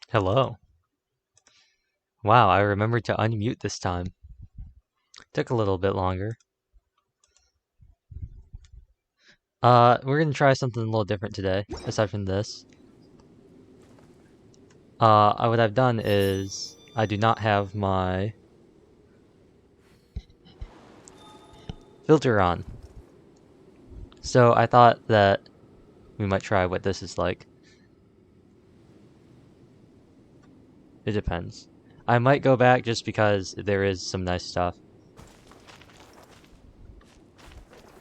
Hello. Wow, I remembered to unmute this time. Took a little bit longer. We're gonna try something a little different today, aside from this. What I've done is I do not have my filter on. So I thought that we might try what this is like. It depends. I might go back just because there is some nice stuff.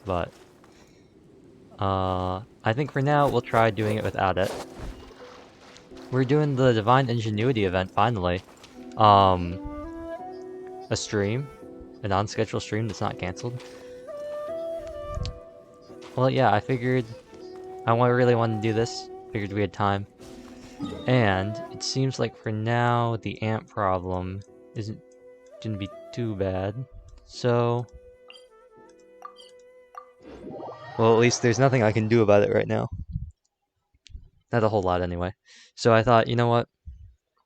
But I think for now we'll try doing it without it. We're doing the Divine Ingenuity event finally. A stream, a non-scheduled stream that's not canceled. Well, yeah, I figured really wanted to do this. Figured we had time. And it seems like for now, the ant problem isn't gonna be too bad. So... well, at least there's nothing I can do about it right now. Not a whole lot, anyway. So I thought, you know what?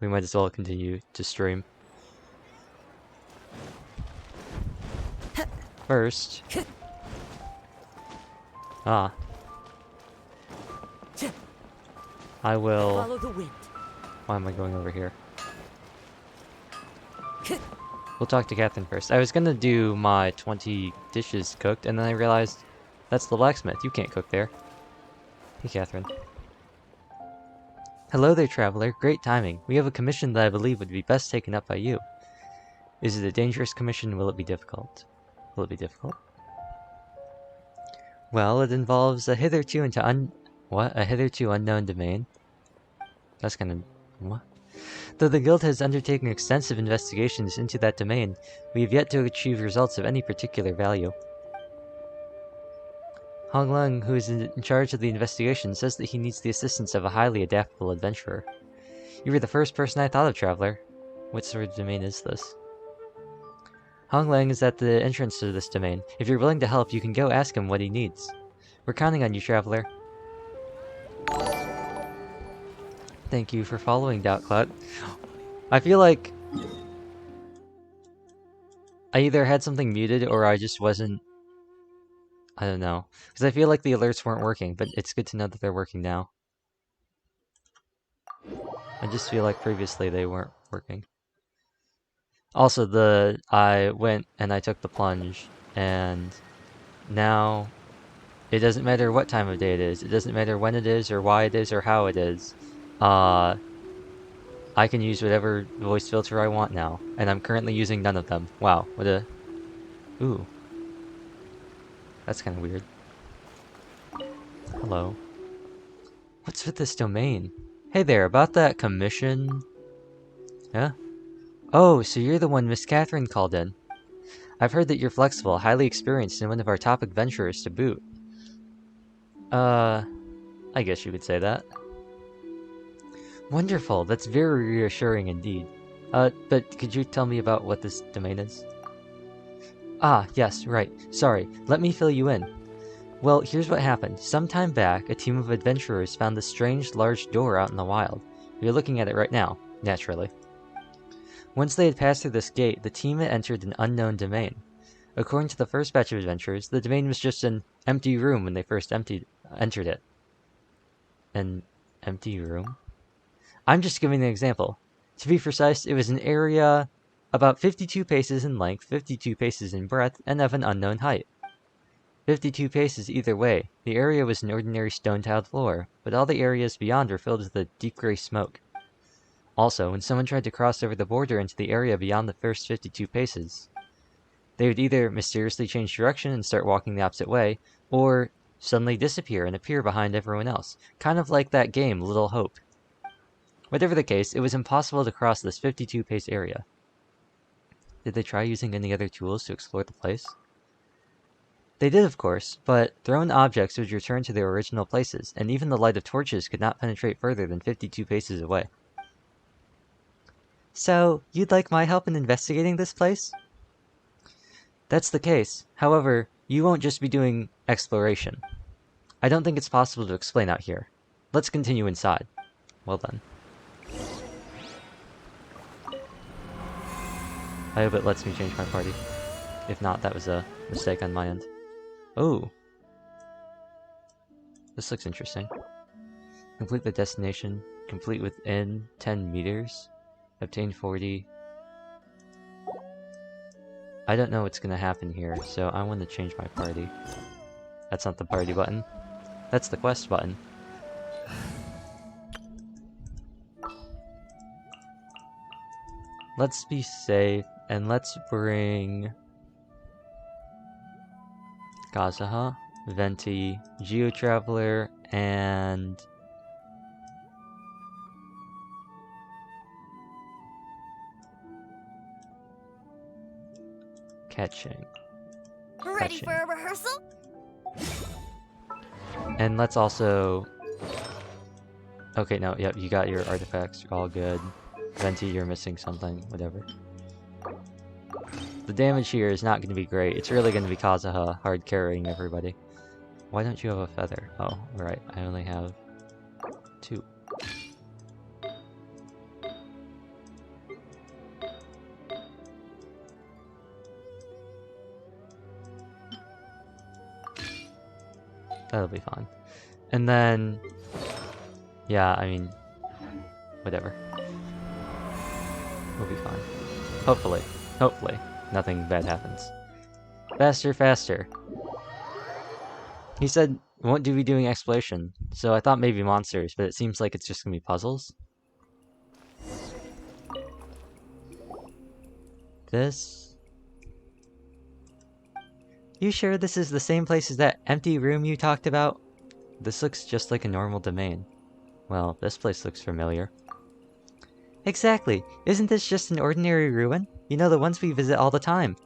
We might as well continue to stream. First... I will... follow the wind. Why am I going over here? We'll talk to Catherine first. I was gonna do my 20 dishes cooked, and then I realized that's the blacksmith. You can't cook there. Hey, Catherine. Hello there, traveler. Great timing. We have a commission that I believe would be best taken up by you. Is it a dangerous commission? Will it be difficult? Will it be difficult? Well, it involves a hitherto a hitherto unknown domain. That's kind of... what? Though the guild has undertaken extensive investigations into that domain, we have yet to achieve results of any particular value. Hong Lung, who is in charge of the investigation, says that he needs the assistance of a highly adaptable adventurer. You were the first person I thought of, traveler. What sort of domain is this? Hong Lang is at the entrance to this domain. If you're willing to help, you can go ask him what he needs. We're counting on you, traveler. Thank you for following, Doubtcloud. I feel like I either had something muted or I just wasn't... I don't know. Because I feel like the alerts weren't working, but it's good to know that they're working now. I just feel like previously they weren't working. Also, I went and I took the plunge, and now it doesn't matter what time of day it is. It doesn't matter when it is, or why it is, or how it is. I can use whatever voice filter I want now, and I'm currently using none of them. Wow, what a... ooh. That's kind of weird. Hello. What's with this domain? Hey there, about that commission... yeah? Oh, so you're the one Miss Catherine called in. I've heard that you're flexible, highly experienced, and one of our top adventurers to boot. I guess you could say that. Wonderful, that's very reassuring indeed. But could you tell me about what this domain is? Ah, yes, right. Sorry, let me fill you in. Well, here's what happened. Some time back, a team of adventurers found this strange, large door out in the wild. You're looking at it right now, naturally. Once they had passed through this gate, the team had entered an unknown domain. According to the first batch of adventurers, the domain was just an empty room when they first entered it. An empty room? I'm just giving an example. To be precise, it was an area about 52 paces in length, 52 paces in breadth, and of an unknown height. 52 paces either way. The area was an ordinary stone-tiled floor, but all the areas beyond were filled with a deep gray smoke. Also, when someone tried to cross over the border into the area beyond the first 52 paces, they would either mysteriously change direction and start walking the opposite way, or suddenly disappear and appear behind everyone else, kind of like that game, Little Hope. Whatever the case, it was impossible to cross this 52-pace area. Did they try using any other tools to explore the place? They did, of course, but thrown objects would return to their original places, and even the light of torches could not penetrate further than 52 paces away. So, you'd like my help in investigating this place? That's the case. However, you won't just be doing exploration. I don't think it's possible to explain out here. Let's continue inside. Well then. I hope it lets me change my party. If not, that was a mistake on my end. Oh! This looks interesting. Complete the destination. Complete within 10 meters. Obtain 40. I don't know what's gonna happen here, so I want to change my party. That's not the party button. That's the quest button. Let's be safe, and let's bring Kazuha, Venti, Geotraveler, and Catching. Ready for a rehearsal? And let's also... Okay, no, yep, you got your artifacts, all good. Venti, you're missing something, whatever. The damage here is not going to be great. It's really going to be Kazuha hard carrying everybody. Why don't you have a feather? Oh, right, I only have 2. That'll be fine. And then... Yeah, I mean... Whatever. We'll be fine. Hopefully. Hopefully. Nothing bad happens. Faster, faster! He said, won't be doing exploration, so I thought maybe monsters, but it seems like it's just gonna be puzzles. This... You sure this is the same place as that empty room you talked about? This looks just like a normal domain. Well, this place looks familiar. Exactly! Isn't this just an ordinary ruin? You know, the ones we visit all the time.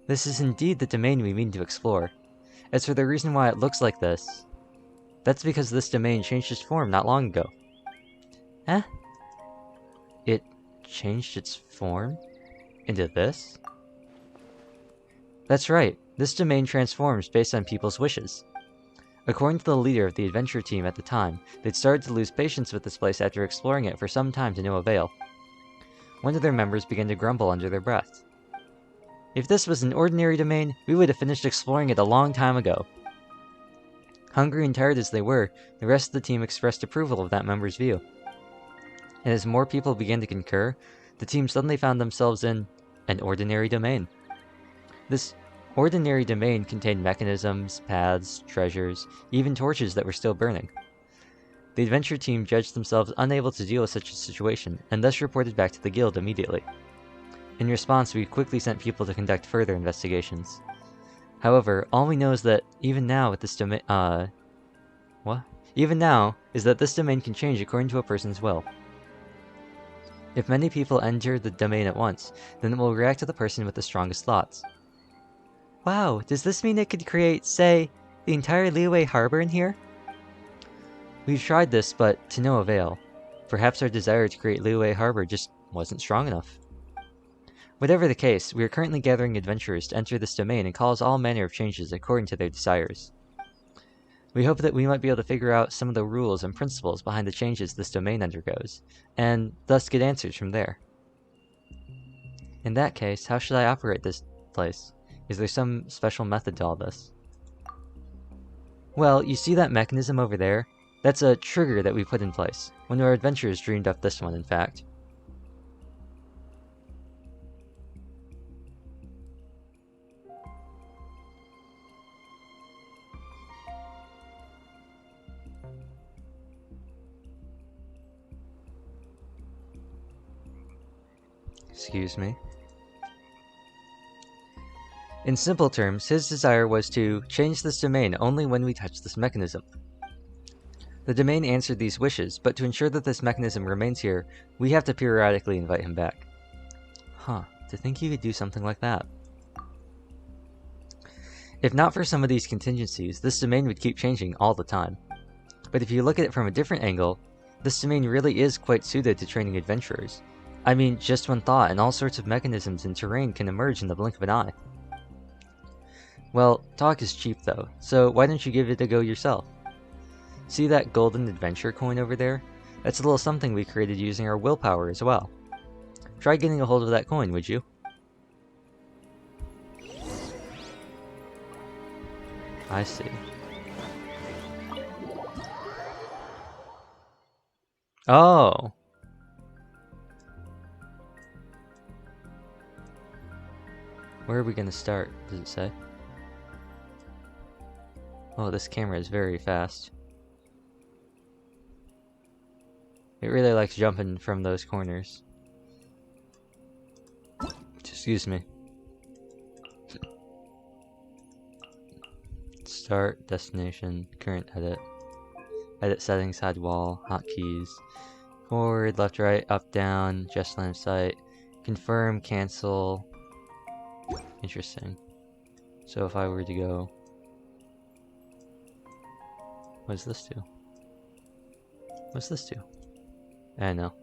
This is indeed the domain we mean to explore. As for the reason why it looks like this, that's because this domain changed its form not long ago. Eh? It changed its form? Into this? That's right, this domain transforms based on people's wishes. According to the leader of the adventure team at the time, they'd started to lose patience with this place after exploring it for some time to no avail. One of their members began to grumble under their breath. If this was an ordinary domain, we would have finished exploring it a long time ago. Hungry and tired as they were, the rest of the team expressed approval of that member's view. And as more people began to concur, the team suddenly found themselves in an ordinary domain. This ordinary domain contained mechanisms, paths, treasures, even torches that were still burning. The adventure team judged themselves unable to deal with such a situation, and thus reported back to the guild immediately. In response, we quickly sent people to conduct further investigations. However, all we know is that even now with this domain, Even now is that this domain can change according to a person's will. If many people enter the domain at once, then it will react to the person with the strongest thoughts. Wow, does this mean it could create, say, the entire Liyue Harbor in here? We've tried this, but to no avail. Perhaps our desire to create Liyue Harbor just wasn't strong enough. Whatever the case, we are currently gathering adventurers to enter this domain and cause all manner of changes according to their desires. We hope that we might be able to figure out some of the rules and principles behind the changes this domain undergoes, and thus get answers from there. In that case, how should I operate this place? Is there some special method to all this? Well, you see that mechanism over there? That's a trigger that we put in place. One of our adventurers dreamed up this one, in fact. Excuse me. In simple terms, his desire was to change this domain only when we touch this mechanism. The domain answered these wishes, but to ensure that this mechanism remains here, we have to periodically invite him back. Huh, to think you could do something like that. If not for some of these contingencies, this domain would keep changing all the time. But if you look at it from a different angle, this domain really is quite suited to training adventurers. I mean, just one thought and all sorts of mechanisms and terrain can emerge in the blink of an eye. Well, talk is cheap though, so why don't you give it a go yourself? See that golden adventure coin over there? That's a little something we created using our willpower as well. Try getting a hold of that coin, would you? I see. Oh! Where are we gonna start? Does it say? Oh, this camera is very fast. It really likes jumping from those corners. Excuse me. Start, destination, current edit. Edit settings, hide wall, hotkeys. Forward, left, right, up, down, just lamp sight. Confirm, cancel. Interesting. So if I were to go... What does this do? What's this do? I know.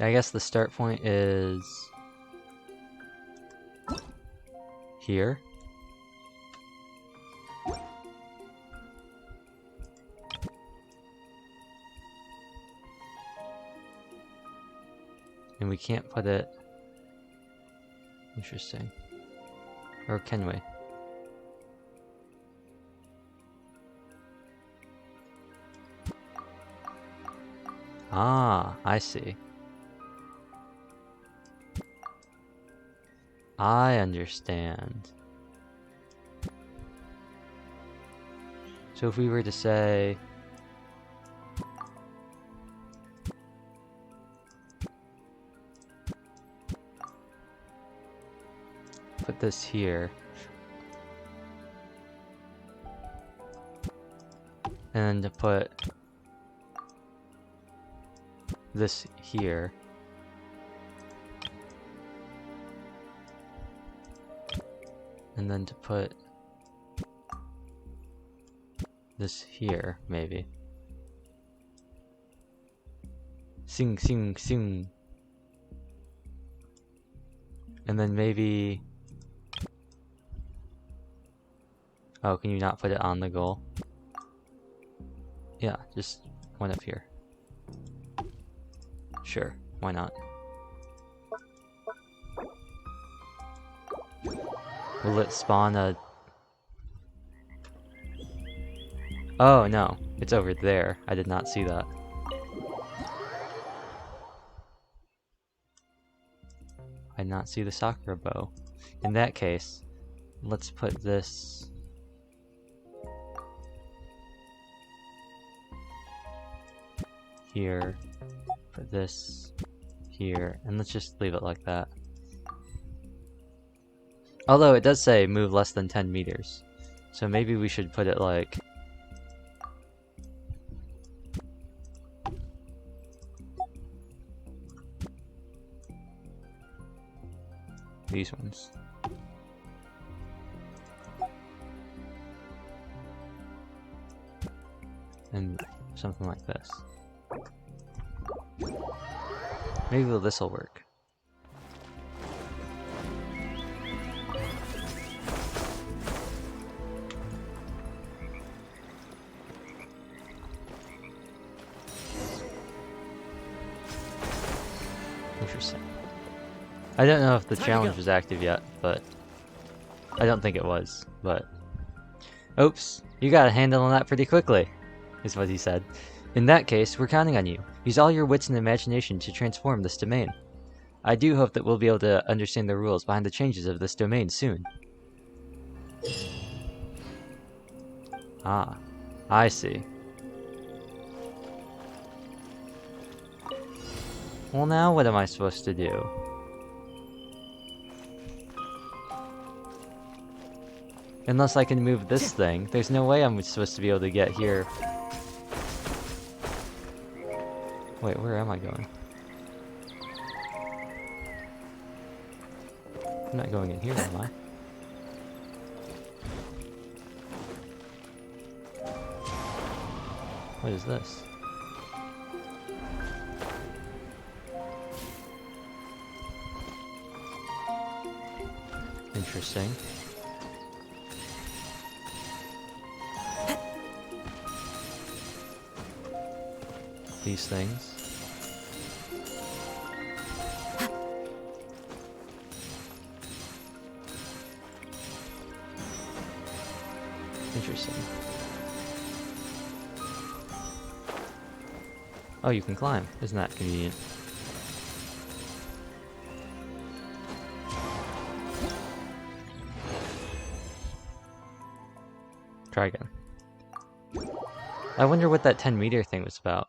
I guess the start point is... here. And we can't put it... Interesting. Or can we? Ah, I see. I understand. So if we were to say... put this here. And to put this here. And then to put this here, maybe. Sing, sing, sing. And then maybe... Oh, can you not put it on the goal? Yeah, just one up here. Sure, why not? Will it spawn a... Oh no, it's over there. I did not see that. I did not see the Sakura bow. In that case, let's put this... here, put this here, and let's just leave it like that. Although it does say move less than 10 meters, so maybe we should put it like... these ones. And something like this. Maybe this will work. Interesting. I don't know if the challenge was active yet, but I don't think it was, but... Oops, you got a handle on that pretty quickly, is what he said. In that case, we're counting on you. Use all your wits and imagination to transform this domain. I do hope that we'll be able to understand the rules behind the changes of this domain soon. Ah, I see. Well, now what am I supposed to do? Unless I can move this thing, there's no way I'm supposed to be able to get here. Wait, where am I going? I'm not going in here, am I? What is this? Interesting. these things. Interesting. Oh, you can climb. Isn't that convenient? Try again. I wonder what that 10-meter thing was about.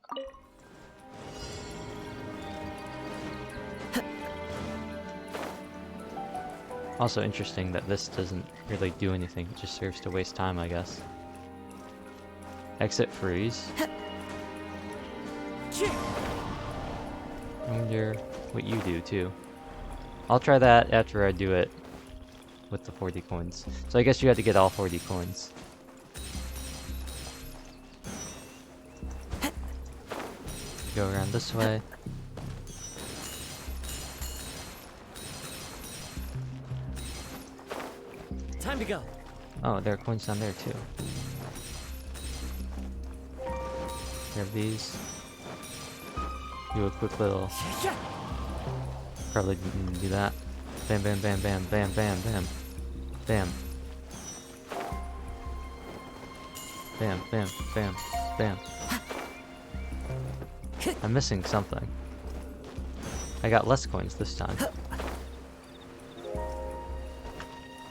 Also interesting that this doesn't really do anything, it just serves to waste time, I guess. Exit freeze. I wonder what you do too. I'll try that after I do it with the 40 coins. So I guess you had to get all 40 coins. Go around this way. Time to go. Oh, there are coins down there too. Grab these. Do a quick little. Probably didn't do that. Bam, bam, bam, bam, bam, bam, bam. Bam. Bam, bam, bam, bam. I'm missing something. I got less coins this time.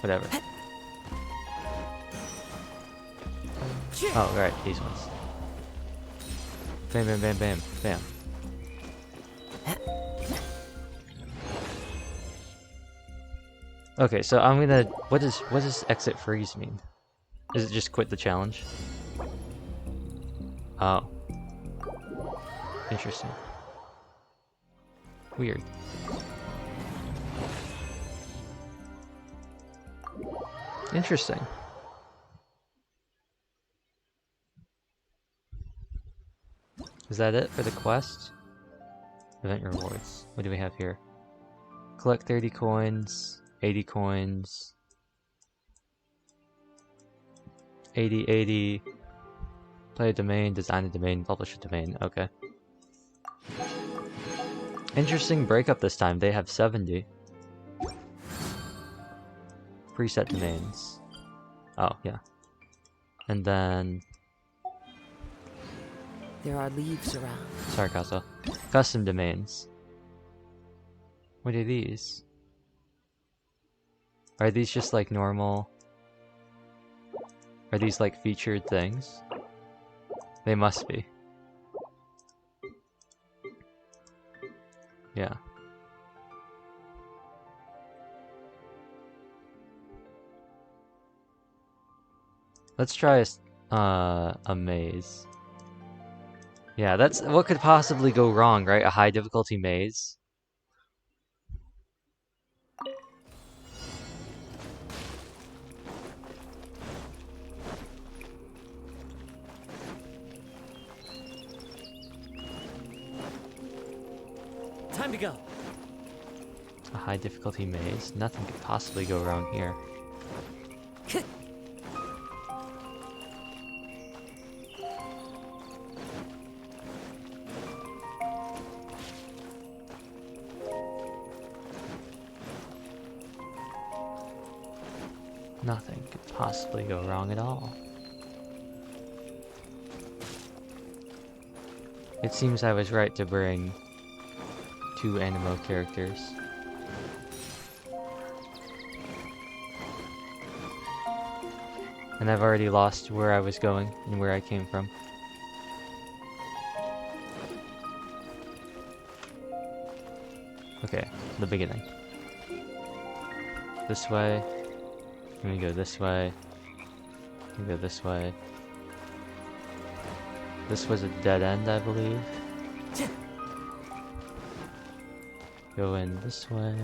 Whatever. Oh, right, these ones. Bam, bam, bam, bam, bam. Okay, so I'm gonna. What does exit freeze mean? Is it just quit the challenge? Oh. Interesting. Weird. Interesting. Is that it for the quest? Event rewards. What do we have here? Collect 30 coins, 80 coins, 80, play a domain, design a domain, publish a domain. Okay. Interesting breakup this time. They have 70. Preset domains. Oh, yeah. And then... There are leaves around. Sorry, Casa. Custom domains. What are these? Are these just like normal? Are these like featured things? They must be. Yeah. Let's try a maze. Yeah, that's what could possibly go wrong, right? A high difficulty maze. Time to go. A high difficulty maze. Nothing could possibly go wrong here. Nothing could possibly go wrong at all. It seems I was right to bring 2 Animo characters. And I've already lost where I was going and where I came from. Okay, the beginning. This way. I'm gonna go this way. I'm gonna go this way. This was a dead end, I believe. Go in this way.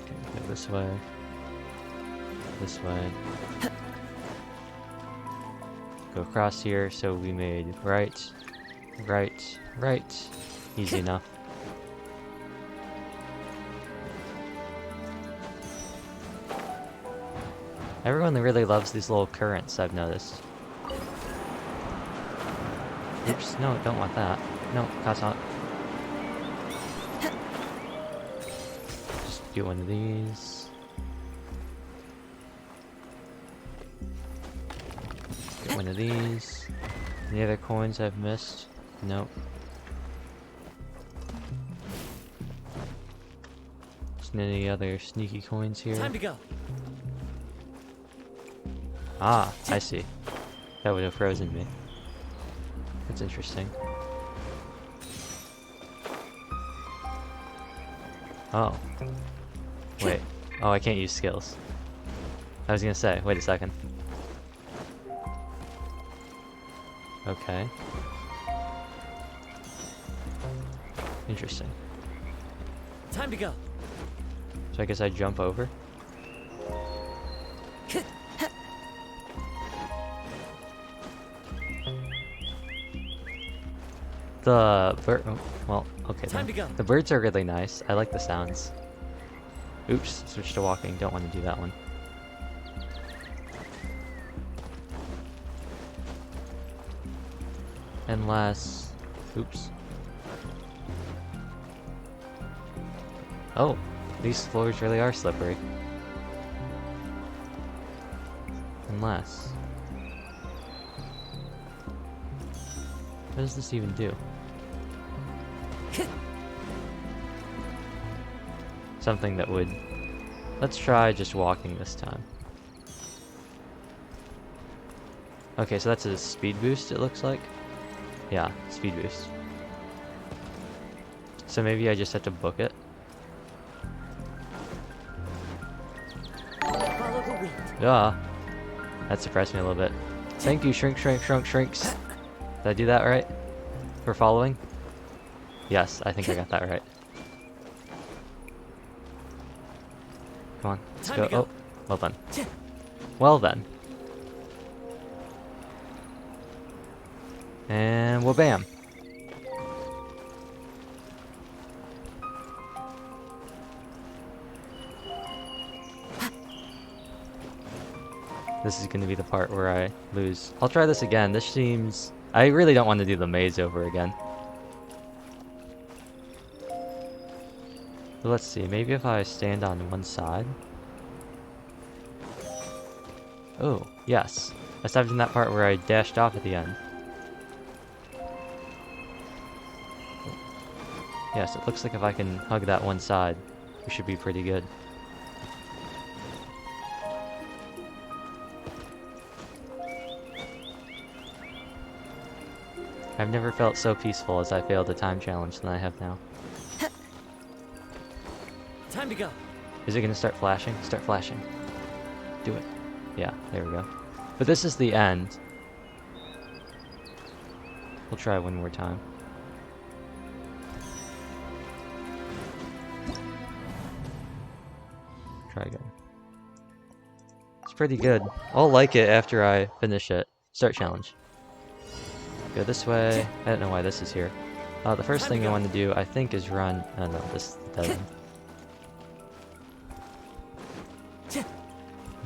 Okay, go this way. This way. Go across here, so we made right, right, right. Easy enough. Everyone really loves these little currents, I've noticed. Oops, no, don't want that. No, that's not. Just do one of these. Get one of these. Any other coins I've missed? Nope. Just any other sneaky coins here? Time to go. Ah, I see. That would have frozen me. That's interesting. Oh. Wait. Oh, I can't use skills. I was gonna say, wait a second. Okay. Interesting. Time to go. So I guess I jump over? The bird. Oh, well, okay. Time Then. to go. The birds are really nice. I like the sounds. Oops, switch to walking. Don't want to do that one. Unless. Oops. Oh, these floors really are slippery. Unless. What does this even do? Something that would... Let's try just walking this time. Okay, so that's a speed boost, it looks like. Yeah, speed boost. So maybe I just have to book it. Follow the wind. Yeah. That surprised me a little bit. Thank you, shrinks. Did I do that right? For following? Yes, I think I got that right. Come on, let's Time go. to go. Oh, well done. Well then. And well, bam. This is going to be the part where I lose. I'll try this again. This seems... I really don't want to do the maze over again. But let's see. Maybe if I stand on one side. Oh, yes. Aside from that part where I dashed off at the end. Yes, it looks like if I can hug that one side, we should be pretty good. I've never felt so peaceful as I failed a time challenge than I have now. Time to go. Is it gonna start flashing? Start flashing. Do it. Yeah, there we go. But this is the end. We'll try one more time. Try again. It's pretty good. I'll like it after I finish it. Start challenge. Go this way. I don't know why this is here. The first thing I want to do, I think, is run... Oh no, this doesn't.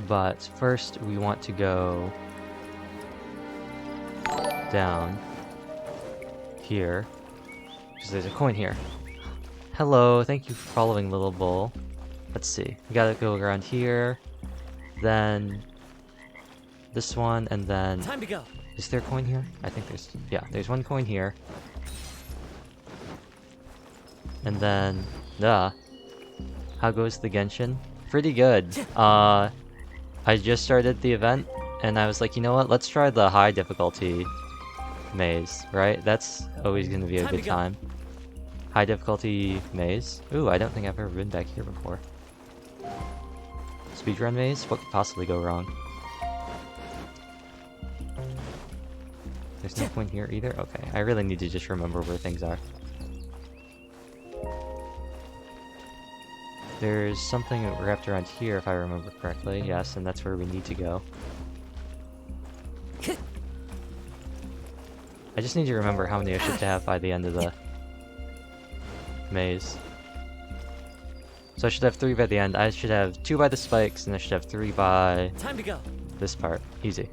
But first, we want to go... down... here. Because there's a coin here. Hello, thank you for following, little bull. Let's see. We gotta go around here. Then... this one, and then... Time to go. Is there a coin here? I think there's... yeah, there's one coin here. And then... how goes the Genshin? Pretty good. I just started the event, and I was like, you know what? Let's try the high difficulty maze, right? That's always going to be a good time. High difficulty maze. Ooh, I don't think I've ever been back here before. Speedrun maze? What could possibly go wrong? There's no point here either? Okay, I really need to just remember where things are. There's something wrapped around here if I remember correctly, yes, and that's where we need to go. I just need to remember how many I should have by the end of the maze. So I should have 3 by the end. I should have 2 by the spikes, and I should have 3 by Time to go. this part. Easy.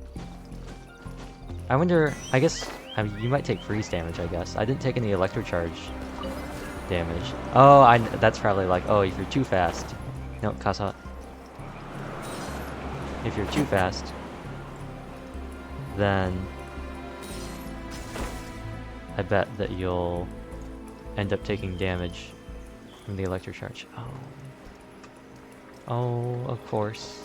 I wonder, I guess I mean, you might take freeze damage, I guess. I didn't take any electrocharge damage. Oh, that's probably like, oh, if you're too fast. No, Kasa. If you're too fast, then I bet that you'll end up taking damage from the electrocharge. Oh. Oh, of course.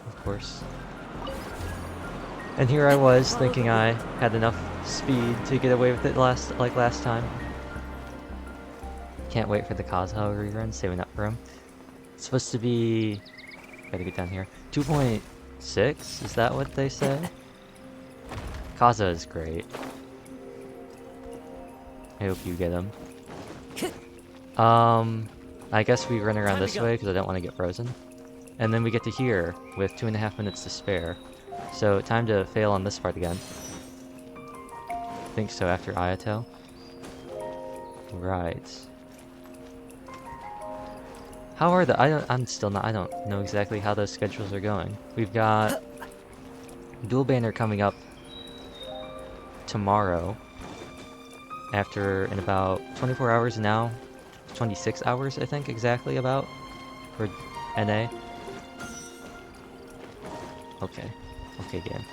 Of course. And here I was thinking I had enough speed to get away with it last time. Can't wait for the Kazuha rerun, saving up for him. It's supposed to be... Gotta get down here. 2.6? Is that what they say? Kazuha is great. I hope you get him. I guess we run around this way because I don't want to get frozen. And then we get to here with 2.5 minutes to spare. So time to fail on this part again. I think so after Ayato. Right. How are the... I don't know exactly how those schedules are going. We've got Dual Banner coming up tomorrow. In about 24 hours now. 26 hours, I think, exactly about. For NA. Okay. Okay, game.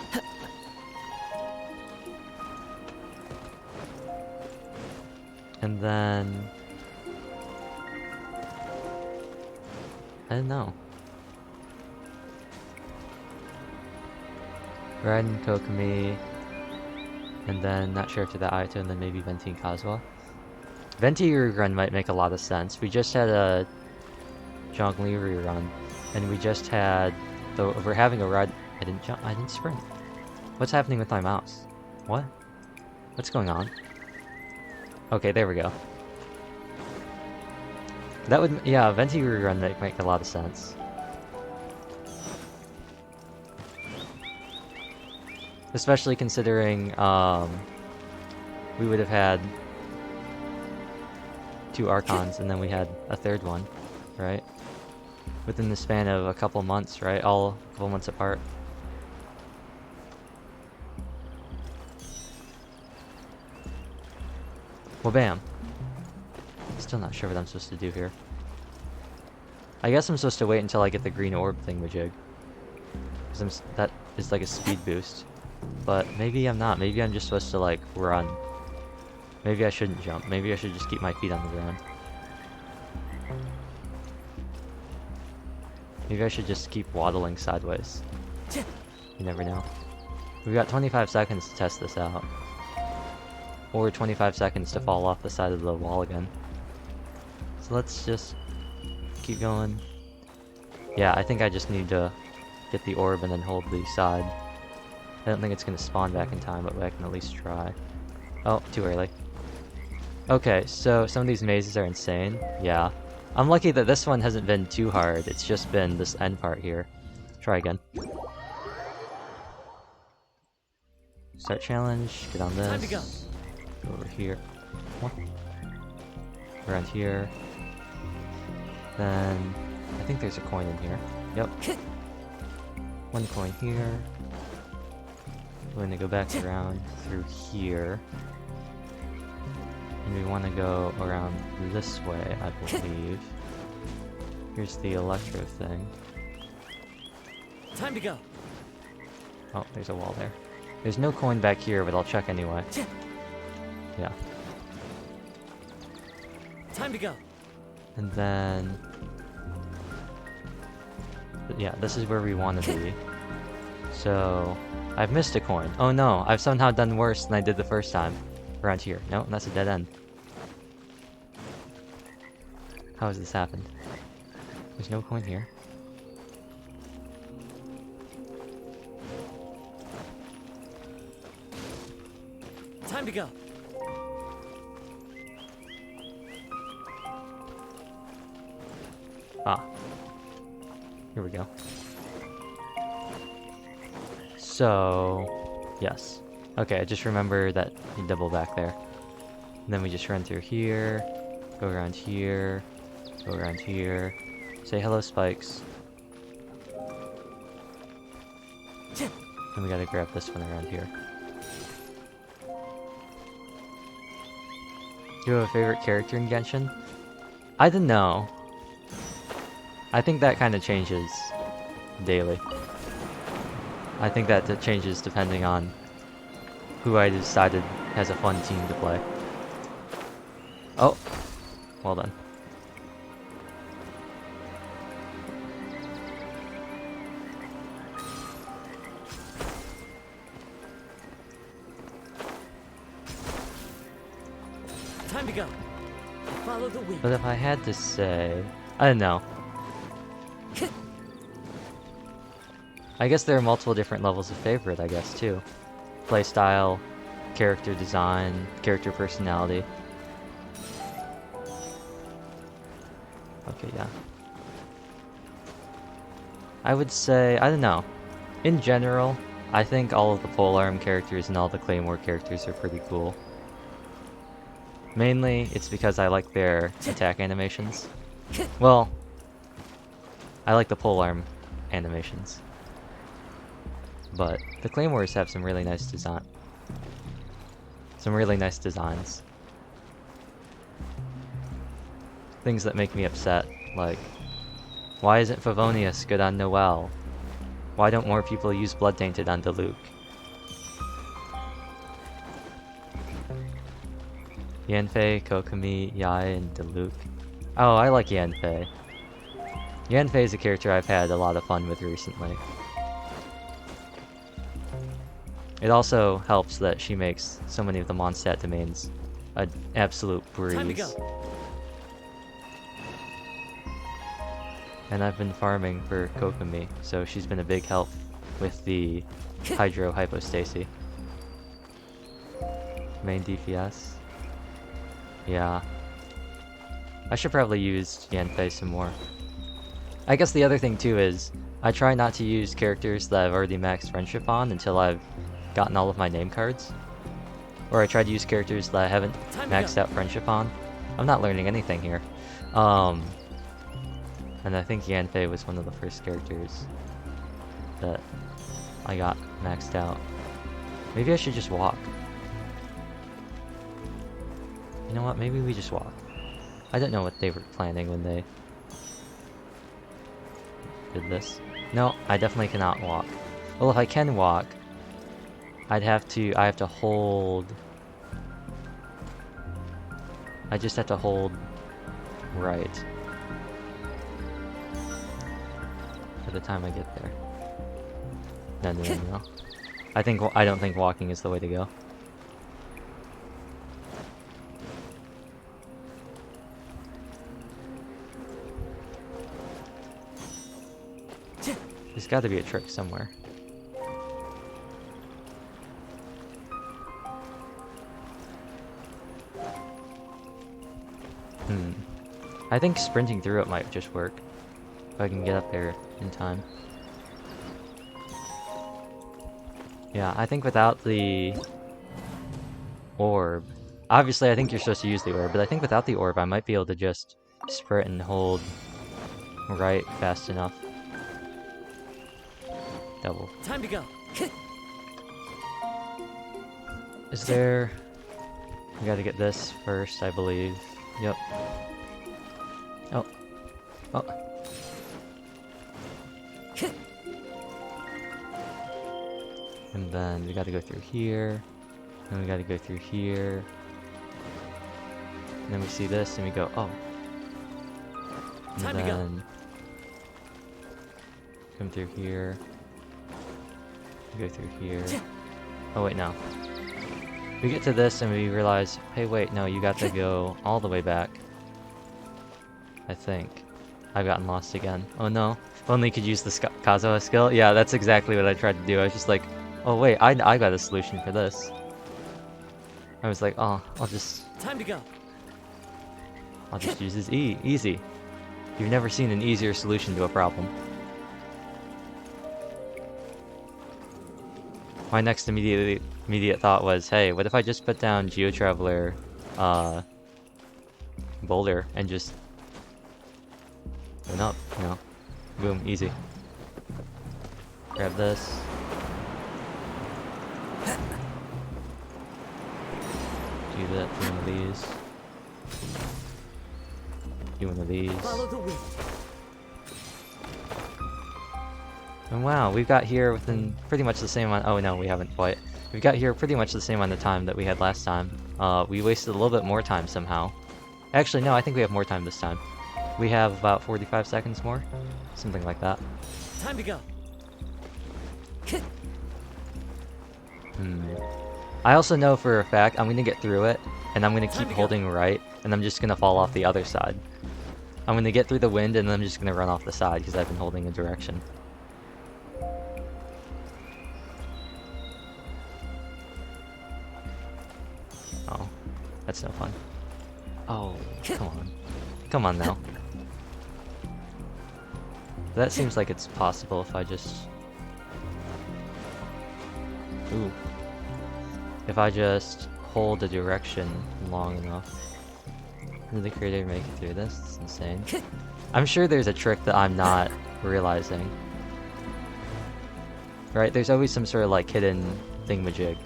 And then... I don't know. Raiden, Kokomi, and then not sure after that Ayato, and then maybe Venti and Kazuha. Venti rerun might make a lot of sense. We just had a Zhongli rerun, and we just had we're having a ride. I didn't sprint. What's happening with my mouse? What? What's going on? Okay, there we go. That would, yeah, Venti rerun make a lot of sense. Especially considering, we would have had 2 Archons and then we had a 3rd one, right? Within the span of a couple months, right? All a couple months apart. Well, bam. Still not sure what I'm supposed to do here. I guess I'm supposed to wait until I get the green orb thingamajig. Because that is like a speed boost. But maybe I'm not. Maybe I'm just supposed to, like, run. Maybe I shouldn't jump. Maybe I should just keep my feet on the ground. Maybe I should just keep waddling sideways. You never know. We've got 25 seconds to test this out. Or 25 seconds to fall off the side of the wall again. So let's just keep going. Yeah, I think I just need to get the orb and then hold the side. I don't think it's going to spawn back in time, but I can at least try. Oh, too early. Okay, so some of these mazes are insane. Yeah. I'm lucky that this one hasn't been too hard. It's just been this end part here. Try again. Start challenge. Get on this. Time to go. Go over here. What? Around here. Then I think there's a coin in here. Yep. 1 coin here. We're going to go back around through here. And we want to go around this way, I believe. Here's the electro thing. Time to go. Oh, there's a wall there. There's no coin back here, but I'll check anyway. Yeah. Time to go. And then... But yeah, this is where we want to be. So... I've missed a coin. Oh no, I've somehow done worse than I did the first time. Around here. No, that's a dead end. How has this happened? There's no coin here. Time to go. Ah. Here we go. So, yes. Okay, I just remember that you double back there. And then we just run through here, go around here, go around here. Say hello, spikes. And we gotta grab this one around here. Do you have a favorite character in Genshin? I don't know. I think that kind of changes daily. I think that changes depending on who I decided has a fun team to play. Oh, well done. Time to go. Follow the wind. But if I had to say, I don't know. I guess there are multiple different levels of favorite, I guess, too. Playstyle, character design, character personality. Okay, yeah. I would say, I don't know. In general, I think all of the polearm characters and all the claymore characters are pretty cool. Mainly, it's because I like their attack animations. Well, I like the polearm animations. But the claymores have some really nice designs. Things that make me upset, like, why isn't Favonius good on Noelle? Why don't more people use Blood Tainted on Diluc? Yanfei, Kokomi, Yae, and Diluc. Oh, I like Yanfei. Yanfei is a character I've had a lot of fun with recently. It also helps that she makes so many of the Mondstadt domains an absolute breeze. Time to go. And I've been farming for Kokomi, so she's been a big help with the Hydro Hypostasy. Main DPS. Yeah. I should probably use Yanfei some more. I guess the other thing too is, I try not to use characters that I've already maxed friendship on until I've gotten all of my name cards. Or I try to use characters that I haven't maxed out friendship on. I'm not learning anything here. And I think Yanfei was one of the first characters that I got maxed out. Maybe I should just walk. You know what, maybe we just walk. I don't know what they were planning when they did this. No, I definitely cannot walk. Well, if I can walk, I have to hold... I just have to hold right. By the time I get there. No. I don't think walking is the way to go. There's got to be a trick somewhere. I think sprinting through it might just work. If I can get up there in time. Yeah, I think without the orb... Obviously, I think you're supposed to use the orb, but I think without the orb, I might be able to just sprint and hold right fast enough. Double. Time to go. Is there... We gotta get this first, I believe. Yep. Oh. Oh. And then we gotta go through here. And we gotta go through here. And then we see this and we go, oh. And Time then to go. Come through here. Go through here. Oh wait, no. We get to this and we realize, hey wait, no, you got to go all the way back. I think. I've gotten lost again. Oh no. Only could use the Kazuha skill? Yeah, that's exactly what I tried to do. I was just like, oh wait, I got a solution for this. I was like, oh, I'll just Time to go. use his E. Easy. You've never seen an easier solution to a problem. My next immediate thought was, hey, what if I just put down Geo-Traveler Boulder and just went up, you know? Boom, easy. Grab this. Do that. Do one of these. Do one of these. Follow the wind. And wow, we've got here within pretty much the same amount. Oh no, we haven't quite. We've got here pretty much the same amount of time that we had last time. We wasted a little bit more time somehow. Actually, no, I think we have more time this time. We have about 45 seconds more, something like that. Time to go. I also know for a fact I'm gonna get through it, and I'm gonna keep holding right, and I'm just gonna fall off the other side. I'm gonna get through the wind, and then I'm just gonna run off the side because I've been holding a direction. Oh, that's no fun. Oh, come on. Come on now. That seems like it's possible if I just... Ooh. If I just hold a direction long enough. Did the creator make it through this? It's insane. I'm sure there's a trick that I'm not realizing. Right? There's always some sort of like hidden thingamajig.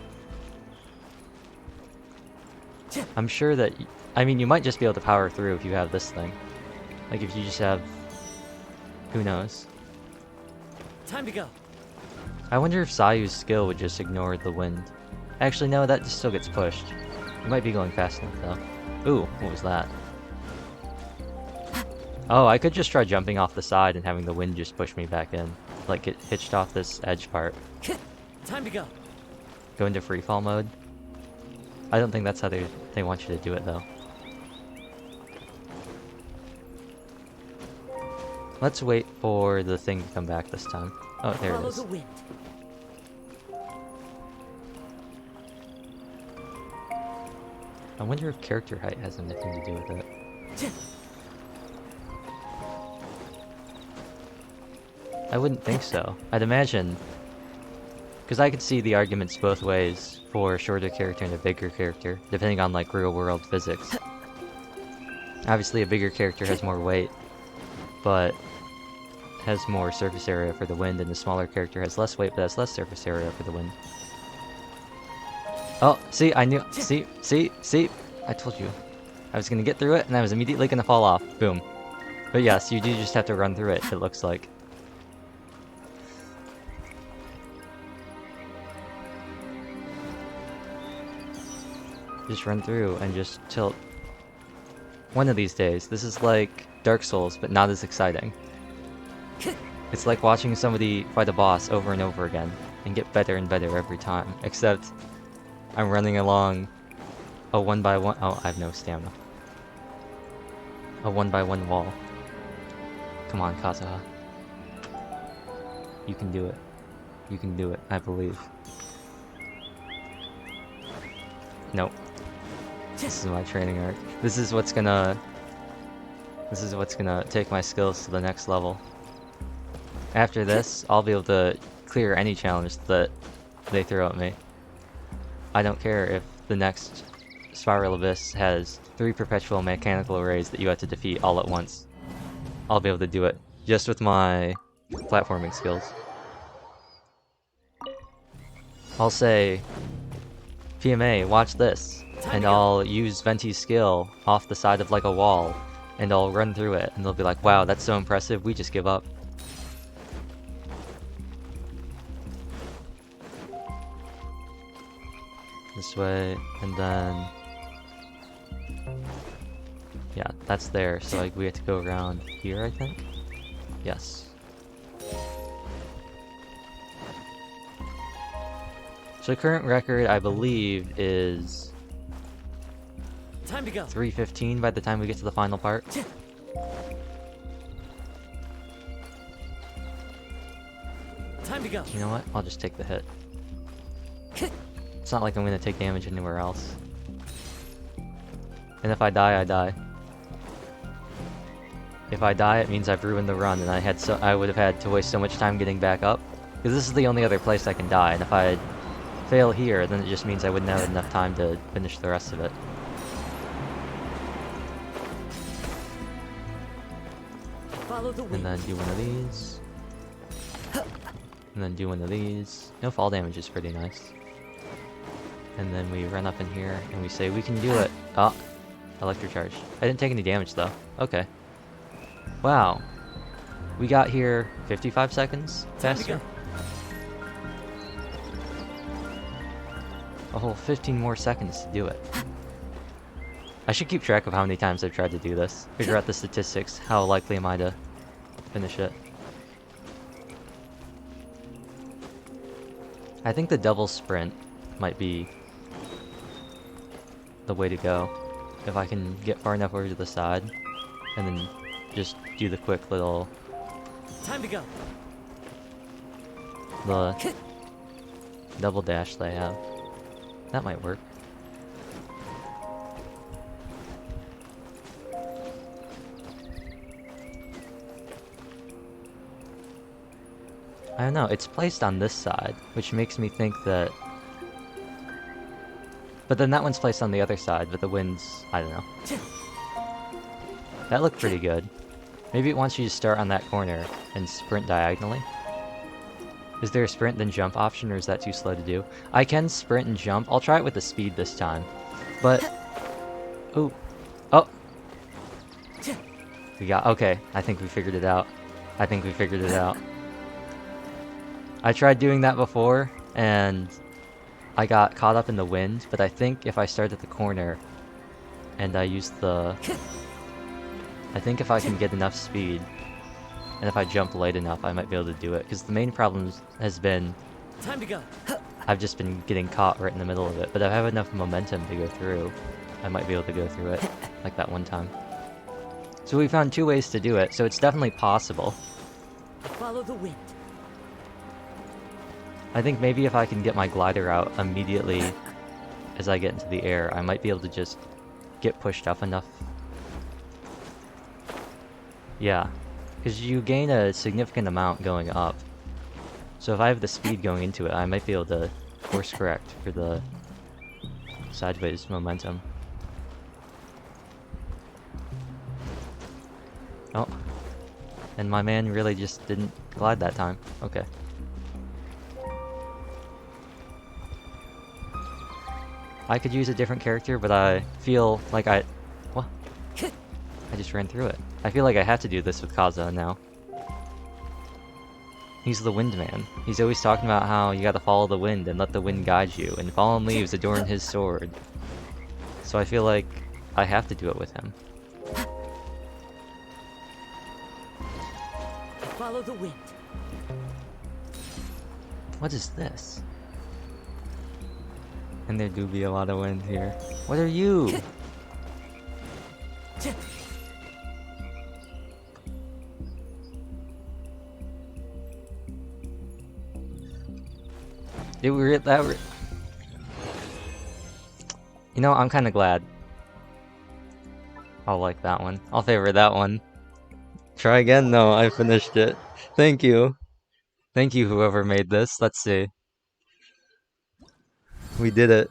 I'm sure that... I mean, you might just be able to power through if you have this thing. Like if you just have... Who knows? Time to go. I wonder if Sayu's skill would just ignore the wind. Actually, no, that just still gets pushed. You might be going fast enough, though. Ooh, what was that? Oh, I could just try jumping off the side and having the wind just push me back in. Like, get hitched off this edge part. Time to go. Go into freefall mode. I don't think that's how they want you to do it, though. Let's wait for the thing to come back this time. Oh, there it is. Follow the wind. I wonder if character height has anything to do with it. I wouldn't think so. I'd imagine... Because I could see the arguments both ways for a shorter character and a bigger character, depending on like real-world physics. Obviously a bigger character has more weight, but has more surface area for the wind, and the smaller character has less weight but has less surface area for the wind. Oh, see, I knew. See? I told you. I was gonna get through it, and I was immediately gonna fall off. Boom. But yes, you do just have to run through it, it looks like. Just run through and just tilt. One of these days. This is like Dark Souls, but not as exciting. It's like watching somebody fight a boss over and over again, and get better and better every time. Except, I'm running along a 1x1... Oh, I have no stamina. A 1x1 wall. Come on, Kazuha. You can do it. You can do it, I believe. Nope. This is my training arc. This is what's gonna take my skills to the next level. After this, I'll be able to clear any challenge that they throw at me. I don't care if the next Spiral Abyss has 3 perpetual mechanical arrays that you have to defeat all at once. I'll be able to do it, just with my platforming skills. I'll say, PMA, watch this, and I'll use Venti's skill off the side of like a wall, and I'll run through it, and they'll be like, wow, that's so impressive, we just give up. This way, and then... Yeah, that's there, so like we have to go around here, I think? Yes. So current record, I believe, is... Time to go. 3:15 by the time we get to the final part. Time to go. You know what? I'll just take the hit. It's not like I'm gonna take damage anywhere else. And if I die, I die. If I die, it means I've ruined the run, and I would have had to waste so much time getting back up. Because this is the only other place I can die, and if I fail here, then it just means I wouldn't have enough time to finish the rest of it. Follow the wind. And then do one of these. And then do one of these. No fall damage is pretty nice. And then we run up in here and we say, we can do it. Oh, electric charge. I didn't take any damage though. Okay. Wow. We got here 55 seconds faster. A whole 15 more seconds to do it. I should keep track of how many times I've tried to do this. Figure out the statistics. How likely am I to finish it? I think the double sprint might be the way to go. If I can get far enough over to the side, and then just do the quick little... Time to go. The double dash they have. That might work. I don't know, it's placed on this side, which makes me think that... But then that one's placed on the other side, but the wind's... I don't know. That looked pretty good. Maybe it wants you to start on that corner and sprint diagonally. Is there a sprint then jump option, or is that too slow to do? I can sprint and jump. I'll try it with the speed this time. But... Ooh. Oh! We got... Okay, I think we figured it out. I think we figured it out. I tried doing that before, and I got caught up in the wind, but I think if I start at the corner, and I use the... I think if I can get enough speed, and if I jump late enough, I might be able to do it. Because the main problem has been... Time to go. I've just been getting caught right in the middle of it, but if I have enough momentum to go through, I might be able to go through it, like that one time. So we found 2 ways to do it, so it's definitely possible. Follow the wind. I think maybe if I can get my glider out immediately as I get into the air, I might be able to just get pushed up enough. Yeah, because you gain a significant amount going up. So if I have the speed going into it, I might be able to course correct for the sideways momentum. Oh, and my man really just didn't glide that time. Okay. I could use a different character, but I feel like What? I just ran through it. I feel like I have to do this with Kaza now. He's the wind man. He's always talking about how you gotta follow the wind and let the wind guide you, and fallen leaves adorn his sword. So I feel like I have to do it with him. Follow the wind. What is this? And there do be a lot of wind here. What are you? You know, I'm kind of glad. I'll like that one. I'll favor that one. Try again? No, I finished it. Thank you. Thank you, whoever made this. Let's see. We did it.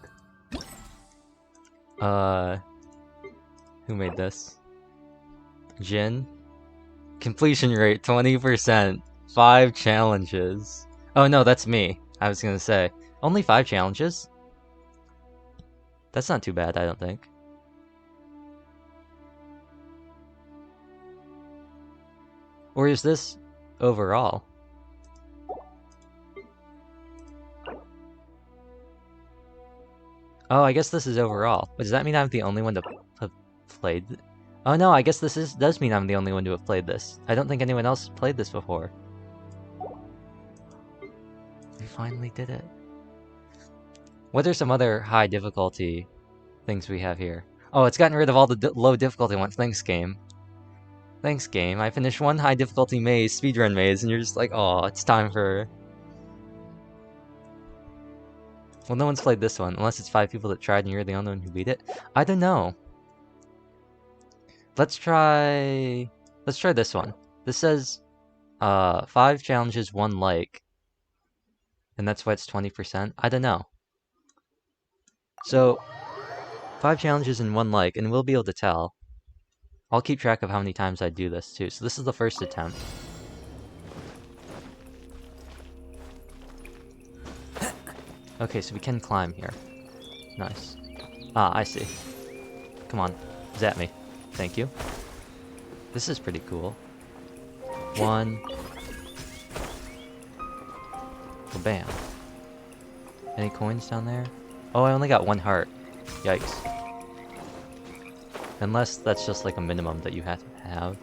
Who made this? Jin? Completion rate 20%. 5 challenges. Oh no, that's me. I was gonna say. Only 5 challenges? That's not too bad, I don't think. Or is this overall? Oh, I guess this is overall. But does that mean I'm the only one to have played? Oh no, I guess this does mean I'm the only one to have played this. I don't think anyone else played this before. We finally did it. What are some other high difficulty things we have here? Oh, it's gotten rid of all the low difficulty ones. Thanks, game. Thanks, game. I finished one high difficulty maze, speedrun maze, and you're just like, oh, it's time for... Well, no one's played this one, unless it's 5 people that tried and you're the only one who beat it. I don't know. Let's try this one. This says 5 challenges, 1 like. And that's why it's 20%. I don't know. So 5 challenges and 1 like, and we'll be able to tell. I'll keep track of how many times I do this too. So this is the first attempt. Okay, so we can climb here. Nice. Ah, I see. Come on. Zap me. Thank you. This is pretty cool. 1. Well, bam. Any coins down there? Oh, I only got 1 heart. Yikes. Unless that's just like a minimum that you have to have.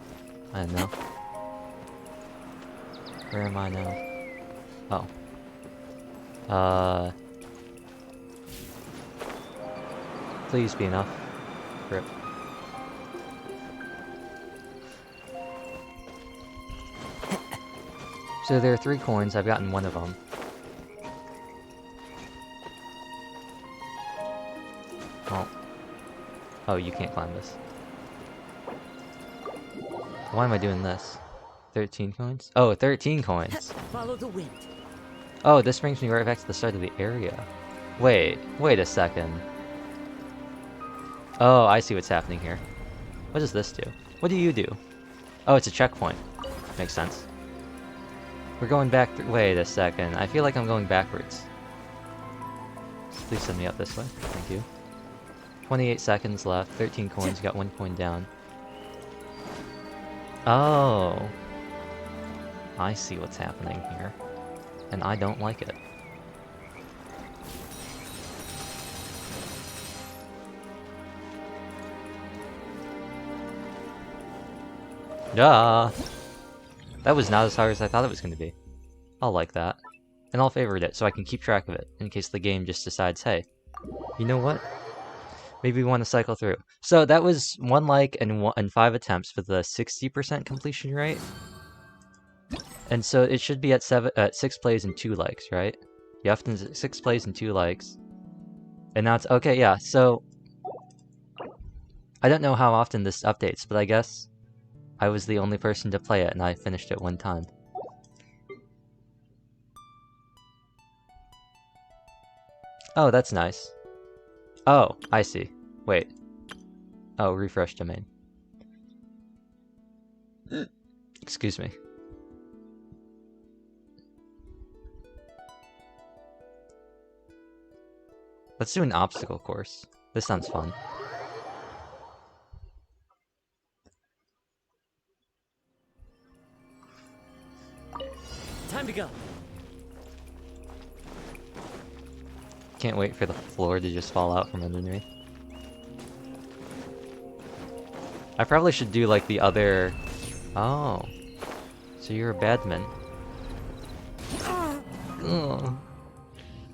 I don't know. Where am I now? Oh. Please be enough. Rip. So there are 3 coins, I've gotten 1 of them. Well. Oh, you can't climb this. Why am I doing this? 13 coins? Oh, 13 coins! Follow the wind. Oh, this brings me right back to the start of the area. Wait a second. Oh, I see what's happening here. What does this do? What do you do? Oh, it's a checkpoint. Makes sense. We're going back wait a second. I feel like I'm going backwards. Please send me up this way. Thank you. 28 seconds left. 13 coins. You got 1 coin down. Oh. I see what's happening here. And I don't like it. Duh! That was not as hard as I thought it was going to be. I'll like that. And I'll favorite it so I can keep track of it, in case the game just decides, hey, you know what? Maybe we want to cycle through. So that was 1 like and 5 attempts with a 60% completion rate. And so it should be at 6 plays and 2 likes, right? You have to 6 plays and 2 likes. And now it's okay, yeah, so I don't know how often this updates, but I guess I was the only person to play it and I finished it 1 time. Oh, that's nice. Oh, I see. Wait. Oh, refresh domain. Excuse me. Let's do an obstacle course. This sounds fun. Time to go. Can't wait for the floor to just fall out from under me. I probably should do like the other... Oh. So you're a badman. Ugh.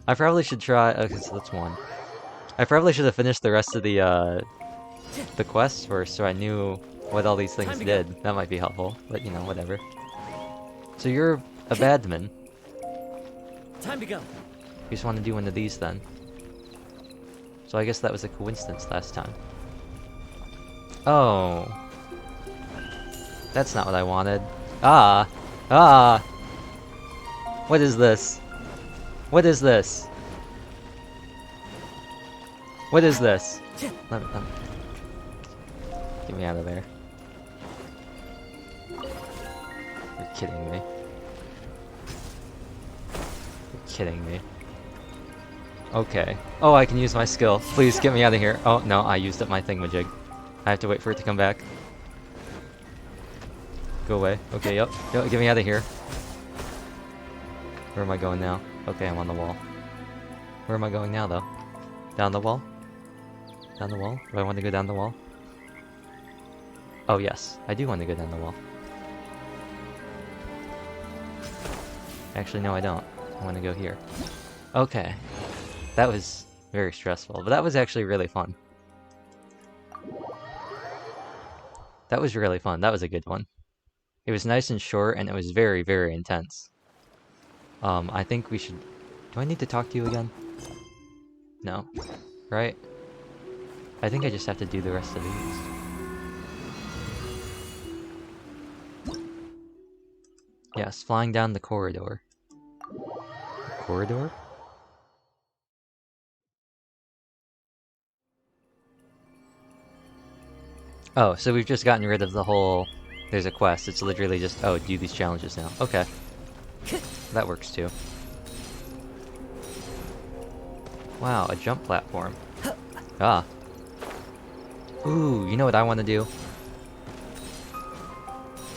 I probably should try... Okay, so that's 1. I probably should have finished the rest of the quests first so I knew what all these things did. That might be helpful, but you know, whatever. So you're a badman. Time to go. You just want to do one of these then. So I guess that was a coincidence last time. Oh. That's not what I wanted. Ah! Ah! What is this? What is this? What is this? Let me, get me out of there. You're kidding me. You're kidding me. Okay. Oh, I can use my skill. Please get me out of here. Oh, no, I used up my thingamajig. I have to wait for it to come back. Go away. Okay, yep. Get me out of here. Where am I going now? Okay, I'm on the wall. Where am I going now, though? Down the wall? Down the wall? Do I want to go down the wall? Oh, yes. I do want to go down the wall. Actually, no, I don't. I want to go here. Okay. That was very stressful, but that was actually really fun. That was really fun. That was a good one. It was nice and short, and it was very, very intense. I think we should... Do I need to talk to you again? No. Right? I think I just have to do the rest of these. Yes, flying down the corridor. Corridor? Oh, so we've just gotten rid of the whole... There's a quest. It's literally just, oh, do these challenges now. Okay. That works too. Wow, a jump platform. Ah. Ooh, you know what I want to do?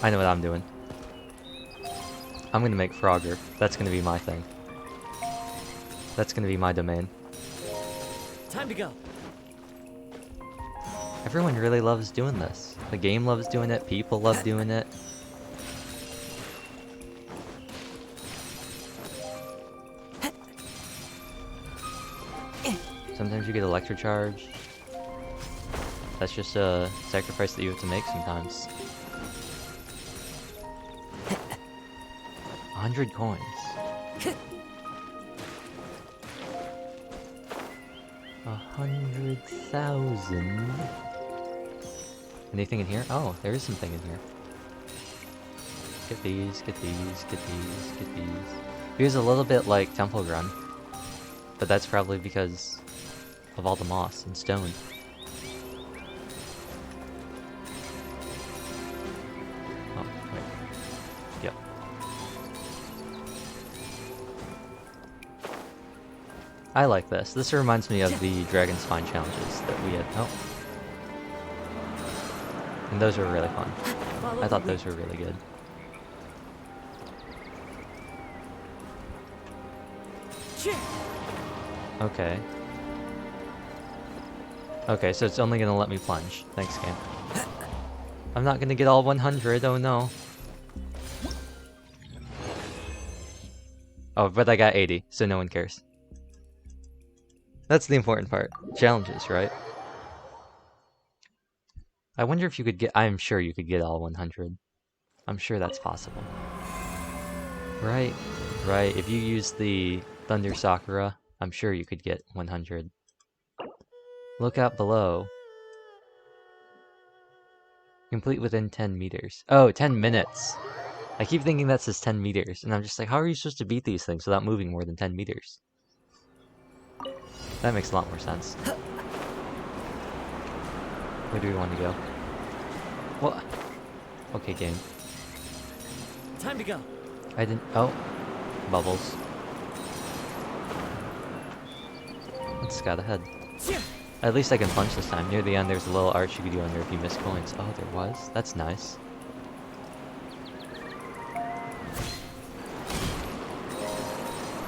I know what I'm doing. I'm gonna make Frogger. That's gonna be my thing. That's gonna be my domain. Time to go. Everyone really loves doing this. The game loves doing it, people love doing it. Sometimes you get electrocharge. That's just a sacrifice that you have to make sometimes. 100 coins. A 100,000. Anything in here? Oh, there is something in here. Get these, get these, get these, get these. Feels a little bit like Temple Run, but that's probably because of all the moss and stone. Oh, wait. Yep. I like this. This reminds me of the Dragon Spine challenges that we had. Oh. And those were really fun. I thought those were really good. Okay. Okay, so it's only gonna let me plunge. Thanks, game. I'm not gonna get all 100, oh no. Oh, but I got 80, so no one cares. That's the important part. Challenges, right? I wonder if you could get... I'm sure you could get all 100. I'm sure that's possible. Right, right. If you use the Thunder Sakura, I'm sure you could get 100. Look out below. Complete within 10 meters. Oh, 10 minutes. I keep thinking that says 10 meters, and I'm just like, how are you supposed to beat these things without moving more than 10 meters? That makes a lot more sense. Where do we want to go? What? Okay, game. Time to go. I didn't... Oh. Bubbles. Let's scout ahead. At least I can punch this time. Near the end, there's a little arch you could do under if you miss coins. Oh, there was? That's nice.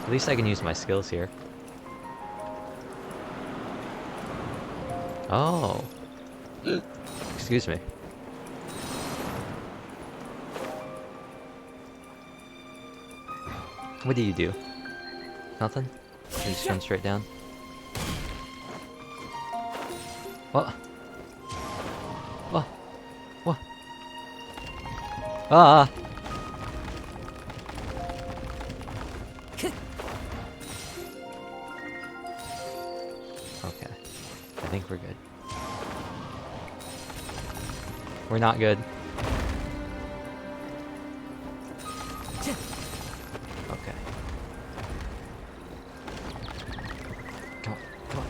At least I can use my skills here. Oh. Excuse me. What do you do? Nothing? You just run straight down? What? What? What? Ah! Okay. I think we're good. We're not good. Okay. Come on, come on.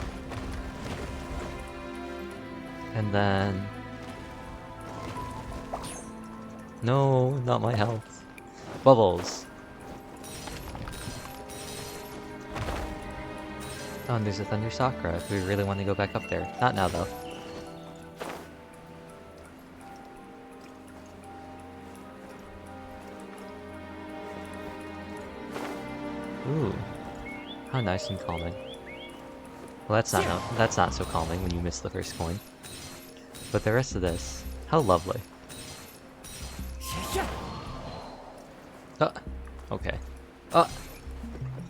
And then... No, not my health. Bubbles. Oh, and there's a Thunder Sakura if we really want to go back up there. Not now, though. Ooh. How nice and calming. Well, that's not so calming when you miss the first coin. But the rest of this, how lovely. Okay.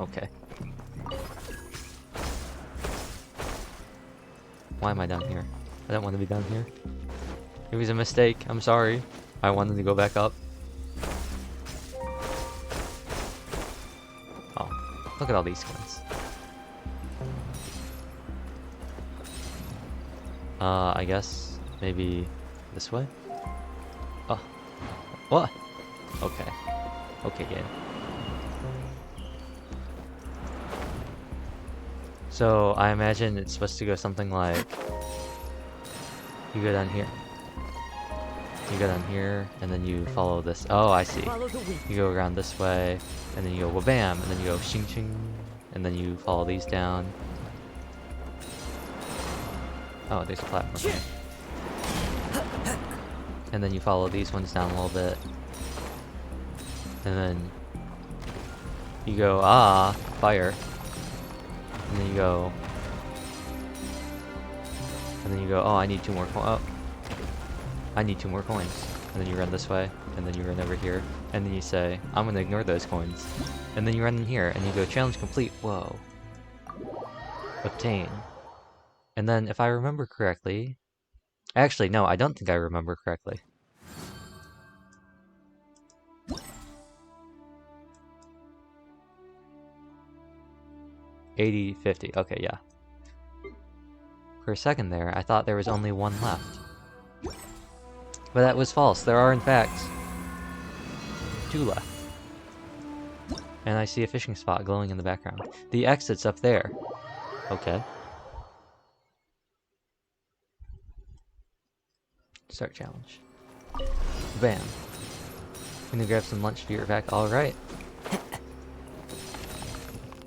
Okay. Why am I down here? I don't want to be down here. It was a mistake. I'm sorry. I wanted to go back up. Oh, look at all these coins. I guess maybe this way? Oh. What? Okay. Okay, game. So, I imagine it's supposed to go something like... You go down here. You go down here, and then you follow this. Oh, I see. You go around this way, and then you go wha-bam, and then you go shing-shing, and then you follow these down. Oh, there's a platform here. And then you follow these ones down a little bit. And then you go, ah, fire. And then you go... And then you go, oh, I need 2 more coins. Oh, I need 2 more coins. And then you run this way, and then you run over here. And then you say, I'm gonna ignore those coins. And then you run in here, and you go, challenge complete. Whoa. Obtain. And then, if I remember correctly... Actually, no, I don't think I remember correctly. $80, $50. Okay, yeah. For a second there, I thought there was only 1 left. But that was false. There are, in fact, 2 left. And I see a fishing spot glowing in the background. The exit's up there. Okay. Start challenge. Bam. Gonna grab some lunch for your back. Alright.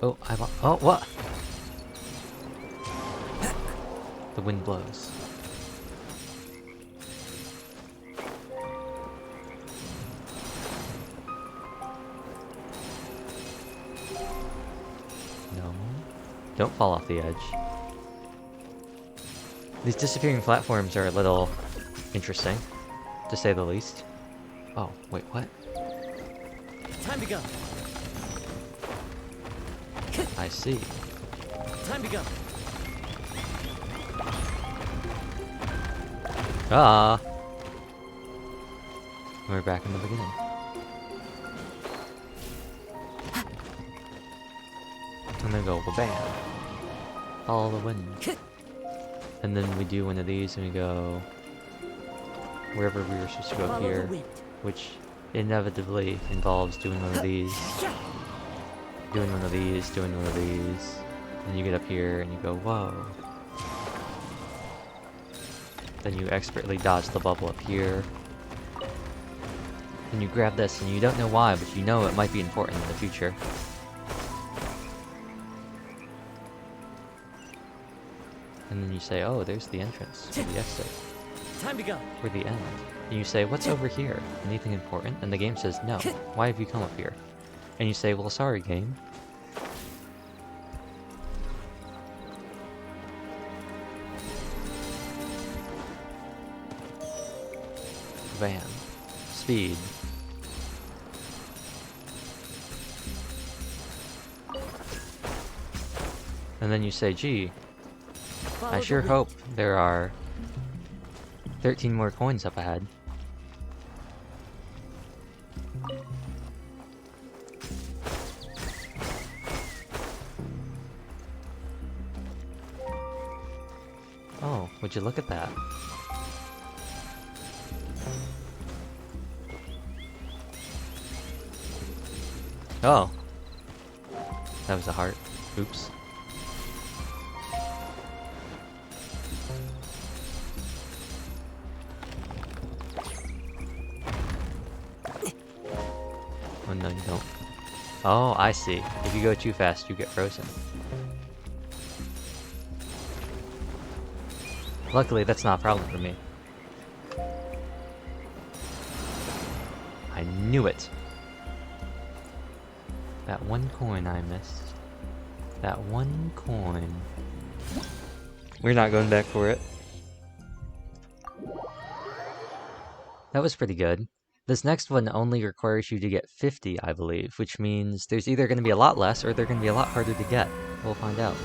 Oh, oh, what? The wind blows. No. Don't fall off the edge. These disappearing platforms are a little interesting, to say the least. Oh, wait, what? Time to go. I see. Time to go. Ah! We're back in the beginning. And then go bam. Follow the wind. And then we do one of these and we go wherever we were supposed to go here, which inevitably involves doing one of these, doing one of these, doing one of these. Then you get up here and you go, whoa. Then you expertly dodge the bubble up here. Then you grab this and you don't know why, but you know it might be important in the future. And then you say, oh, there's the entrance, or the exit. Time to go. Or the end. And you say, what's over here? Anything important? And the game says, no. Why have you come up here? And you say, well, sorry, game. Bam. Speed. And then you say, gee, I sure hope there are 13 more coins up ahead. Oh, would you look at that? Oh. That was a heart. Oops. Oh no, you don't. Oh, I see. If you go too fast, you get frozen. Luckily, that's not a problem for me. I knew it! That 1 coin I missed. That 1 coin. We're not going back for it. That was pretty good. This next one only requires you to get 50, I believe, which means there's either going to be a lot less or they're going to be a lot harder to get. We'll find out.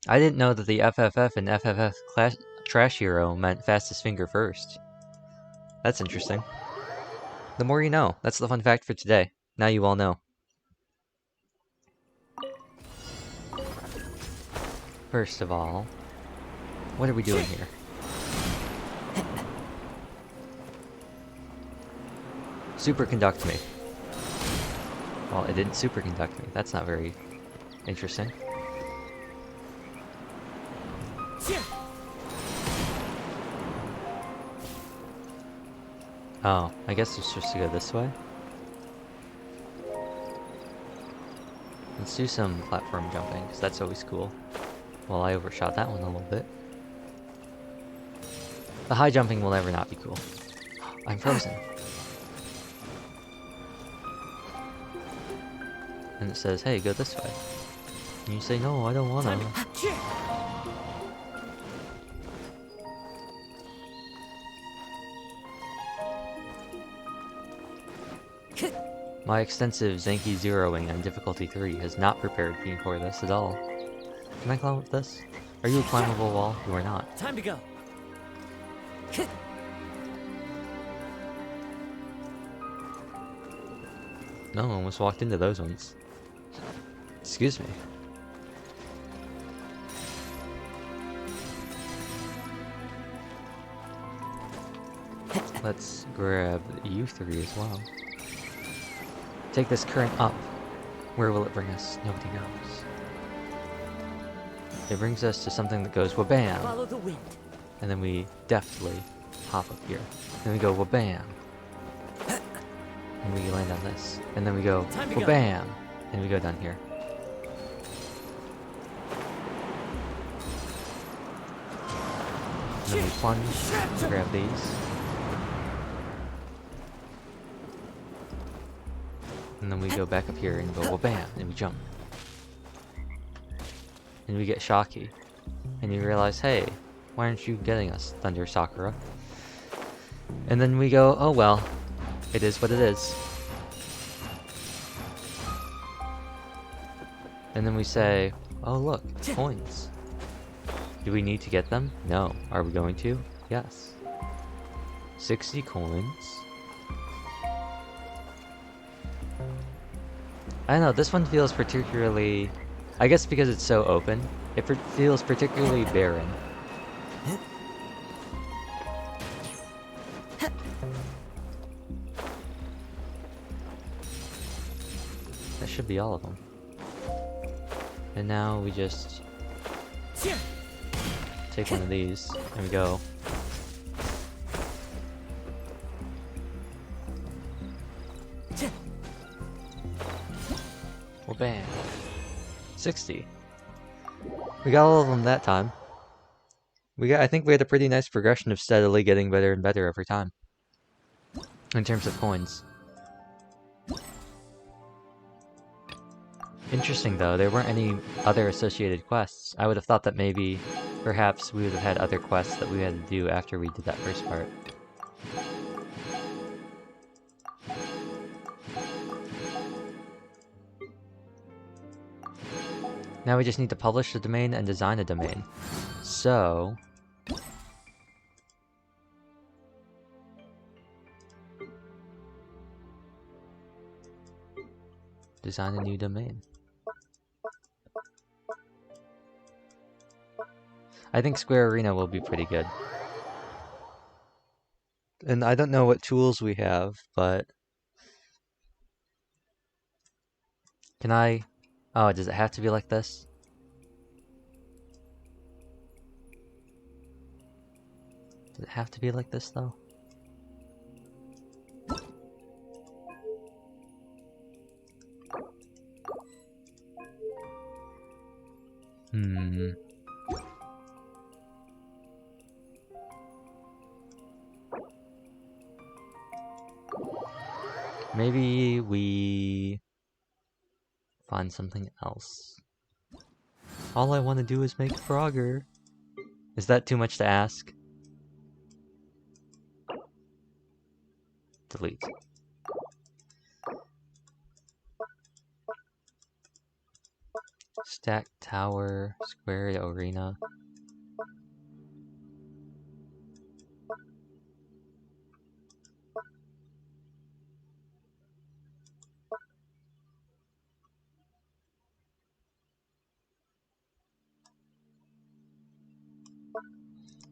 I didn't know that the FFF and FFF Trash Hero meant fastest finger first. That's interesting. The more you know. That's the fun fact for today. Now you all know. First of all, what are we doing here? Superconduct me. Well, it didn't superconduct me. That's not very interesting. Oh, I guess it's just to go this way. Let's do some platform jumping, because that's always cool. Well, I overshot that one a little bit. The high jumping will never not be cool. I'm frozen. And it says, hey, go this way. And you say, no, I don't wanna. My extensive Zanki zeroing on difficulty 3 has not prepared me for this at all. Can I climb up this? Are you a climbable wall? You are not. Time to go. No, I almost walked into those ones. Excuse me. Let's grab you 3 as well. Take this current up. Where will it bring us? Nobody knows. It brings us to something that goes wabam! Follow the wind. And then we deftly hop up here. Then we go wabam! And we land on this. And then we go wabam! And we go down here. And then we plunge, grab these. And then we go back up here and go, well, bam, and we jump. And we get Shocky. And you realize, hey, why aren't you getting us, Thunder Sakura? And then we go, oh well, it is what it is. And then we say, oh look, coins. Do we need to get them? No. Are we going to? Yes. 60 coins. I don't know, this one feels particularly... I guess because it's so open, it feels particularly barren. That should be all of them. And now we just... take one of these, and we go... well, bam. 60. We got all of them that time. I think we had a pretty nice progression of steadily getting better and better every time. In terms of coins. Interesting though, there weren't any other associated quests. I would have thought that maybe, perhaps, we would have had other quests that we had to do after we did that first part. Now we just need to publish a domain and design a domain. So... design a new domain. I think Square Arena will be pretty good. And I don't know what tools we have, but... can I... oh, does it have to be like this? Does it have to be like this, though? Maybe we... find something else. All I want to do is make Frogger. Is that too much to ask? Delete. Stack tower, squared arena.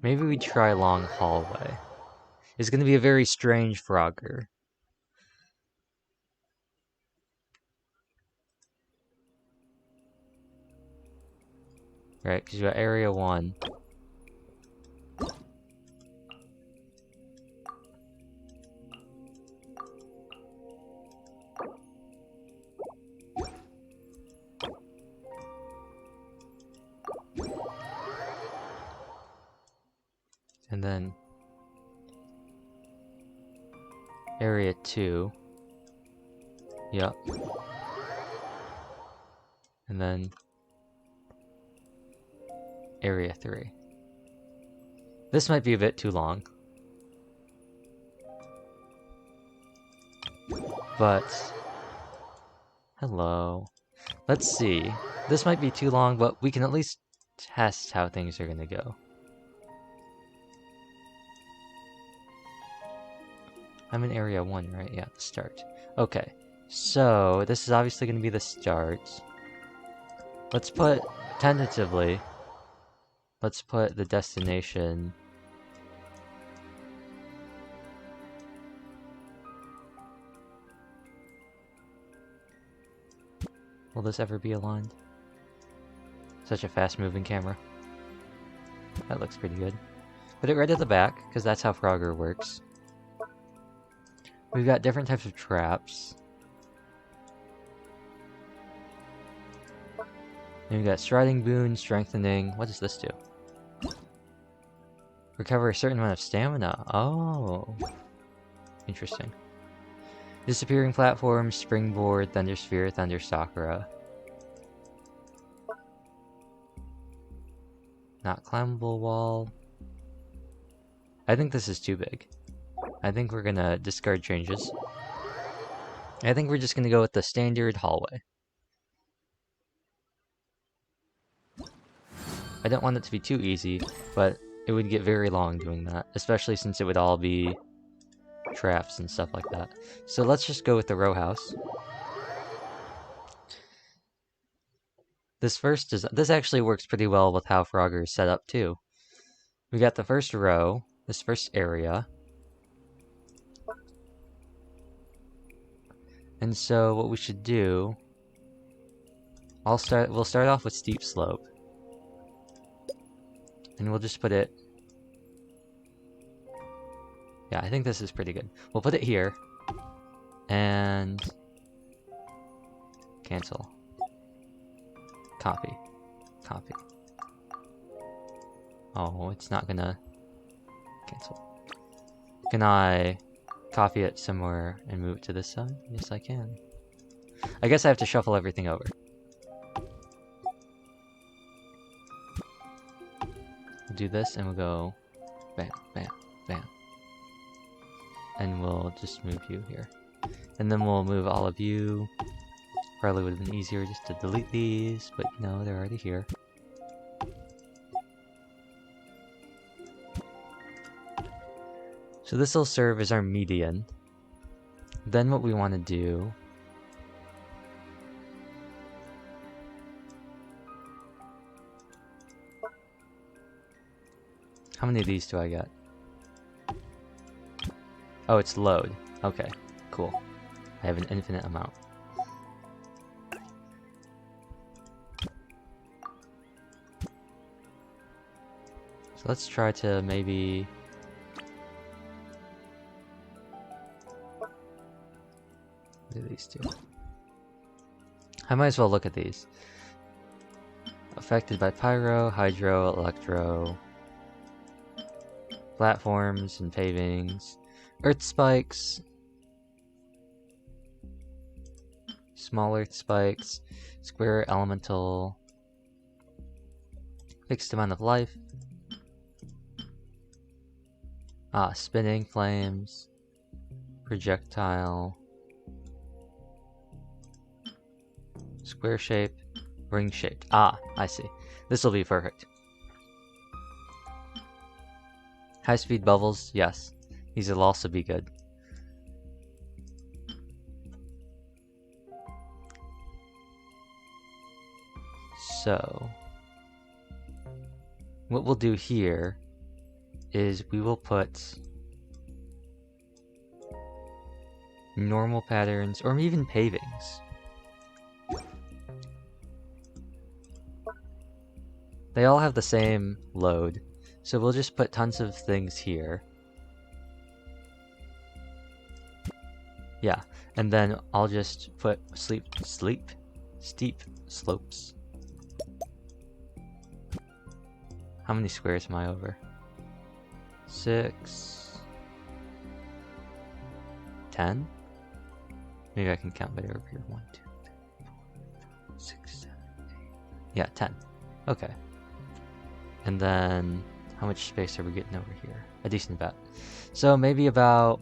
Maybe we try long hallway. It's gonna be a very strange Frogger. Right, because you got area 1. And then area 2. Yep. And then area 3. This might be a bit too long. But hello. Let's see. This might be too long, but we can at least test how things are gonna go. I'm in area 1, right? Yeah, start. Okay. So, this is obviously gonna be the start. Let's put, tentatively, let's put the destination. Will this ever be aligned? Such a fast-moving camera. That looks pretty good. Put it right at the back, because that's how Frogger works. We've got different types of traps. And we've got Striding Boon, Strengthening. What does this do? Recover a certain amount of stamina. Oh. Interesting. Disappearing Platform, Springboard, Thunder Sphere, Thunder Sakura. Not climbable wall. I think this is too big. I think we're gonna discard changes. I think we're just gonna go with the standard hallway. I don't want it to be too easy, but it would get very long doing that, especially since it would all be traps and stuff like that. So let's just go with the row house. This actually works pretty well with how Frogger is set up too. We got the first row, this first area. And so what we should do, we'll start off with steep slope. And we'll just put it, yeah, I think this is pretty good. We'll put it here, and cancel. Copy. Copy. Oh, it's not gonna cancel. Can I copy it somewhere and move it to this side? Yes, I can. I guess I have to shuffle everything over. We'll do this and we'll go bam, bam, bam. And we'll just move you here. And then we'll move all of you. Probably would have been easier just to delete these, but you know, they're already here. So this will serve as our median. Then what we want to do how many of these do I get? Oh, it's load. Okay, cool. I have an infinite amount. So let's try to maybe do these two. I might as well look at these. Affected by pyro, hydro, electro, platforms and pavings, earth spikes, small earth spikes, square elemental, fixed amount of life, spinning flames, projectile, square shape, ring shaped. I see. This will be perfect. High speed bubbles, yes. These will also be good. So, what we'll do here is we will put normal patterns, or even pavings. They all have the same load, so we'll just put tons of things here. Yeah, and then I'll just put steep slopes. How many squares am I over? 6, 10. Maybe I can count better over here. 1, 2, 3, 4, 5, 6, 7, 8. Yeah, 10. Okay. And then how much space are we getting over here? A decent amount. So maybe about,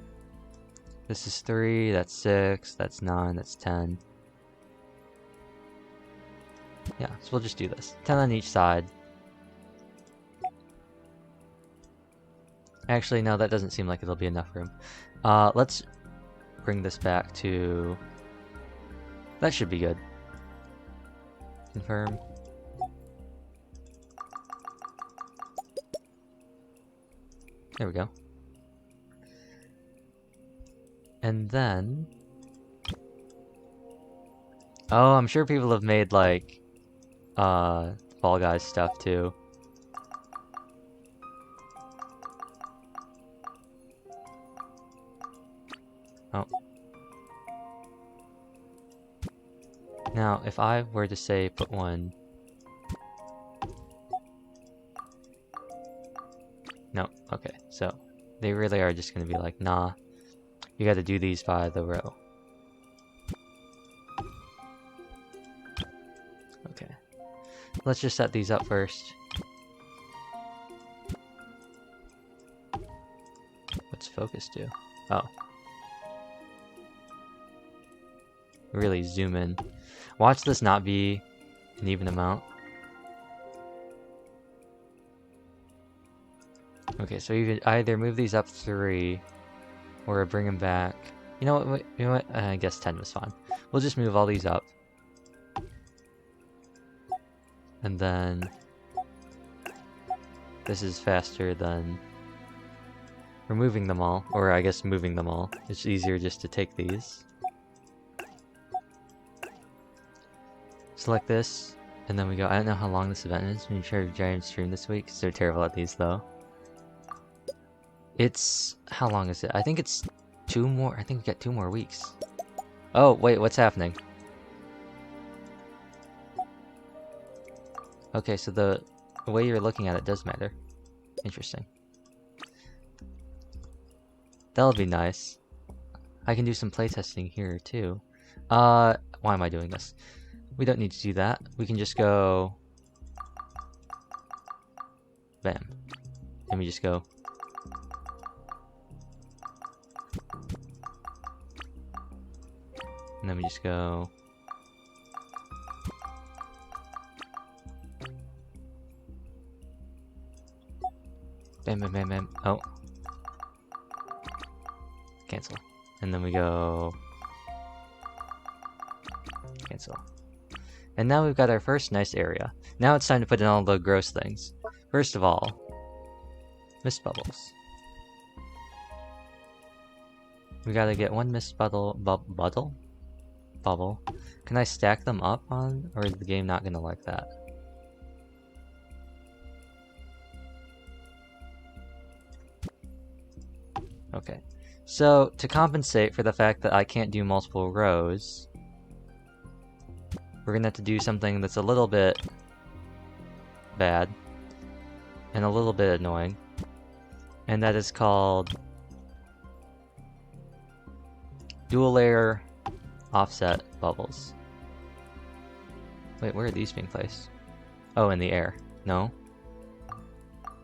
this is 3, that's 6, that's 9, that's 10. Yeah, so we'll just do this. 10 on each side. Actually, no, that doesn't seem like it'll be enough room. Let's bring this back to... That should be good. Confirm. There we go. And then... Oh, I'm sure people have made, like, Fall Guys stuff, too. Oh. Now, if I were to say put one... No, okay, so they really are just gonna be like, nah, you gotta do these by the row. Okay, let's just set these up first. What's focus do? Oh. Really zoom in. Watch this not be an even amount. Okay, so you could either move these up 3 or bring them back. You know what? You know what? I guess 10 was fine. We'll just move all these up. And then this is faster than removing them all, or I guess moving them all. It's easier just to take these. Select this, and then we go. I don't know how long this event is. Make sure Giant stream this week, because they're terrible at these though. It's... how long is it? I think it's 2 more... I think we got 2 more weeks. Oh, wait, what's happening? Okay, so the way you're looking at it does matter. Interesting. That'll be nice. I can do some playtesting here, too. Why am I doing this? We don't need to do that. We can just go... Bam. Let me just go... And then we just go... Bam, bam, bam, bam. Oh. Cancel. And then we go... Cancel. And now we've got our first nice area. Now it's time to put in all the gross things. First of all, mist bubbles. We gotta get 1 mist bubble. Bubble. Can I stack them up on, or is the game not gonna like that? Okay, so to compensate for the fact that I can't do multiple rows, we're gonna have to do something that's a little bit bad and a little bit annoying, and that is called dual layer offset bubbles. Wait, where are these being placed? Oh, in the air. No.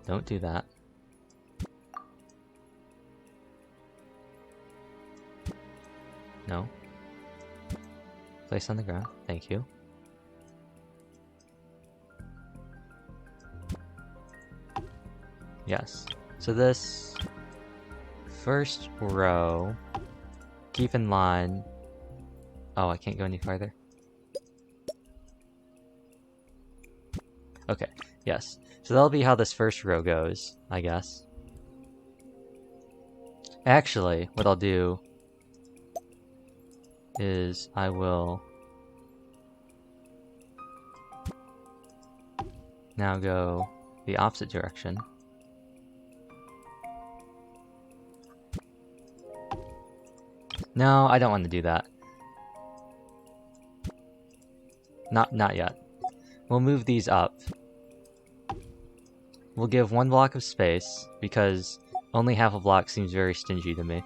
Don't do that. No. Place on the ground. Thank you. Yes. So this first row, keep in line. Oh, I can't go any farther. Okay, yes. So that'll be how this first row goes, I guess. Actually, what I'll do is I will now go the opposite direction. No, I don't want to do that. Not yet. We'll move these up. We'll give 1 block of space, because Only half a block seems very stingy to me.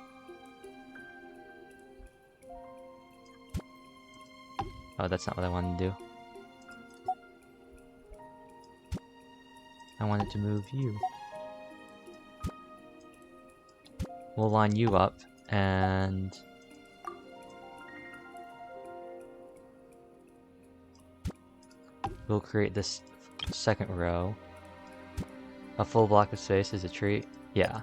Oh, that's not what I wanted to do. I wanted to move you. We'll line you up, and... we'll create this second row. A full block of space is a treat. Yeah.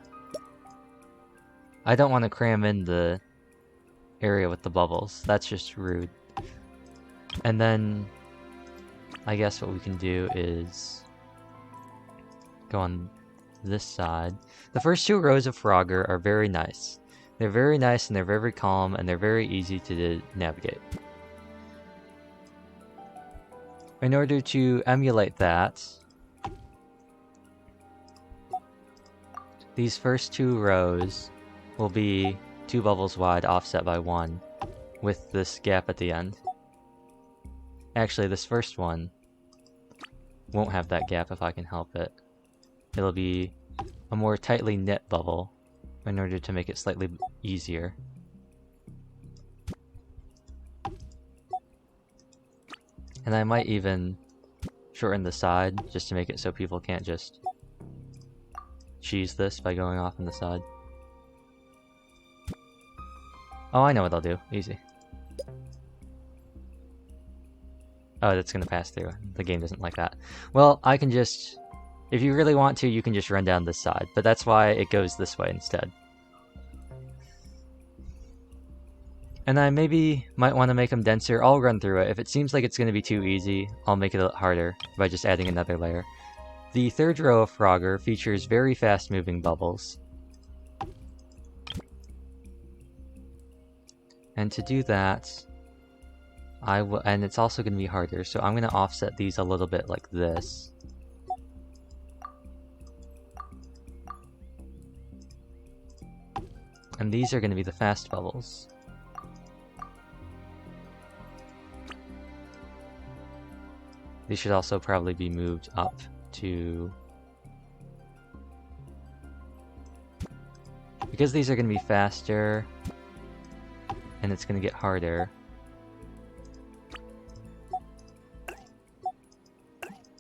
I don't want to cram in the area with the bubbles. That's just rude. And then I guess what we can do is go on this side. The first two rows of Frogger are very nice. They're very nice and they're very calm and they're very easy to navigate. In order to emulate that, these first two rows will be 2 bubbles wide offset by 1 with this gap at the end. Actually, this first one won't have that gap if I can help it. It'll be a more tightly knit bubble in order to make it slightly easier. And I might even shorten the side just to make it so people can't just cheese this by going off on the side. Oh, I know what I'll do. Easy. Oh, that's gonna pass through. The game doesn't like that. Well, I can just... if you really want to, you can just run down this side, but that's why it goes this way instead. And I maybe might want to make them denser. I'll run through it. If it seems like it's going to be too easy, I'll make it a lot harder by just adding another layer. The third row of Frogger features very fast-moving bubbles. And to do that, and it's also going to be harder, so I'm going to offset these a little bit like this. And these are going to be the fast bubbles. These should also probably be moved up to... because these are going to be faster, and it's going to get harder,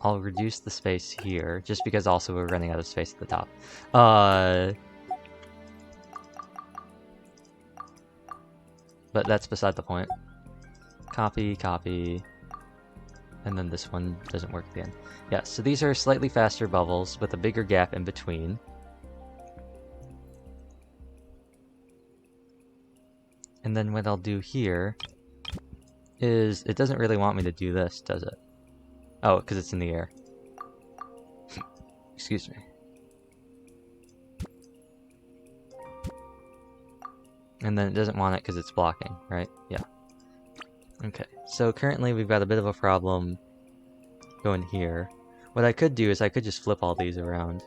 I'll reduce the space here, just because also we're running out of space at the top. But that's beside the point. Copy, copy. And then this one doesn't work again. Yeah, so these are slightly faster bubbles with a bigger gap in between. And then what I'll do here is, it doesn't really want me to do this, does it? Oh, because it's in the air. Excuse me. And then it doesn't want it because it's blocking, right? Yeah. Okay, so currently we've got a bit of a problem going here. What I could do is I could just flip all these around.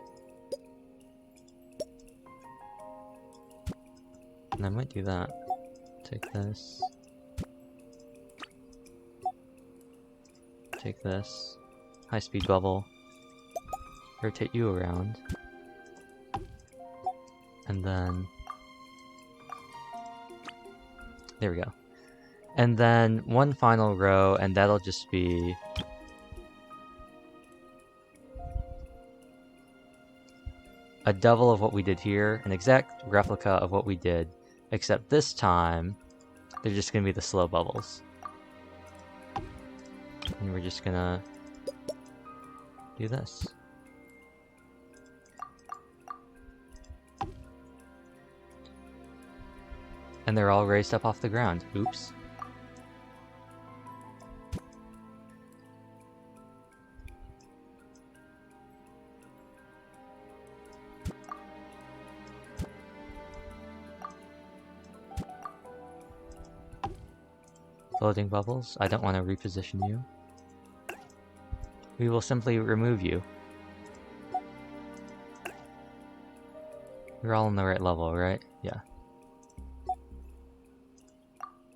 And I might do that. Take this. Take this. High-speed bubble. Rotate you around. And then... there we go. And then one final row, and that'll just be... a double of what we did here, an exact replica of what we did, except this time, they're just gonna be the slow bubbles. And we're just gonna do this. And they're all raised up off the ground. Oops. Floating bubbles, I don't want to reposition you. We will simply remove you. You're all on the right level, right? Yeah.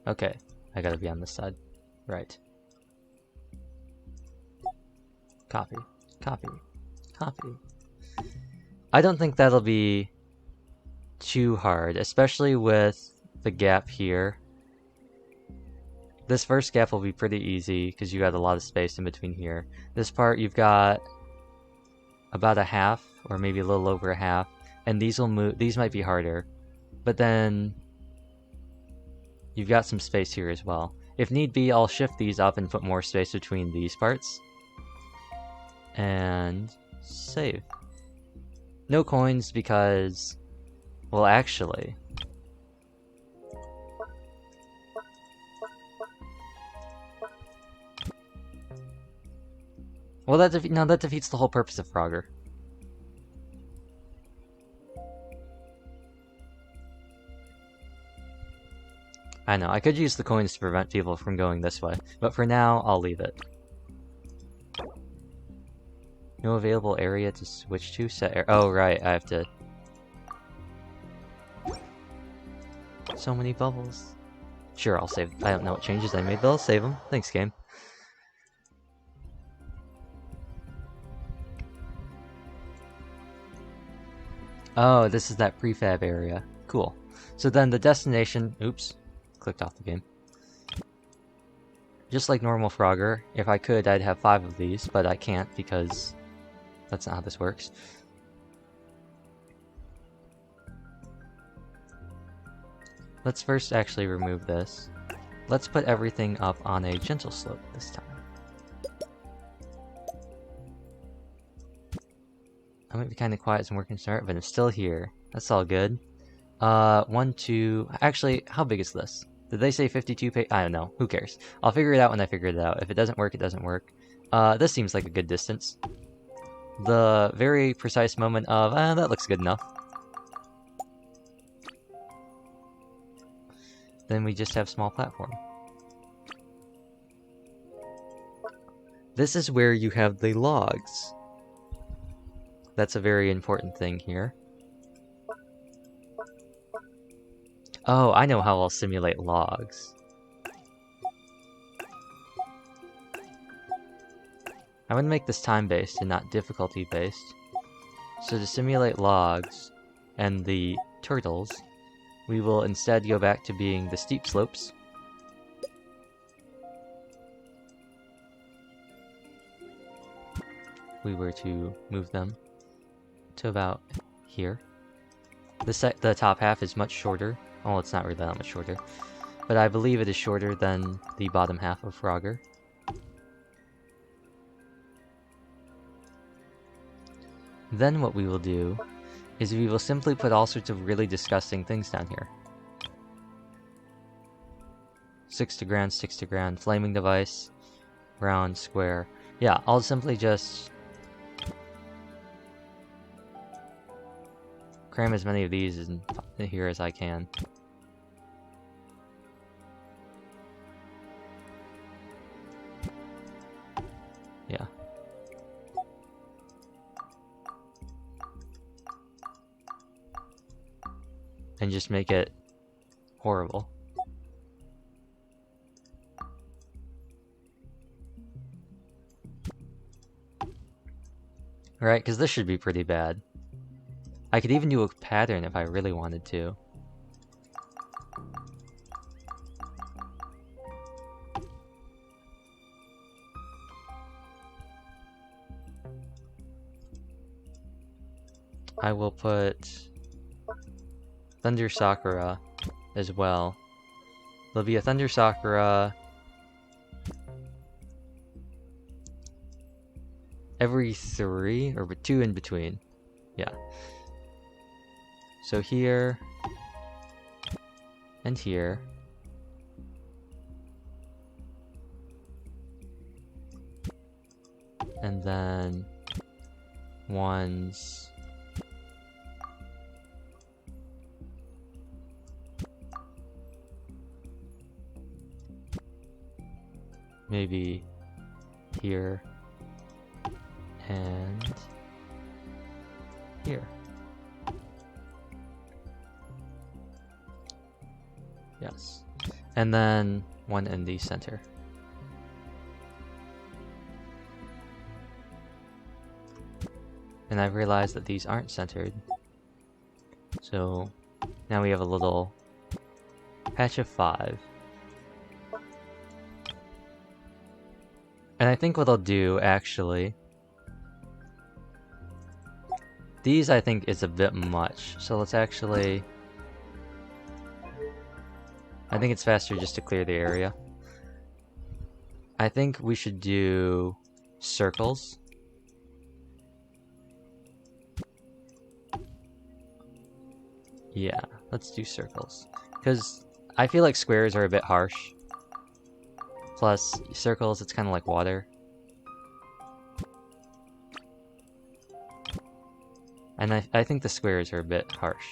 Okay, I gotta be on this side. Right. Copy. Copy. Copy. I don't think that'll be too hard, especially with the gap here. This first gap will be pretty easy because you got a lot of space in between here. This part you've got about a half, or maybe a little over a half, and these will move. These might be harder, but then you've got some space here as well. If need be, I'll shift these up and put more space between these parts. And save. No coins because, well, actually, well, that defeats the whole purpose of Frogger. I know, I could use the coins to prevent people from going this way, but for now, I'll leave it. No available area to switch to? Oh, right, I have to... So many bubbles. Sure, I'll save. I don't know what changes I made, but I'll save them. Thanks, game. Oh, this is that prefab area. Cool. So then the destination... Oops. Clicked off the game. Just like normal Frogger, if I could, I'd have 5 of these, but I can't because that's not how this works. Let's first actually remove this. Let's put everything up on a gentle slope this time. I might be kind of quiet as I'm working smart, but I'm still here. That's all good. 1, 2... Actually, how big is this? Did they say 52 page? I don't know. Who cares? I'll figure it out when I figure it out. If it doesn't work, it doesn't work. This seems like a good distance. The very precise moment of, that looks good enough. Then we just have small platform. This is where you have the logs. That's a very important thing here. Oh, I know how I'll simulate logs. I'm going to make this time-based and not difficulty-based. So to simulate logs and the turtles, we will instead go back to being the steep slopes. We were to move them to about here. The top half is much shorter. Oh, it's not really that much shorter. But I believe it is shorter than the bottom half of Frogger. Then what we will do is we will simply put all sorts of really disgusting things down here. 6 to ground, flaming device, round, square. Yeah, I'll simply just cram as many of these in here as I can. Yeah. And just make it horrible. Right, because this should be pretty bad. I could even do a pattern if I really wanted to. I will put Thunder Sakura as well. There'll be a Thunder Sakura every 3, or 2 in between. Yeah. So here, and here. And then ones maybe here and here. Yes. And then one in the center. And I've realized that these aren't centered. So Now we have a little patch of 5. And I think what I'll do, actually... These, I think, is a bit much. So let's actually... I think it's faster just to clear the area. I think we should do circles. Yeah, let's do circles. Because I feel like squares are a bit harsh. Plus, circles, it's kind of like water. And I think the squares are a bit harsh.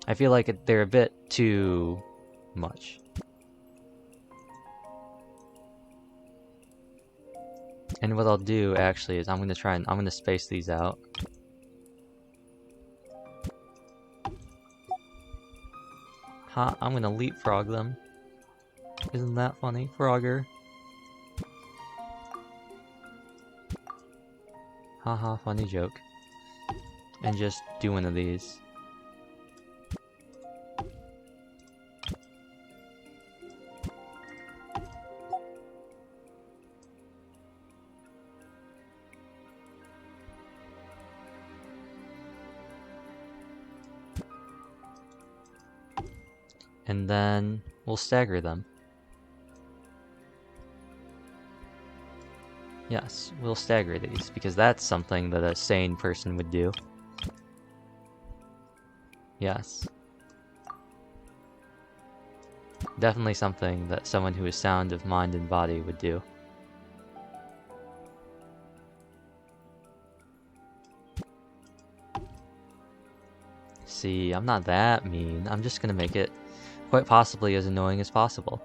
I feel like they're a bit too much. And what I'll do, actually, is I'm going to space these out. I'm going to leapfrog them. Isn't that funny, Frogger? Haha, funny joke. And just do one of these. And then we'll stagger them. Yes, we'll stagger these, because that's something that a sane person would do. Yes. Definitely something that someone who is sound of mind and body would do. See, I'm not that mean. I'm just gonna make it quite possibly as annoying as possible.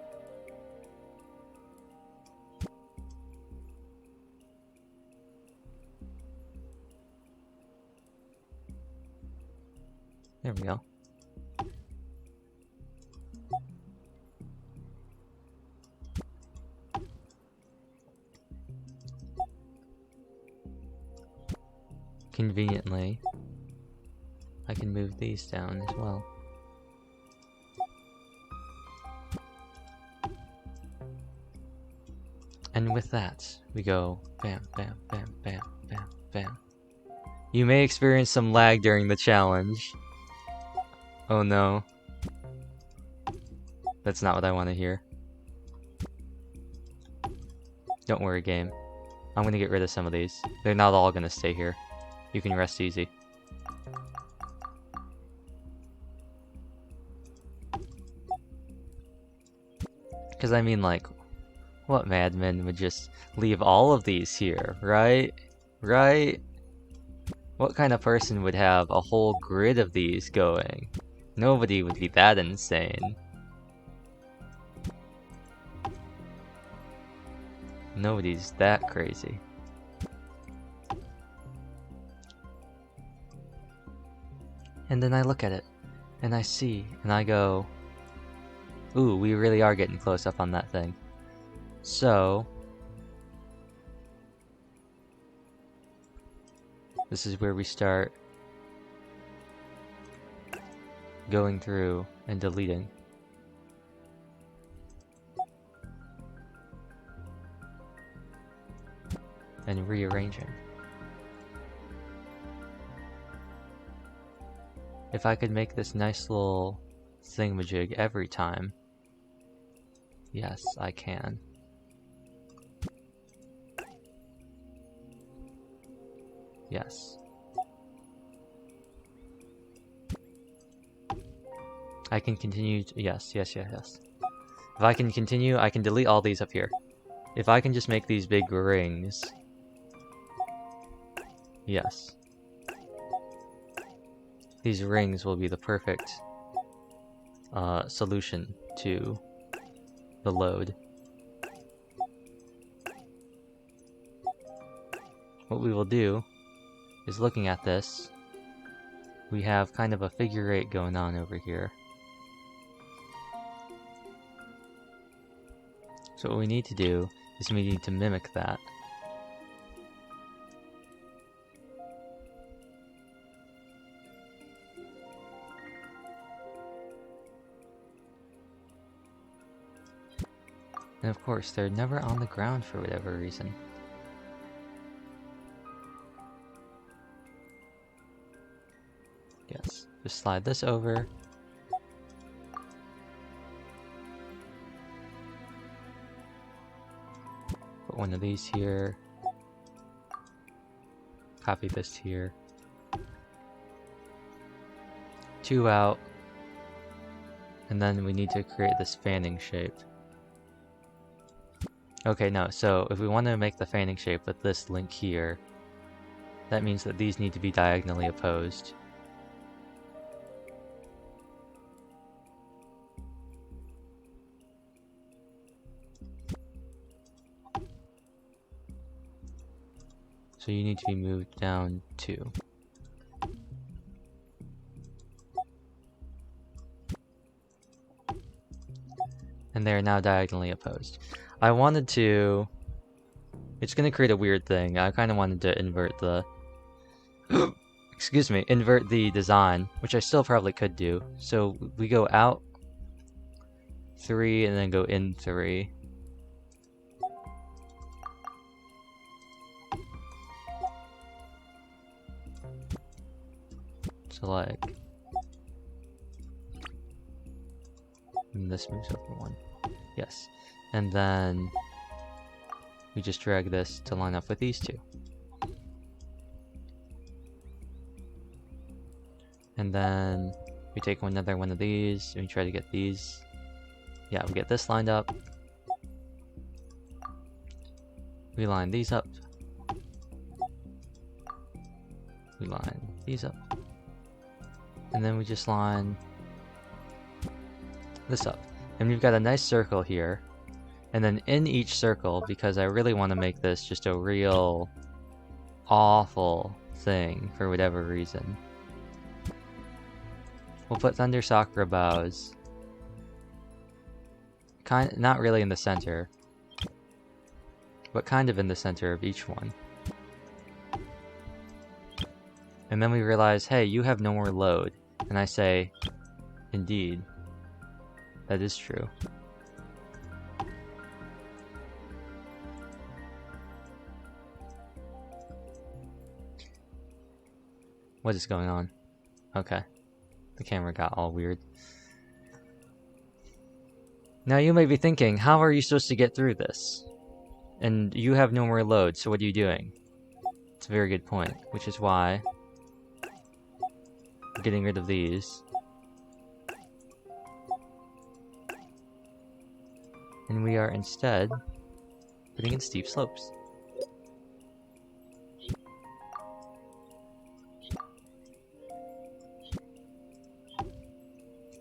There we go. Conveniently, I can move these down as well. And with that, we go bam, bam, bam, bam, bam, bam. You may experience some lag during the challenge. Oh no. That's not what I want to hear. Don't worry, game. I'm gonna get rid of some of these. They're not all gonna stay here. You can rest easy. Because I mean, like, what madman would just leave all of these here, right? Right? What kind of person would have a whole grid of these going? Nobody would be that insane. Nobody's that crazy. And then I look at it, and I see, and I go, ooh, we really are getting close up on that thing. So, this is where we start going through and deleting. And rearranging. If I could make this nice little thingamajig every time. Yes, I can. Yes. I can continue to, yes. If I can continue, I can delete all these up here. If I can just make these big rings. Yes. These rings will be the perfect solution to the load. What we will do is, looking at this, we have kind of a figure 8 going on over here. So what we need to do is we need to mimic that. And of course, they're never on the ground for whatever reason. Yes, just slide this over. Put one of these here. Copy this here. 2 out. And then we need to create this fanning shape. Okay, no, so if we want to make the fanning shape with this link here, that means that these need to be diagonally opposed. So you need to be moved down 2. And they are now diagonally opposed. I wanted to... It's going to create a weird thing. I kind of wanted to invert the... Excuse me, invert the design, which I still probably could do. So we go out 3 and then go in 3. So like... And this moves over 1. Yes. And then we just drag this to line up with these 2. And then we take another one of these and we try to get these. Yeah, we get this lined up. We line these up. We line these up. And then we just line this up. And we've got a nice circle here. And then in each circle, because I really want to make this just a real awful thing for whatever reason, we'll put Thunder Sakura bows. Not really in the center, but kind of in the center of each one. And then we realize, hey, you have no more load. And I say, indeed, that is true. What is going on? Okay. The camera got all weird. Now you may be thinking, how are you supposed to get through this? And you have no more load, so what are you doing? It's a very good point, which is why we're getting rid of these. And we are instead putting in steep slopes.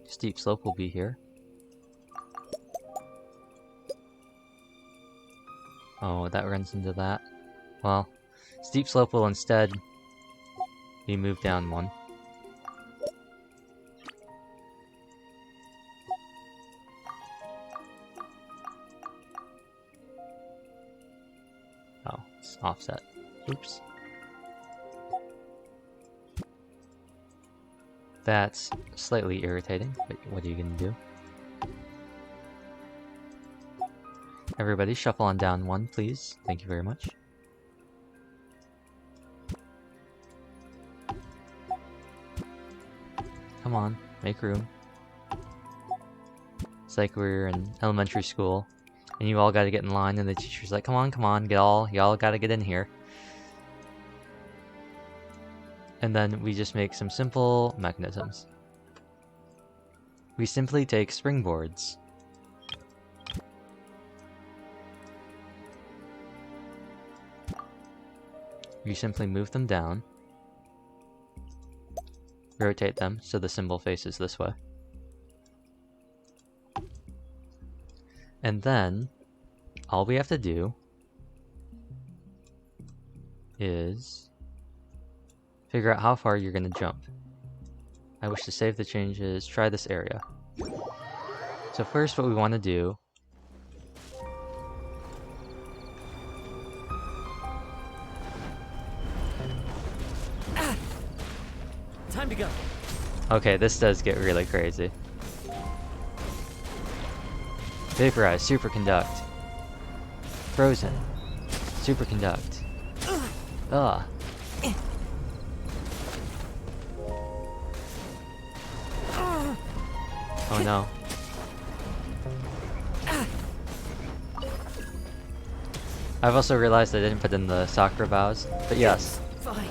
Steep slope will be here. Oh, that runs into that. Well, steep slope will instead be moved down 1. Oh, it's offset. Oops. That's slightly irritating, but what are you gonna do? Everybody shuffle on down 1, please. Thank you very much. Come on, make room. It's like we're in elementary school, and you all gotta get in line, and the teacher's like, come on, y'all gotta get in here. And then we just make some simple mechanisms. We simply take springboards. You simply move them down. Rotate them so the symbol faces this way. And then, all we have to do is figure out how far you're going to jump. I wish to save the changes. Try this area. So first what we want to do Time to go. Okay, this does get really crazy. Vaporize, superconduct. frozen. Superconduct. Ugh. Oh no. I've also realized I didn't put in the sakura bows, but yes. Fine.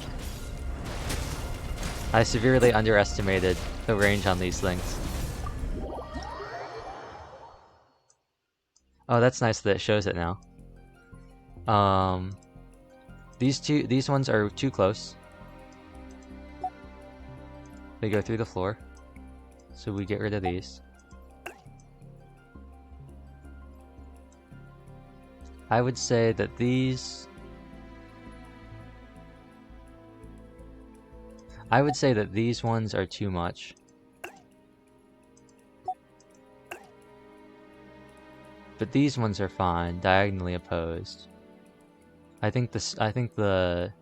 I severely underestimated the range on these things. Oh, that's nice that it shows it now. These ones are too close. They go through the floor. So we get rid of these. I would say that these... I would say that these ones are too much. But these ones are fine, diagonally opposed. I think the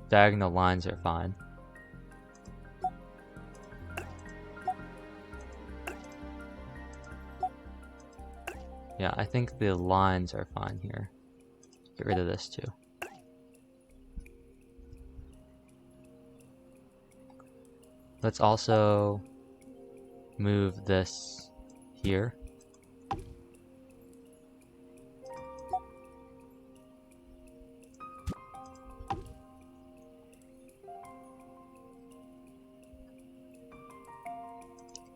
diagonal lines are fine. Yeah, I think the lines are fine here. Get rid of this too. Let's also move this here.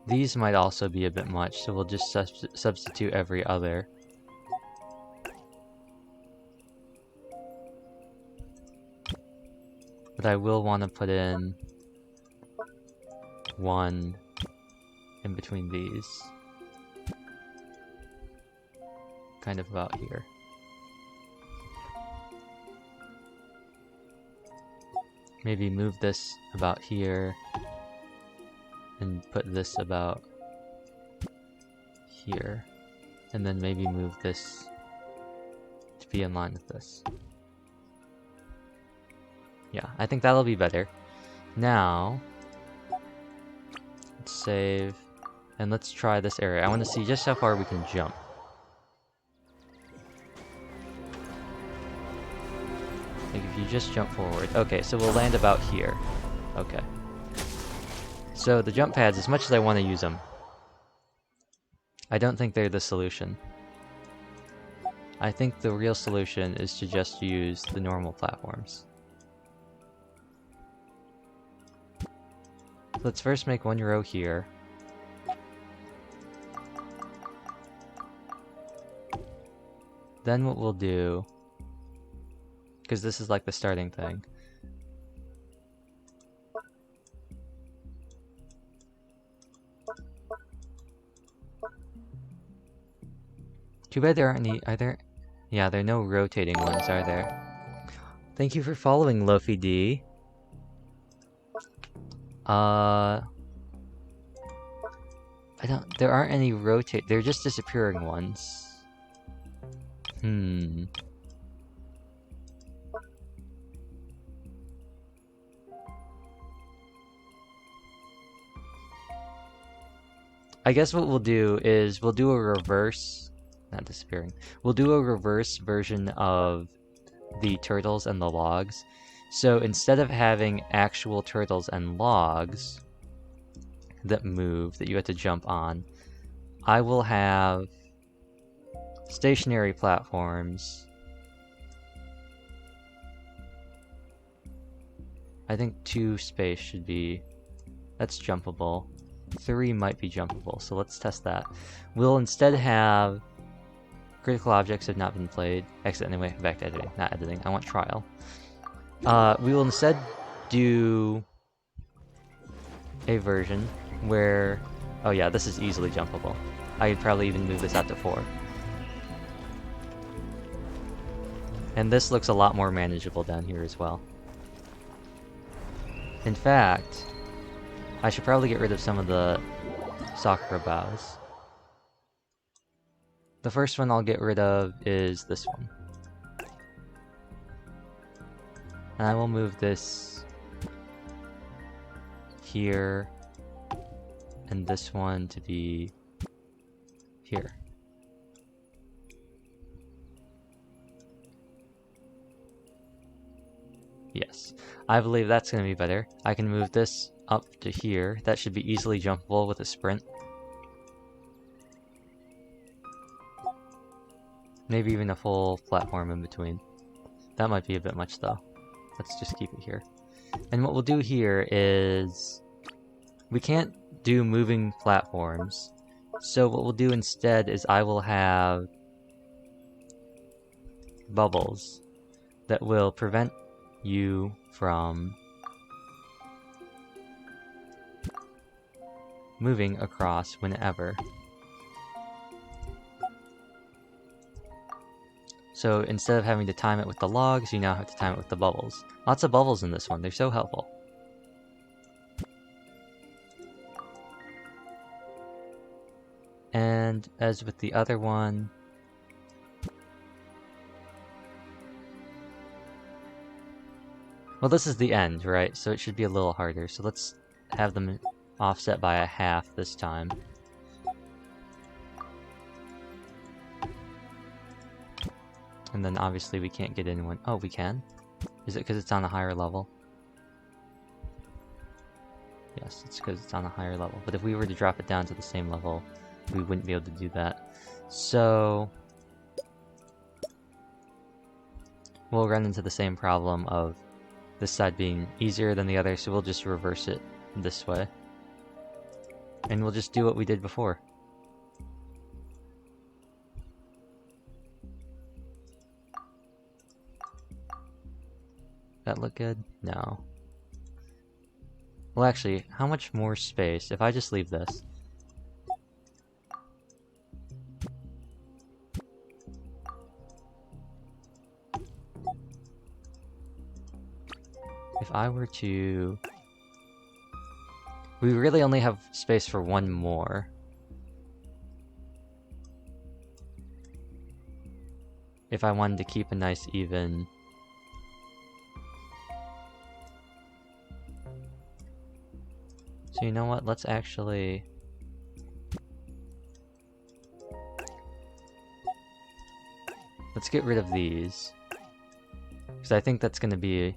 These might also be a bit much, so we'll just substitute every other. But I will want to put in one in between these. Kind of about here. Maybe move this about here. And put this about here. And then maybe move this to be in line with this. Yeah, I think that'll be better. Now, let's save, and let's try this area. I want to see just how far we can jump. Like if you just jump forward. Okay, so we'll land about here. Okay. So the jump pads, as much as I want to use them, I don't think they're the solution. I think the real solution is to just use the normal platforms. Let's first make one row here. Then what we'll do, because this is like the starting thing. Too bad there aren't any, are there? Yeah, there are no rotating ones, are there? Thank you for following, Lofi D. There aren't any rotate, they're just disappearing ones. I guess what we'll do is we'll do a reverse, not disappearing. We'll do a reverse version of the turtles and the logs. So instead of having actual turtles and logs that move, that you have to jump on, I will have stationary platforms. I think 2 space should be, that's jumpable. 3 might be jumpable, so let's test that. We'll instead have critical objects have not been played. Exit anyway, back to editing, not editing, I want trial. We will instead do a version where, oh yeah, this is easily jumpable. I could probably even move this out to 4. And this looks a lot more manageable down here as well. In fact, I should probably get rid of some of the sakura bows. The first one I'll get rid of is this one. And I will move this here, and this one to be here. Yes. I believe that's going to be better. I can move this up to here. That should be easily jumpable with a sprint. Maybe even a full platform in between. That might be a bit much though. Let's just keep it here. And what we'll do here is... we can't do moving platforms. So what we'll do instead is I will have bubbles that will prevent you from moving across whenever. So instead of having to time it with the logs, you now have to time it with the bubbles. Lots of bubbles in this one, they're so helpful. And as with the other one, well, this is the end, right? So it should be a little harder. So let's have them offset by a half this time. And then obviously we can't get anyone. Oh, we can? Is it because it's on a higher level? Yes, it's because it's on a higher level. But if we were to drop it down to the same level, we wouldn't be able to do that. So we'll run into the same problem of this side being easier than the other, so we'll just reverse it this way. And we'll just do what we did before. That look good? No. Well, actually, how much more space if I just leave this? If I were to... we really only have space for one more. If I wanted to keep a nice even... so you know what, let's actually... let's get rid of these. Because I think that's going to be...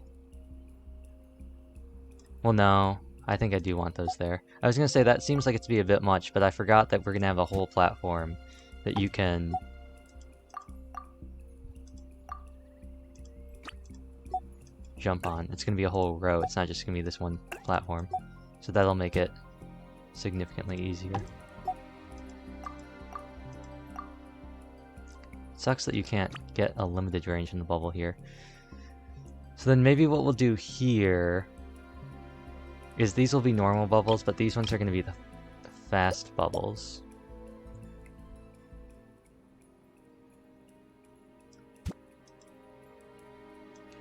well, no. I think I do want those there. I was going to say that seems like it's to be a bit much, but I forgot that we're going to have a whole platform that you can... jump on. It's going to be a whole row. It's not just going to be this one platform. So that'll make it significantly easier. Sucks that you can't get a limited range in the bubble here. So then maybe what we'll do here is these will be normal bubbles, but these ones are going to be the fast bubbles.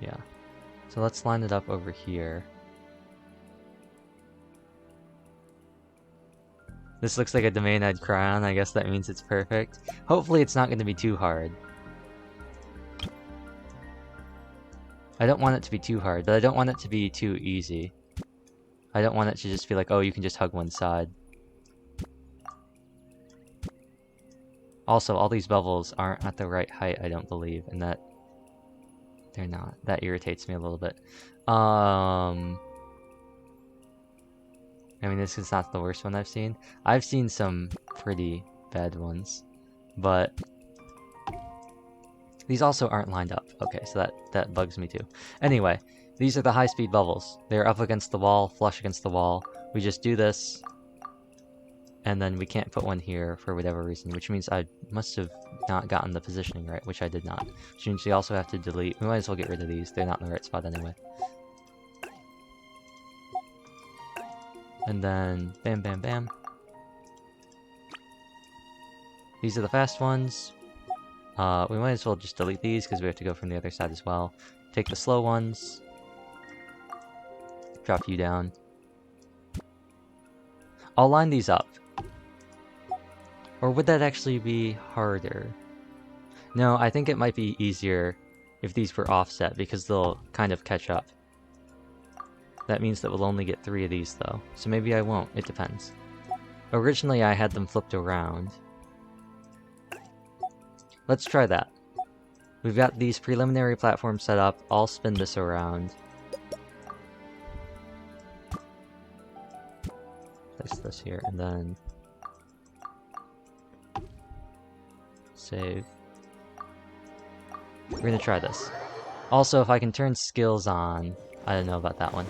Yeah. So let's line it up over here. This looks like a domain I'd cry on. I guess that means it's perfect. Hopefully it's not going to be too hard. I don't want it to be too hard, but I don't want it to be too easy. I don't want it to just feel like, oh, you can just hug one side. Also, all these bubbles aren't at the right height, I don't believe, and that... they're not. That irritates me a little bit. I mean, this is not the worst one I've seen. I've seen some pretty bad ones, but these also aren't lined up. Okay, so that bugs me too. Anyway, these are the high-speed bubbles. They're up against the wall, flush against the wall. We just do this, and then we can't put one here for whatever reason, which means I must have not gotten the positioning right, which I did not. Which means we also have to delete. We might as well get rid of these. They're not in the right spot anyway. And then, bam, bam, bam. These are the fast ones. We might as well just delete these because we have to go from the other side as well. Take the slow ones. Drop you down. I'll line these up. Or would that actually be harder? No, I think it might be easier if these were offset because they'll kind of catch up. That means that we'll only get 3 of these though. So maybe I won't, it depends. Originally I had them flipped around. Let's try that. We've got these preliminary platforms set up, I'll spin this around. place this here, and then save. We're gonna try this. Also, if I can turn skills on, I don't know about that one.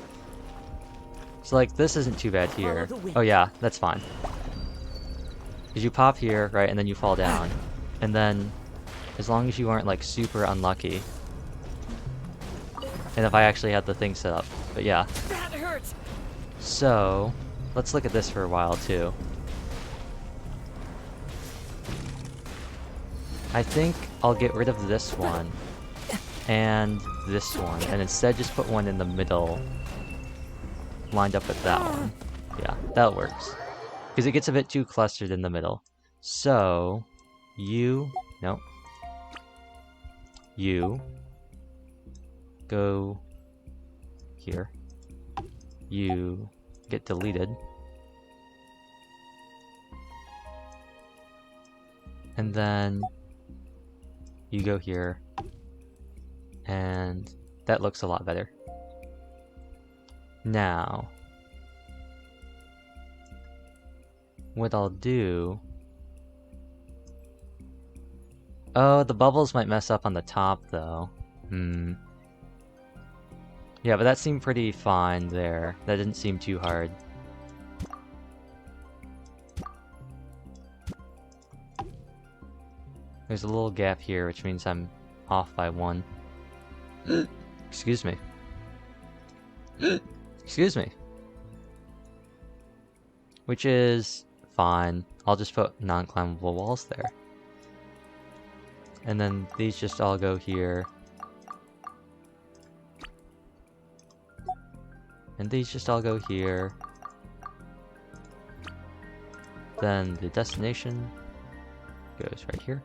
So like, this isn't too bad here. Oh yeah, that's fine. Because you pop here, right, and then you fall down. And then, as long as you aren't like super unlucky. And if I actually had the thing set up. But yeah. That hurts. So, let's look at this for a while too. I think I'll get rid of this one. And this one. And instead just put one in the middle. Lined up with that one. Yeah, that works. Because it gets a bit too clustered in the middle. So, nope. You go here. You get deleted. And then you go here. And that looks a lot better. Now, what I'll do... Oh, the bubbles might mess up on the top, though. Yeah, but that seemed pretty fine there. That didn't seem too hard. There's a little gap here, which means I'm off by 1. Excuse me. Excuse me. Which is fine. I'll just put non-climbable walls there. And then these just all go here. And these just all go here. Then the destination goes right here.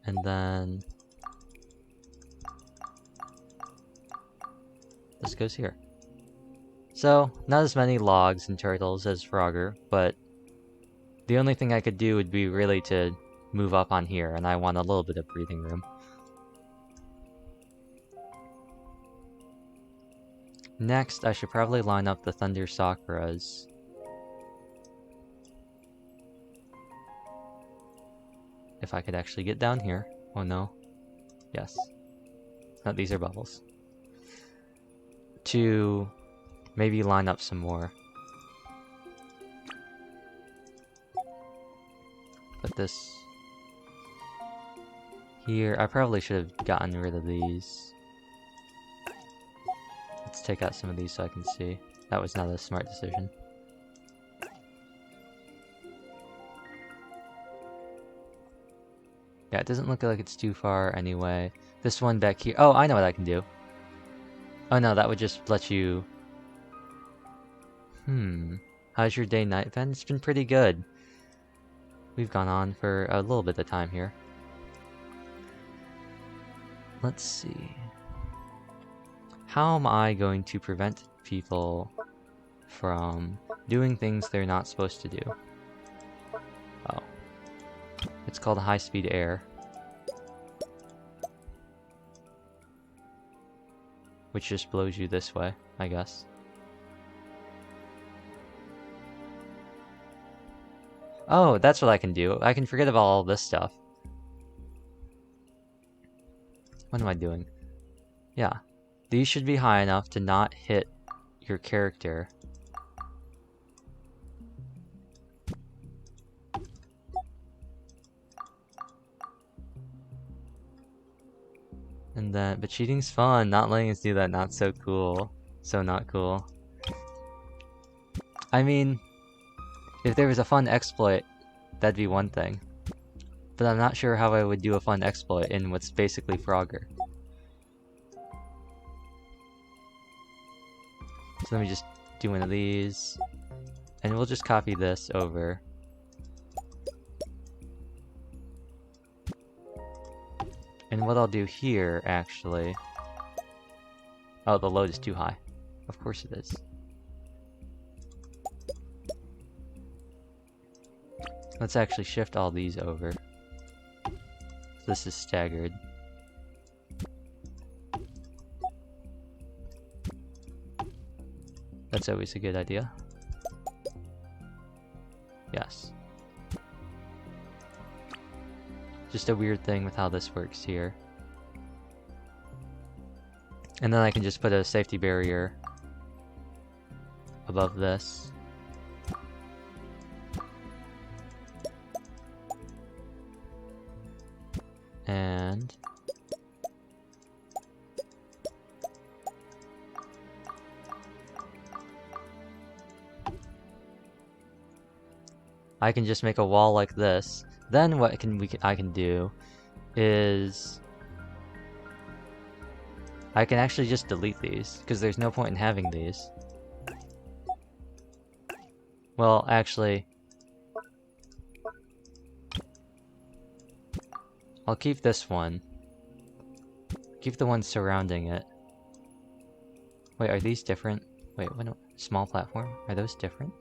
And then this goes here. So, not as many logs and turtles as Frogger, but the only thing I could do would be really to move up on here, and I want a little bit of breathing room. Next, I should probably line up the Thunder Sakuras. If I could actually get down here. Oh no. Yes. No, these are bubbles. To maybe line up some more. Put this here. I probably should have gotten rid of these. Let's take out some of these so I can see. That was not a smart decision. Yeah, it doesn't look like it's too far anyway. This one back here. Oh, I know what I can do. Oh no, that would just let you... How's your day-night been? It's been pretty good. We've gone on for a little bit of time here. Let's see. How am I going to prevent people from doing things they're not supposed to do? Oh. It's called high-speed air. Which just blows you this way, I guess. Oh, that's what I can do. I can forget about all this stuff. What am I doing? Yeah. These should be high enough to not hit your character. And then, but cheating's fun. Not letting us do that, not so cool. So not cool. I mean, if there was a fun exploit, that'd be one thing. But I'm not sure how I would do a fun exploit in what's basically Frogger. So let me just do one of these. And we'll just copy this over. And what I'll do here, actually... Oh, the load is too high. Of course it is. Let's actually shift all these over. So this is staggered. That's always a good idea. Yes. Just a weird thing with how this works here. And then I can just put a safety barrier above this. And I can just make a wall like this. Then what I can do is I can actually just delete these, because there's no point in having these. Well, actually, I'll keep this one. Keep the ones surrounding it. Wait, are these different? Wait, what? Small platform? Are those different?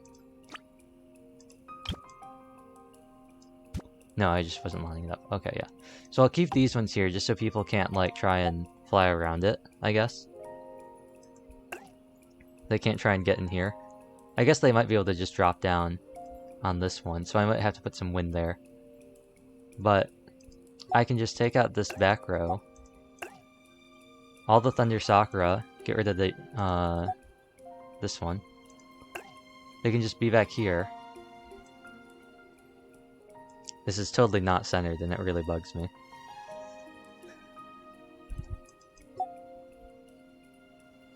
No, I just wasn't lining it up. Okay, yeah. So I'll keep these ones here just so people can't, like, try and fly around it, I guess. They can't try and get in here. I guess they might be able to just drop down on this one, so I might have to put some wind there. But I can just take out this back row. All the Thunder Sakura, get rid of the, this one. They can just be back here. This is totally not centered, and it really bugs me.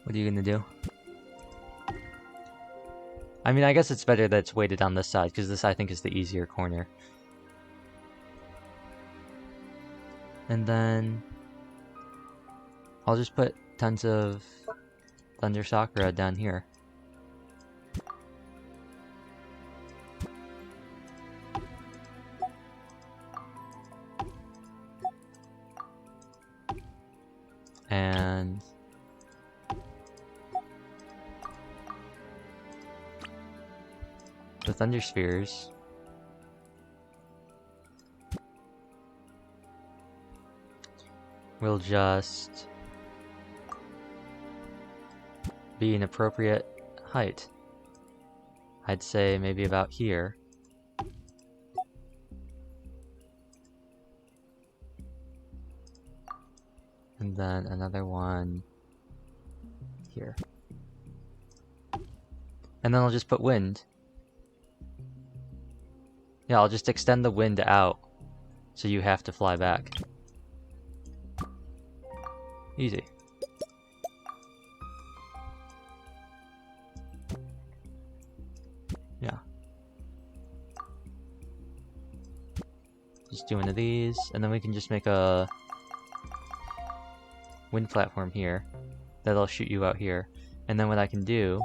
What are you gonna do? I mean, I guess it's better that it's weighted on this side, because this, I think, is the easier corner. And then I'll just put tons of Thunder Sakura down here. And the Thunder Spheres will just be an appropriate height. I'd say maybe about here. And then another one here. And then I'll just put wind. Yeah, I'll just extend the wind out so you have to fly back. Easy. Yeah. Just do one of these, and then we can just make a wind platform here that'll shoot you out here. And then what I can do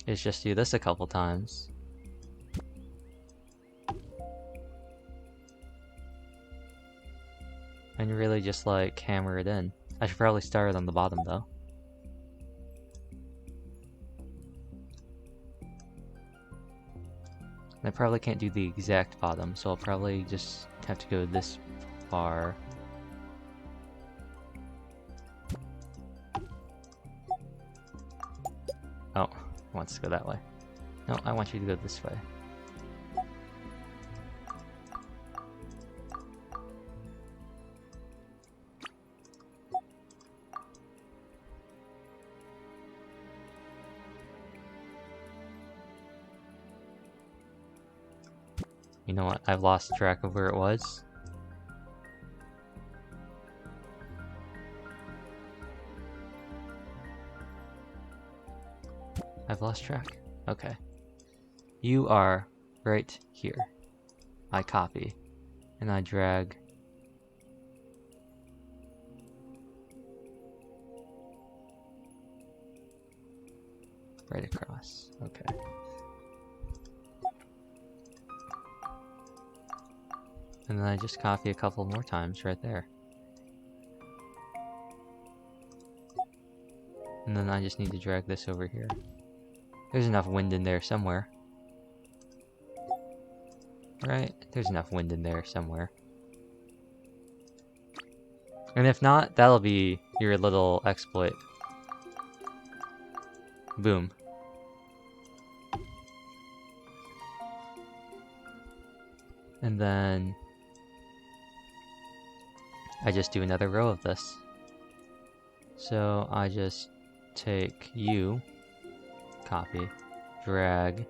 is just do this a couple times. And really just like hammer it in. I should probably start on the bottom though. I probably can't do the exact bottom, so I'll probably just have to go this far. Oh, it wants to go that way. No, I want you to go this way. You know what? I've lost track of where it was. I've lost track. Okay. You are right here. I copy. And I drag. Right across. Okay. And then I just copy a couple more times right there. And then I just need to drag this over here. There's enough wind in there somewhere. Right? There's enough wind in there somewhere. And if not, that'll be your little exploit. Boom. And then I just do another row of this. So I just take you, copy, drag,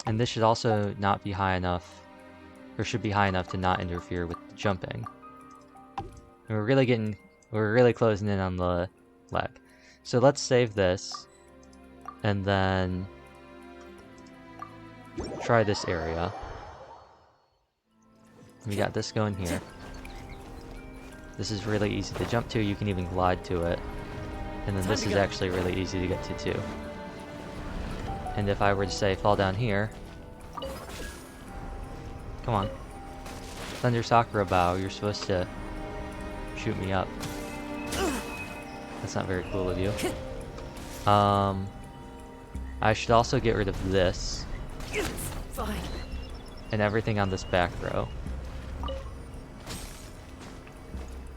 and this should also not be high enough, or should be high enough to not interfere with the jumping. And we're really closing in on the lag. So let's save this, and then try this area. We got this going here. This is really easy to jump to, you can even glide to it. And then this is actually really easy to get to too. And if I were to say fall down here... Come on. Thunder Sakura Bow, you're supposed to shoot me up. That's not very cool of you. I should also get rid of this. Fine. And everything on this back row.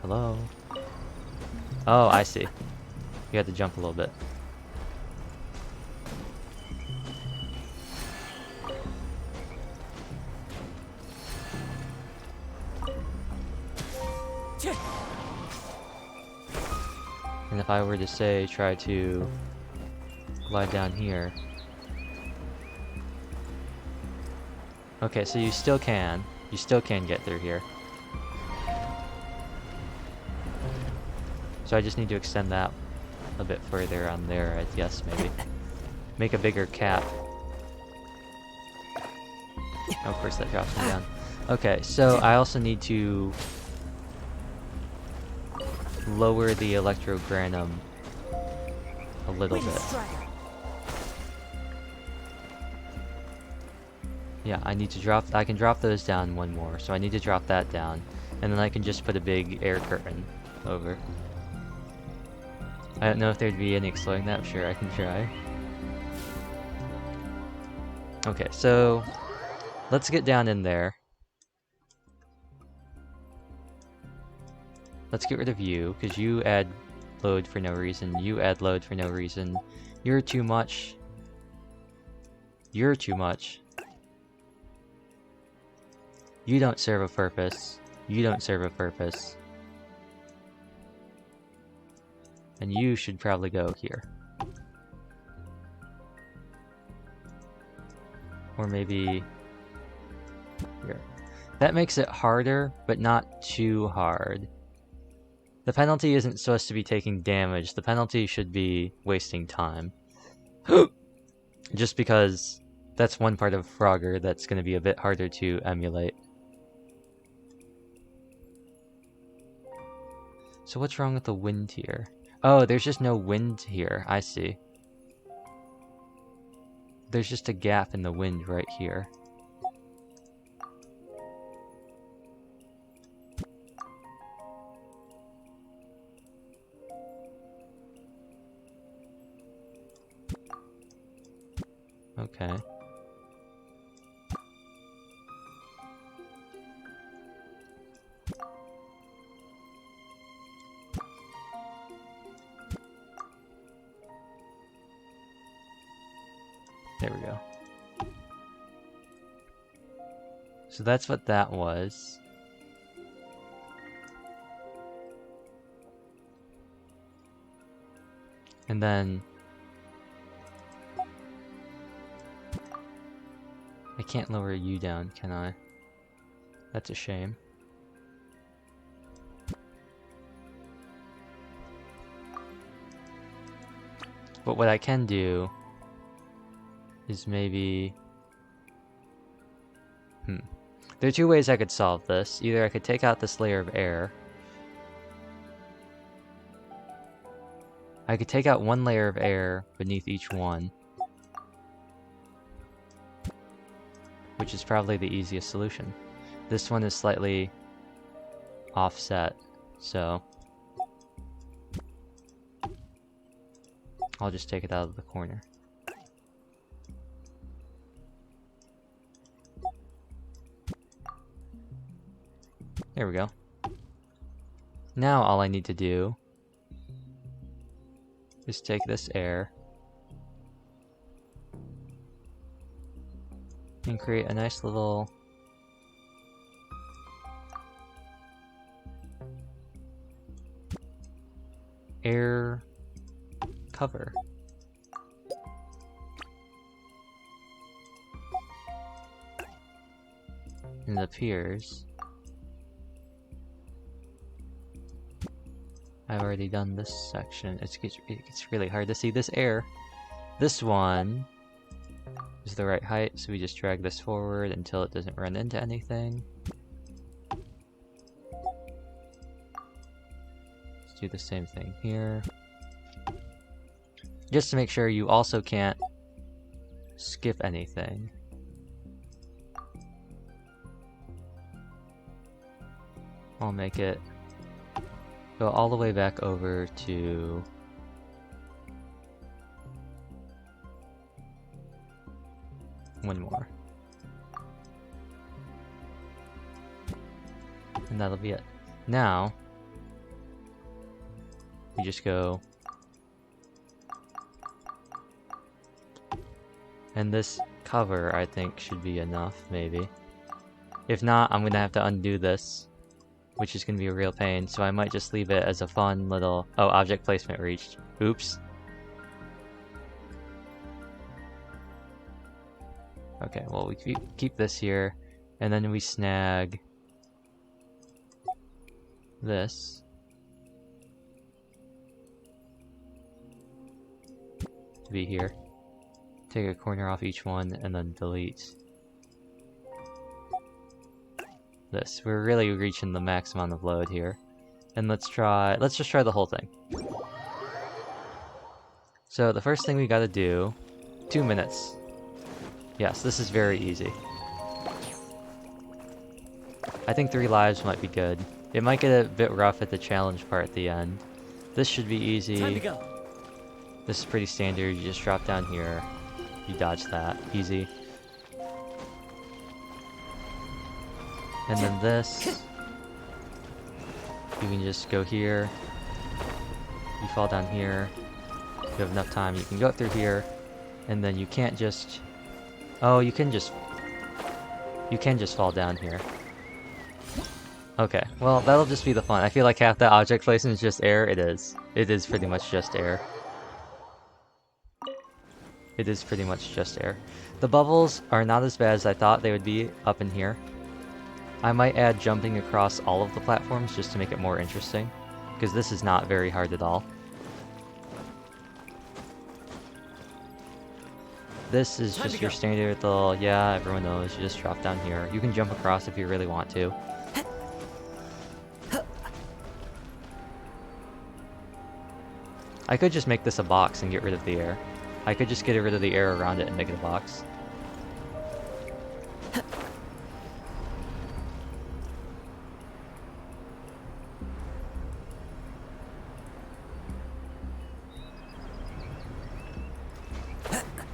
Hello? Oh, I see. You had to jump a little bit. And if I were to say try to glide down here. Okay, so you still can. You still can get through here. So I just need to extend that a bit further on there, I guess, maybe. Make a bigger cap. Oh, of course that drops me down. Okay, so I also need to lower the electrogranum a little bit. Yeah, I need to drop, I can drop those down one more, so I need to drop that down. And then I can just put a big air curtain over. I don't know if there'd be any exploring that, sure, I can try. Okay, so let's get down in there. Let's get rid of you, because you add load for no reason. You add load for no reason. You're too much. You're too much. You don't serve a purpose. You don't serve a purpose. And you should probably go here. Or maybe here. That makes it harder, but not too hard. The penalty isn't supposed to be taking damage. The penalty should be wasting time. Just because that's one part of Frogger that's going to be a bit harder to emulate. So what's wrong with the wind here? Oh, there's just no wind here. I see. There's just a gap in the wind right here. Okay. There we go. So that's what that was. And then I can't lower you down, can I? That's a shame. But what I can do is maybe... There are two ways I could solve this. Either I could take out this layer of air. I could take out one layer of air beneath each one. Which is probably the easiest solution. This one is slightly offset, so I'll just take it out of the corner. There we go. Now all I need to do is take this air and create a nice little air cover. And it appears I've already done this section. It gets really hard to see this air. This one is the right height, so we just drag this forward until it doesn't run into anything. Let's do the same thing here. Just to make sure you also can't skip anything. I'll make it go all the way back over to one more. And that'll be it. Now, we just go, and this cover I think should be enough, maybe. If not, I'm gonna have to undo this, which is gonna be a real pain, so I might just leave it as a fun little... Oh, object placement reached. Oops. Okay, well we keep this here, and then we snag this. To be here. Take a corner off each one, and then delete this. We're really reaching the max amount of load here. And let's just try the whole thing. So the first thing we gotta do, 2 minutes. Yes, this is very easy. I think 3 lives might be good. It might get a bit rough at the challenge part at the end. This should be easy. Time to go. This is pretty standard. You just drop down here. You dodge that. Easy. And then this, you can just go here, you fall down here, if you have enough time you can go through here, and then you can't just, oh, you can just fall down here. Okay, well that'll just be the fun. I feel like half that object placement is just air. It is pretty much just air. It is pretty much just air. The bubbles are not as bad as I thought they would be up in here. I might add jumping across all of the platforms just to make it more interesting, because this is not very hard at all. This is just your standard little, yeah, everyone knows, you just drop down here. You can jump across if you really want to. I could just make this a box and get rid of the air. I could just get rid of the air around it and make it a box.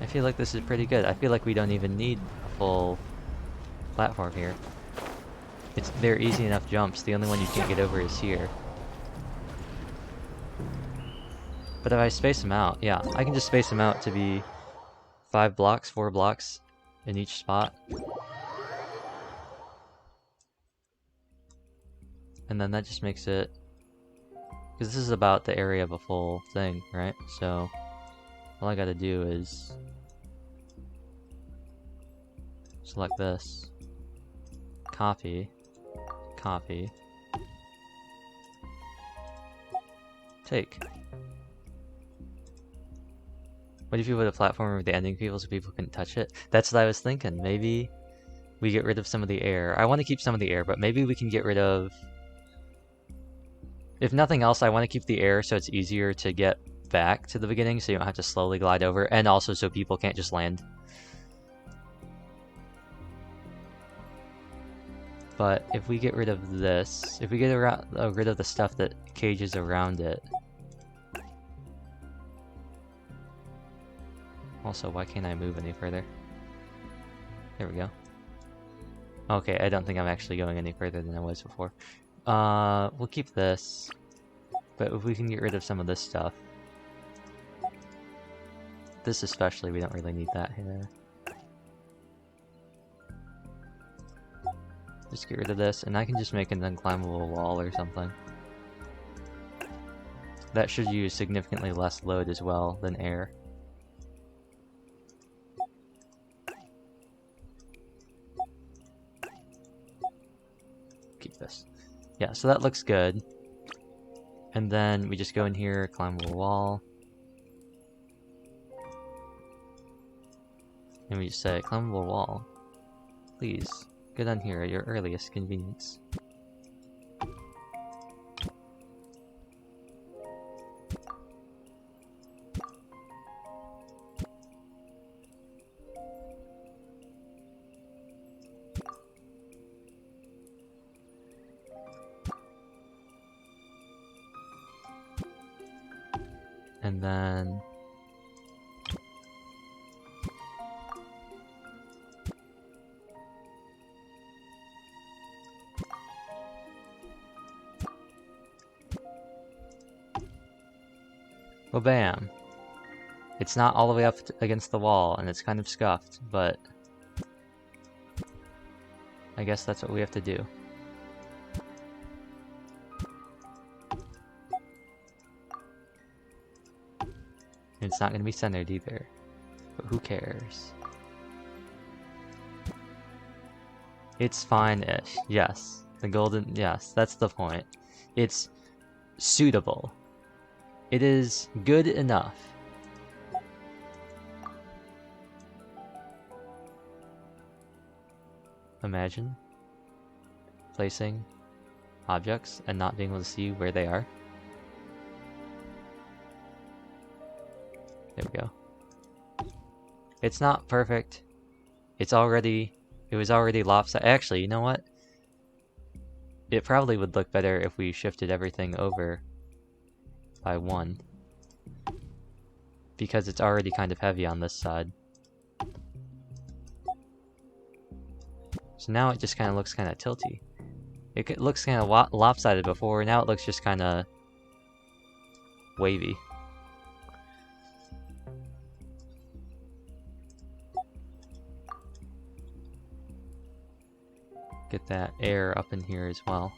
I feel like this is pretty good. I feel like we don't even need a full platform here. They're easy enough jumps. The only one you can't get over is here. But if I space them out, yeah, I can just space them out to be 4 blocks in each spot. And then that just makes it, because this is about the area of a full thing, right? So all I gotta do is select this, copy, take. What if you put a platform over the ending people so people couldn't touch it? That's what I was thinking. Maybe we get rid of some of the air. I want to keep some of the air, but maybe we can get rid of... If nothing else, I want to keep the air so it's easier to get back to the beginning so you don't have to slowly glide over, and also so people can't just land. But if we get rid of this, if we get rid of the stuff that cages around it... Also, why can't I move any further? There we go. Okay, I don't think I'm actually going any further than I was before. We'll keep this. But if we can get rid of some of this stuff. This especially, we don't really need that here. Just get rid of this, and I can just make an unclimbable wall or something. That should use significantly less load as well than air. Keep this. Yeah, so that looks good. And then we just go in here, climbable wall. And we just say, climbable wall. Please, get on here at your earliest convenience. And then well, bam. It's not all the way up against the wall, and it's kind of scuffed, but I guess that's what we have to do. It's not going to be centered either, but who cares? It's fine-ish, yes. The golden, yes, that's the point. It's suitable. It is good enough. Imagine placing objects and not being able to see where they are. There we go. It's not perfect. It was already lopsided. Actually, you know what? It probably would look better if we shifted everything over by 1. Because it's already kind of heavy on this side. So now it just kind of looks kind of tilty. It looks kind of lopsided before, now it looks just kind of wavy. Get that air up in here as well.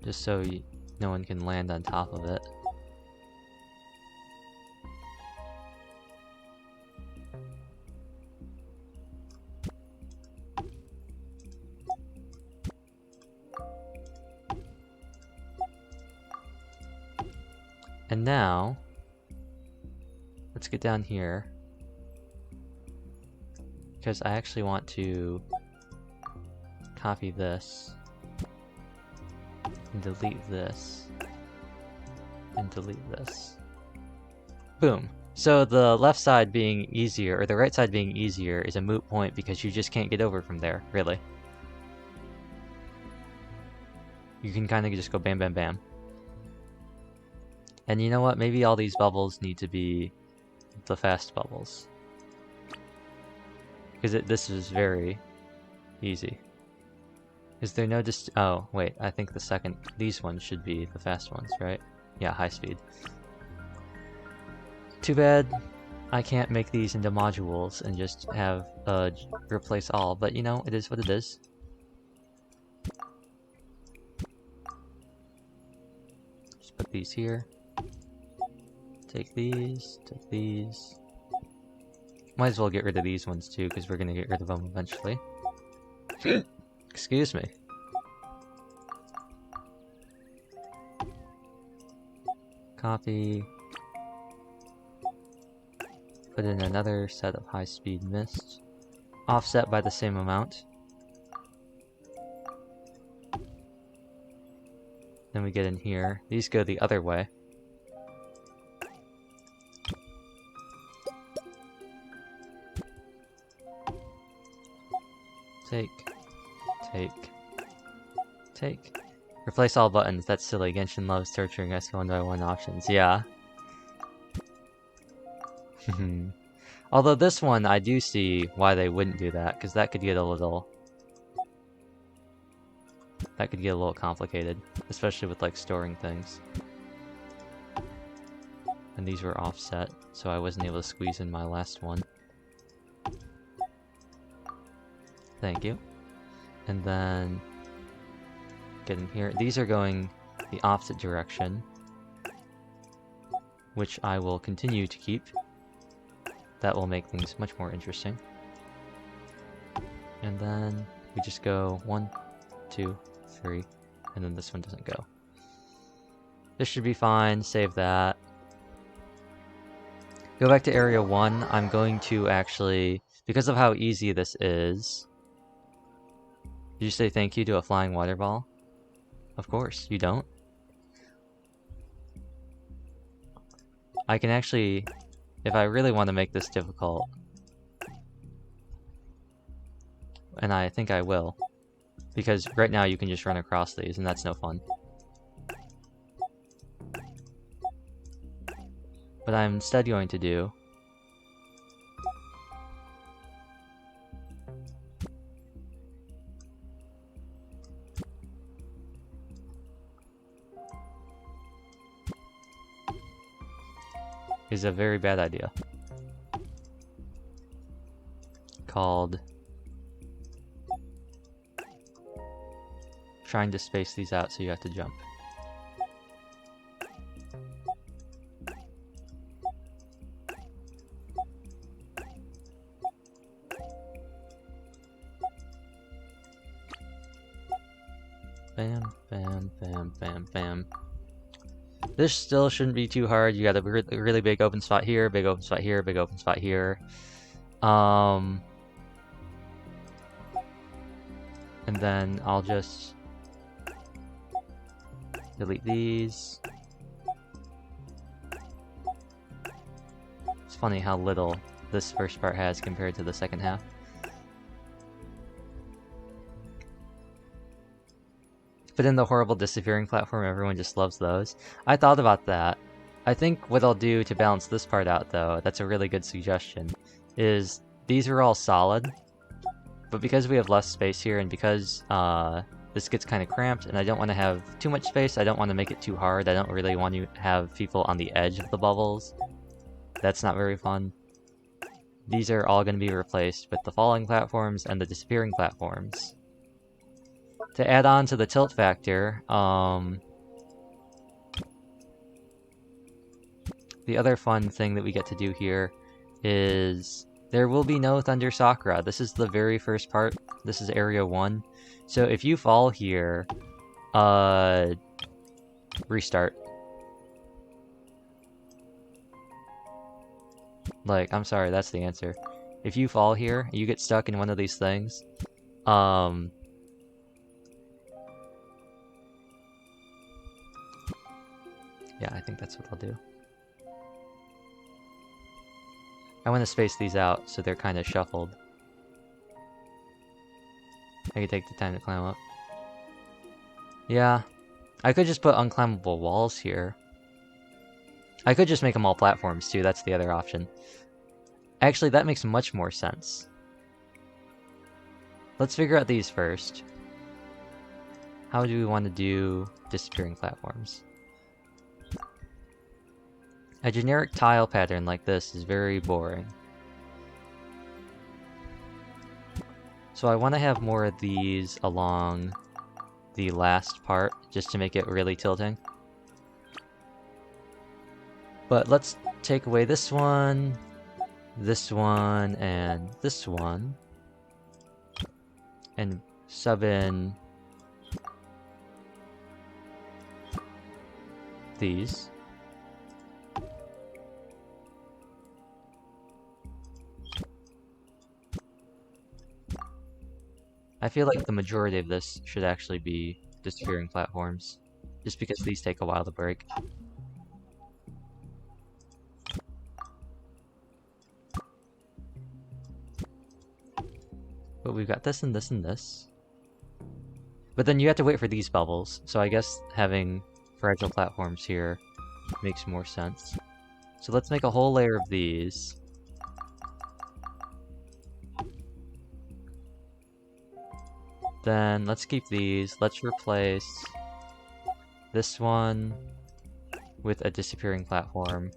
Just so no one can land on top of it. And now, let's get down here, because I actually want to copy this, and delete this, and delete this. Boom. So the left side being easier, or the right side being easier, is a moot point because you just can't get over from there, really. You can kind of just go bam bam bam. And you know what? Maybe all these bubbles need to be the fast bubbles. Because this is very easy. Is there no oh, wait, I think these ones should be the fast ones, right? Yeah, high speed. Too bad I can't make these into modules and just have replace all, but you know, it is what it is. Just put these here. Take these, take these. Might as well get rid of these ones too, because we're gonna get rid of them eventually. Excuse me. Copy. Put in another set of high-speed mist. Offset by the same amount. Then we get in here. These go the other way. Take, take, take. Replace all buttons. That's silly. Genshin loves torturing us one by one options. Yeah. Although this one, I do see why they wouldn't do that, because that could get a little... That could get a little complicated, especially with, like, storing things. And these were offset, so I wasn't able to squeeze in my last one. Thank you. And then... Get in here. These are going the opposite direction, which I will continue to keep. That will make things much more interesting. And then we just go 1, 2, 3, and then this one doesn't go. This should be fine, save that. Go back to area 1. I'm going to actually, because of how easy this is... Did you say thank you to a flying water ball? Of course, you don't. I can actually, if I really want to make this difficult, and I think I will, because right now you can just run across these, and that's no fun. What I'm instead going to do is a very bad idea. Called trying to space these out so you have to jump. Bam, bam, bam, bam, bam. This still shouldn't be too hard. You got a really big open spot here, big open spot here, big open spot here. And then I'll just delete these. It's funny how little this first part has compared to the second half. But in the horrible disappearing platform, everyone just loves those. I thought about that. I think what I'll do to balance this part out, though, that's a really good suggestion, is these are all solid, but because we have less space here, and because this gets kind of cramped, and I don't want to have too much space, I don't want to make it too hard, I don't really want to have people on the edge of the bubbles. That's not very fun. These are all going to be replaced with the falling platforms and the disappearing platforms. To add on to the tilt factor, the other fun thing that we get to do here is there will be no Thunder Sakura. This is the very first part. This is area 1. So if you fall here, restart. Like, I'm sorry, that's the answer. If you fall here, you get stuck in one of these things, yeah, I think that's what I'll do. I want to space these out so they're kind of shuffled. I could take the time to climb up. Yeah, I could just put unclimbable walls here. I could just make them all platforms too, that's the other option. Actually, that makes much more sense. Let's figure out these first. How do we want to do disappearing platforms? A generic tile pattern like this is very boring. So I want to have more of these along the last part, just to make it really tilting. But let's take away this one, and this one, and sub in these. I feel like the majority of this should actually be disappearing platforms, just because these take a while to break. But we've got this and this and this. But then you have to wait for these bubbles, so I guess having fragile platforms here makes more sense. So let's make a whole layer of these. Then let's keep these. Let's replace this one with a disappearing platform.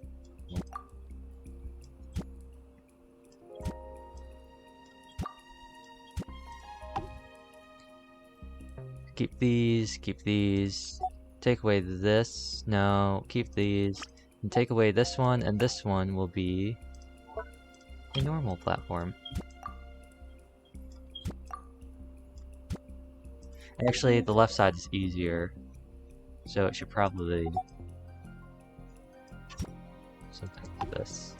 Keep these, take away this, no, keep these, and take away this one, and this one will be a normal platform. Actually, the left side is easier, so it should probably something like this.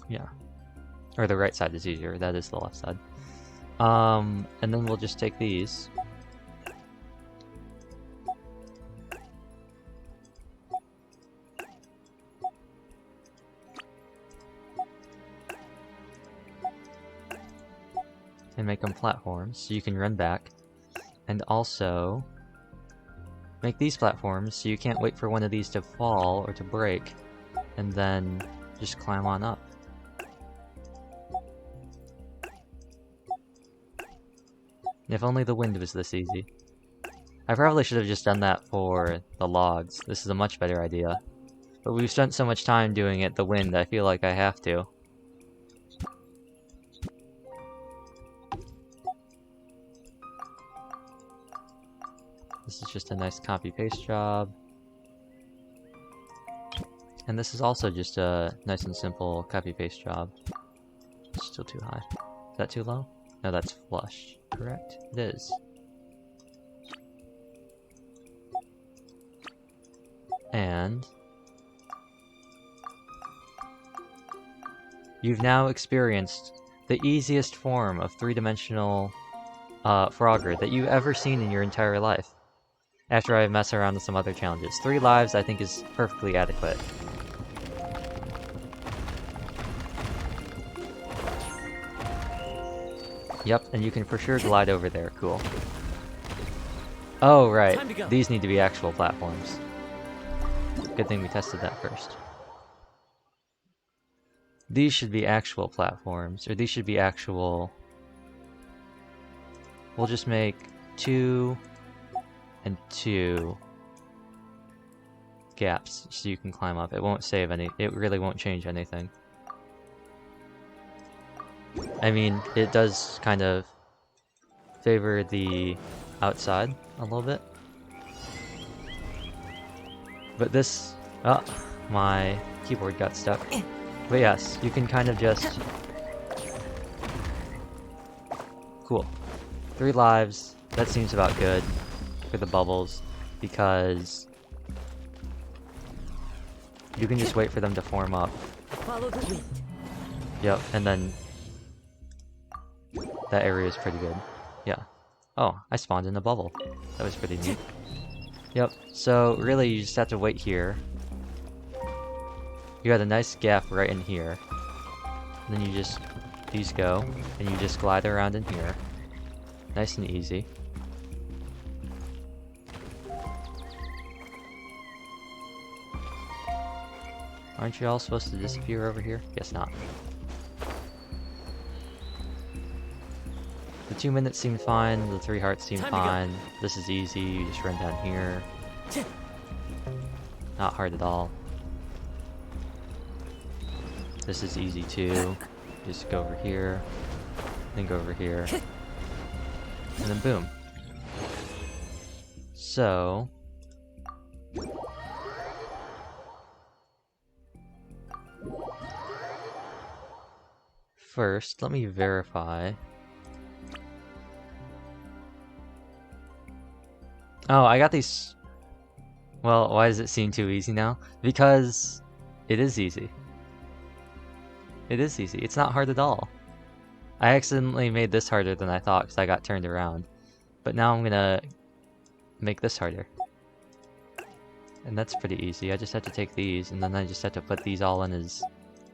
Yeah. Or the right side is easier, that is the left side. And then we'll just take these. And make them platforms, so you can run back. And also make these platforms, so you can't wait for one of these to fall or to break, and then just climb on up. If only the wind was this easy. I probably should have just done that for the logs. This is a much better idea. But we've spent so much time doing it, the wind, I feel like I have to. This is just a nice copy-paste job. And this is also just a nice and simple copy-paste job. It's still too high. Is that too low? No, that's flush. Correct? It is. And you've now experienced the easiest form of three-dimensional Frogger that you've ever seen in your entire life. After I mess around with some other challenges. 3 lives I think is perfectly adequate. Yep, and you can for sure glide over there. Cool. Oh, right. These need to be actual platforms. Good thing we tested that first. These should be actual platforms, or these should be actual... We'll just make 2 and 2 gaps so you can climb up. It won't save any, it really won't change anything. I mean, it does kind of favor the outside a little bit. But this... Oh, my keyboard got stuck. But yes, you can kind of just... Cool. 3 lives, that seems about good for the bubbles, because you can just wait for them to form up. Follow the wind. Yep, and then that area is pretty good. Yeah. Oh, I spawned in a bubble. That was pretty neat. Yep, so really you just have to wait here. You got a nice gap right in here. And then you just, these go, and you just glide around in here. Nice and easy. Aren't you all supposed to disappear over here? Guess not. The 2 minutes seem fine, the 3 hearts seem fine. This is easy, you just run down here. Not hard at all. This is easy too. Just go over here, then go over here, and then boom. So... First, let me verify. Oh, I got these... Well, why does it seem too easy now? Because it is easy. It is easy. It's not hard at all. I accidentally made this harder than I thought because I got turned around. But now I'm gonna make this harder. And that's pretty easy. I just have to take these, and then I just have to put these all in as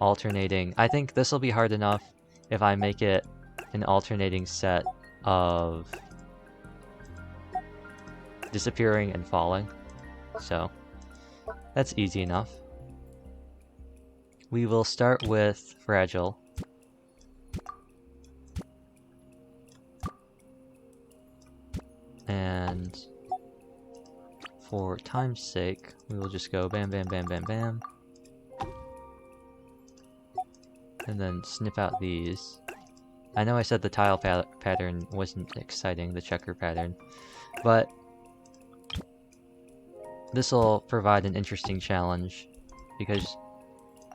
alternating. I think this will be hard enough if I make it an alternating set of disappearing and falling. So, that's easy enough. we will start with Fragile. And for time's sake, we will just go bam, bam, bam, bam, bam. And then snip out these. I know I said the tile pattern wasn't exciting, the checker pattern, but this will provide an interesting challenge because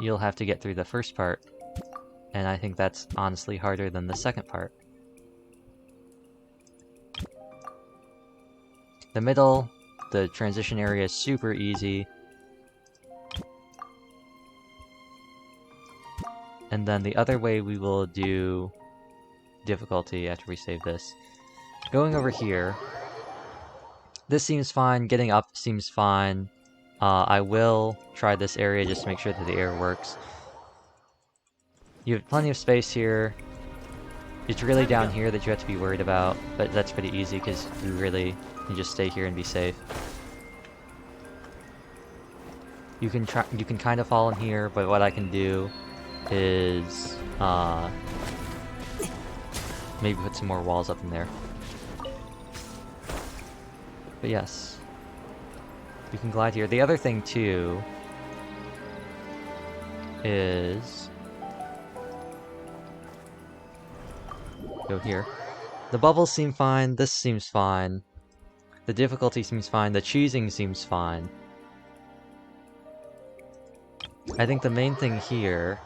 you'll have to get through the first part, and I think that's honestly harder than the second part. The middle, the transition area is super easy. And then the other way we will do difficulty after we save this. Going over here, this seems fine, getting up seems fine. I will try this area just to make sure that the air works. You have plenty of space here. It's really down here that you have to be worried about, but that's pretty easy because you really can just stay here and be safe. You can kind of fall in here, but what I can do is maybe put some more walls up in there. But yes, you can glide here. The other thing too is go here. The bubbles seem fine, this seems fine. The difficulty seems fine, the cheesing seems fine. I think the main thing here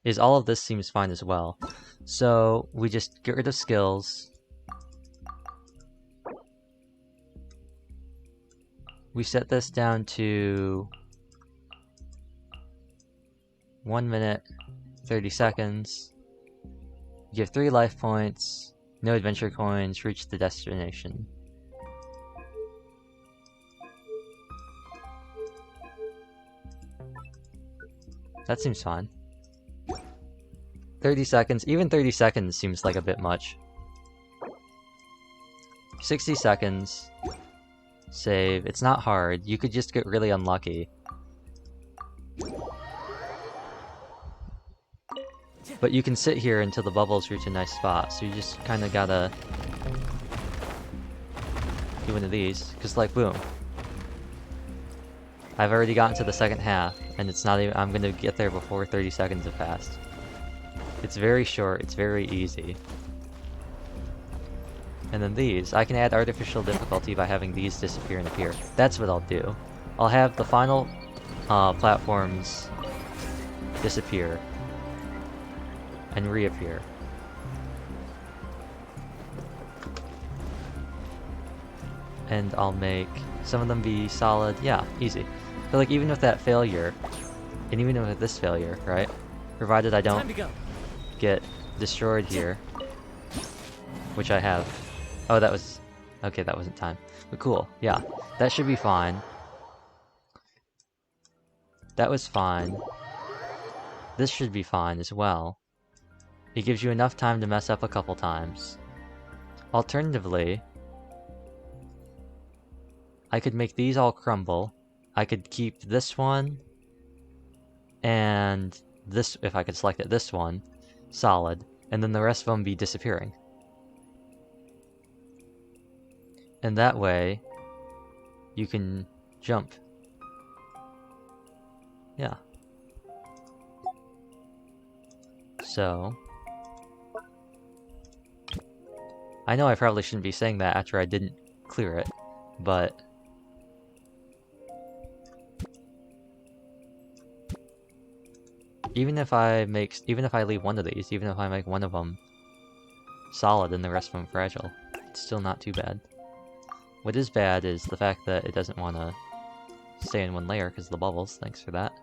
is all of this seems fine as well. So we just get rid of skills. We set this down to 1 minute, 30 seconds. Give 3 life points, no adventure coins, reach the destination. That seems fine. 30 seconds, even 30 seconds seems like a bit much. 60 seconds. Save. It's not hard. You could just get really unlucky. But you can sit here until the bubbles reach a nice spot, so you just kind of gotta do one of these, because like, boom. I've already gotten to the second half, and it's not even- I'm gonna get there before 30 seconds have passed. It's very short, it's very easy. And then these, I can add artificial difficulty by having these disappear and appear. That's what I'll do. I'll have the final platforms disappear and reappear. And I'll make some of them be solid. Yeah, easy. But like even with that failure, and even with this failure, right? Provided I don't get destroyed here, which I have. Oh, that was... okay, that wasn't time. But cool, yeah. That should be fine. That was fine. This should be fine as well. It gives you enough time to mess up a couple times. Alternatively, I could make these all crumble. I could keep this one, and this, if I could select it, this one, solid, and then the rest of them be disappearing. And that way, you can jump. Yeah. So, I know I probably shouldn't be saying that after I didn't clear it, but even if I leave one of these, even if I make one of them solid and the rest of them fragile, it's still not too bad. What is bad is the fact that it doesn't want to stay in one layer because of the bubbles. Thanks for that.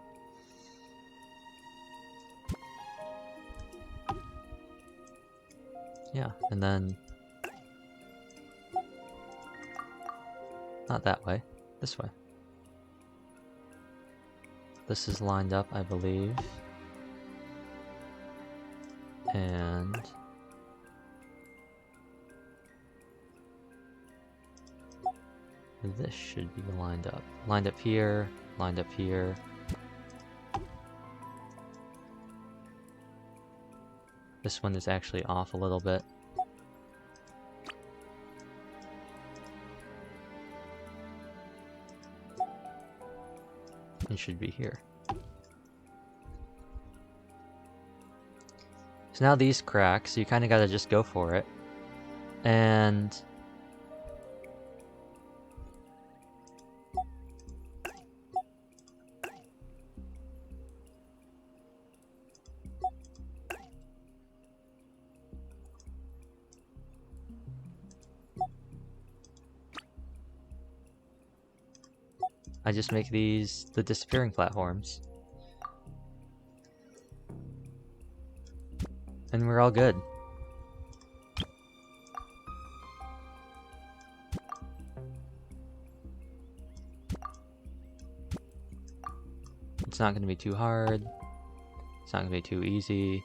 Yeah, and then... not that way. This way. This is lined up, I believe. And... this should be lined up. Lined up here, lined up here. this one is actually off a little bit. It should be here. So now these crack, so you kind of gotta just go for it. And I just make these the disappearing platforms. And we're all good. It's not going to be too hard. It's not going to be too easy.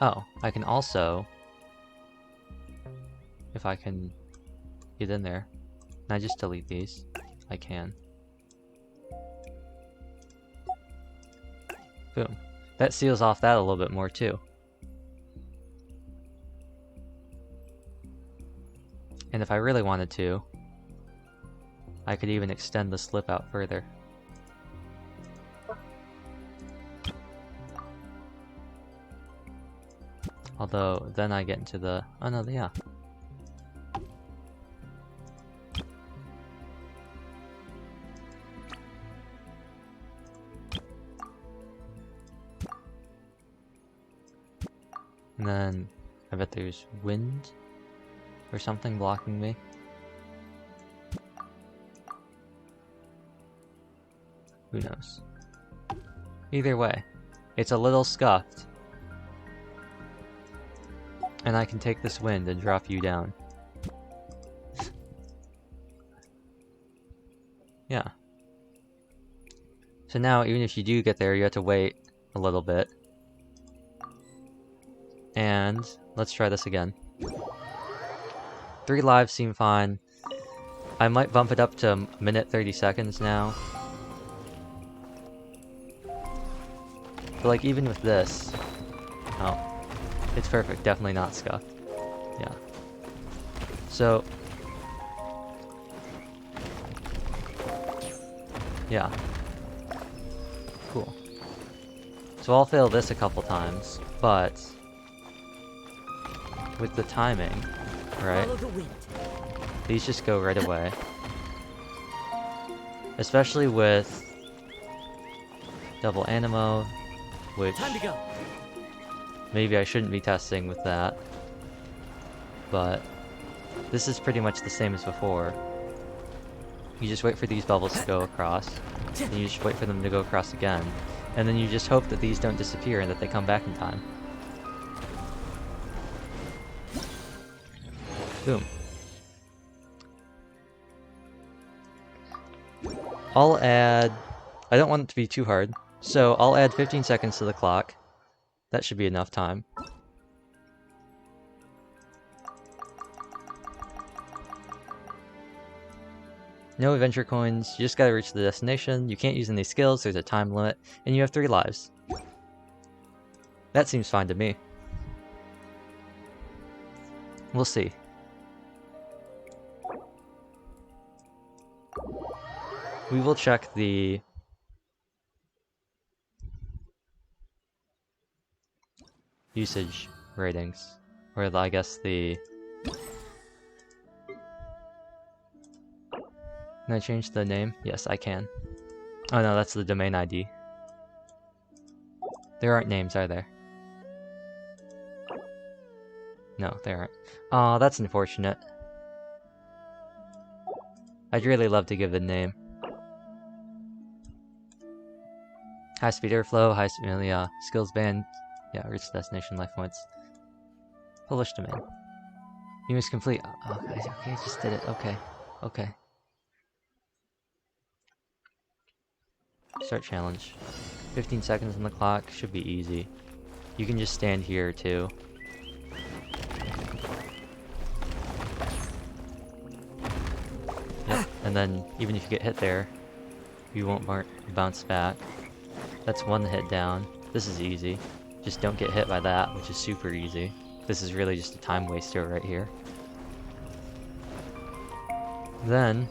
Oh, I can also, if I can get in there, can I just delete these? I can. Boom. That seals off that a little bit more too. And if I really wanted to, I could even extend the slip out further. Although, then I get into the... oh no, yeah. And then, I bet there's wind or something blocking me. Who knows? Either way, it's a little scuffed. And I can take this wind and drop you down. Yeah. So now, even if you do get there, you have to wait a little bit. And let's try this again. 3 lives seem fine. I might bump it up to a minute 30 seconds now. But like, even with this... oh. It's perfect, definitely not scuffed. Yeah. So... yeah. Cool. So I'll fail this a couple times, but... with the timing, right? These just go right away. Especially with... double animo, which... time to go. Maybe I shouldn't be testing with that, but this is pretty much the same as before. You just wait for these bubbles to go across, and you just wait for them to go across again, and then you just hope that these don't disappear and that they come back in time. Boom. I'll add... I don't want it to be too hard, so I'll add 15 seconds to the clock. That should be enough time. No adventure coins, you just gotta reach the destination, you can't use any skills, there's a time limit, and you have 3 lives. That seems fine to me. We'll see. We will check the... usage ratings, or I guess the... Can I change the name? Yes, I can. Oh no, that's the domain ID. There aren't names, are there? No, there aren't. Aw, that's unfortunate. I'd really love to give the name. High speed airflow, high speed, yeah, skills band. Yeah, reach destination, life points. Publish domain. You must complete. Oh, okay, just did it. Okay, okay. Start challenge. 15 seconds on the clock, should be easy. You can just stand here too. And then, even if you get hit there, you won't bounce back. That's one hit down. This is easy. Just don't get hit by that, which is super easy. This is really just a time waster right here. Then,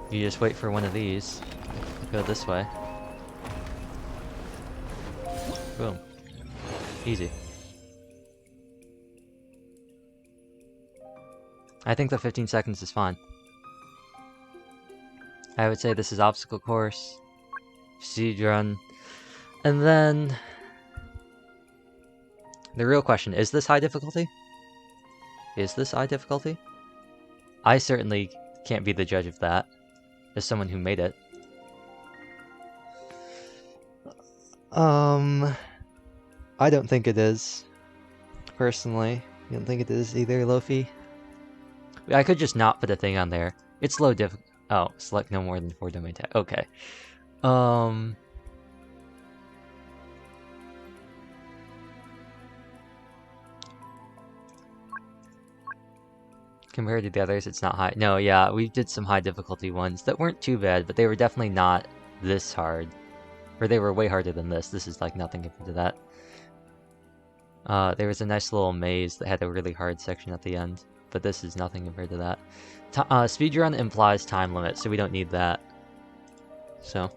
you just wait for one of these. Go this way. Boom. Easy. I think the 15 seconds is fine. I would say this is obstacle course, siege run, and then the real question, is this high difficulty? Is this high difficulty? I certainly can't be the judge of that, as someone who made it. I don't think it is. Personally. You don't think it is either, Lofi? I could just not put a thing on there. It's low diff- Oh, select no more than 4 domain tag. Okay. Compared to the others, it's not high. No, yeah, we did some high difficulty ones that weren't too bad, but they were definitely not this hard. Or they were way harder than this. This is like nothing compared to that. There was a nice little maze that had a really hard section at the end, but this is nothing compared to that. Speedrun implies time limit, so we don't need that. So.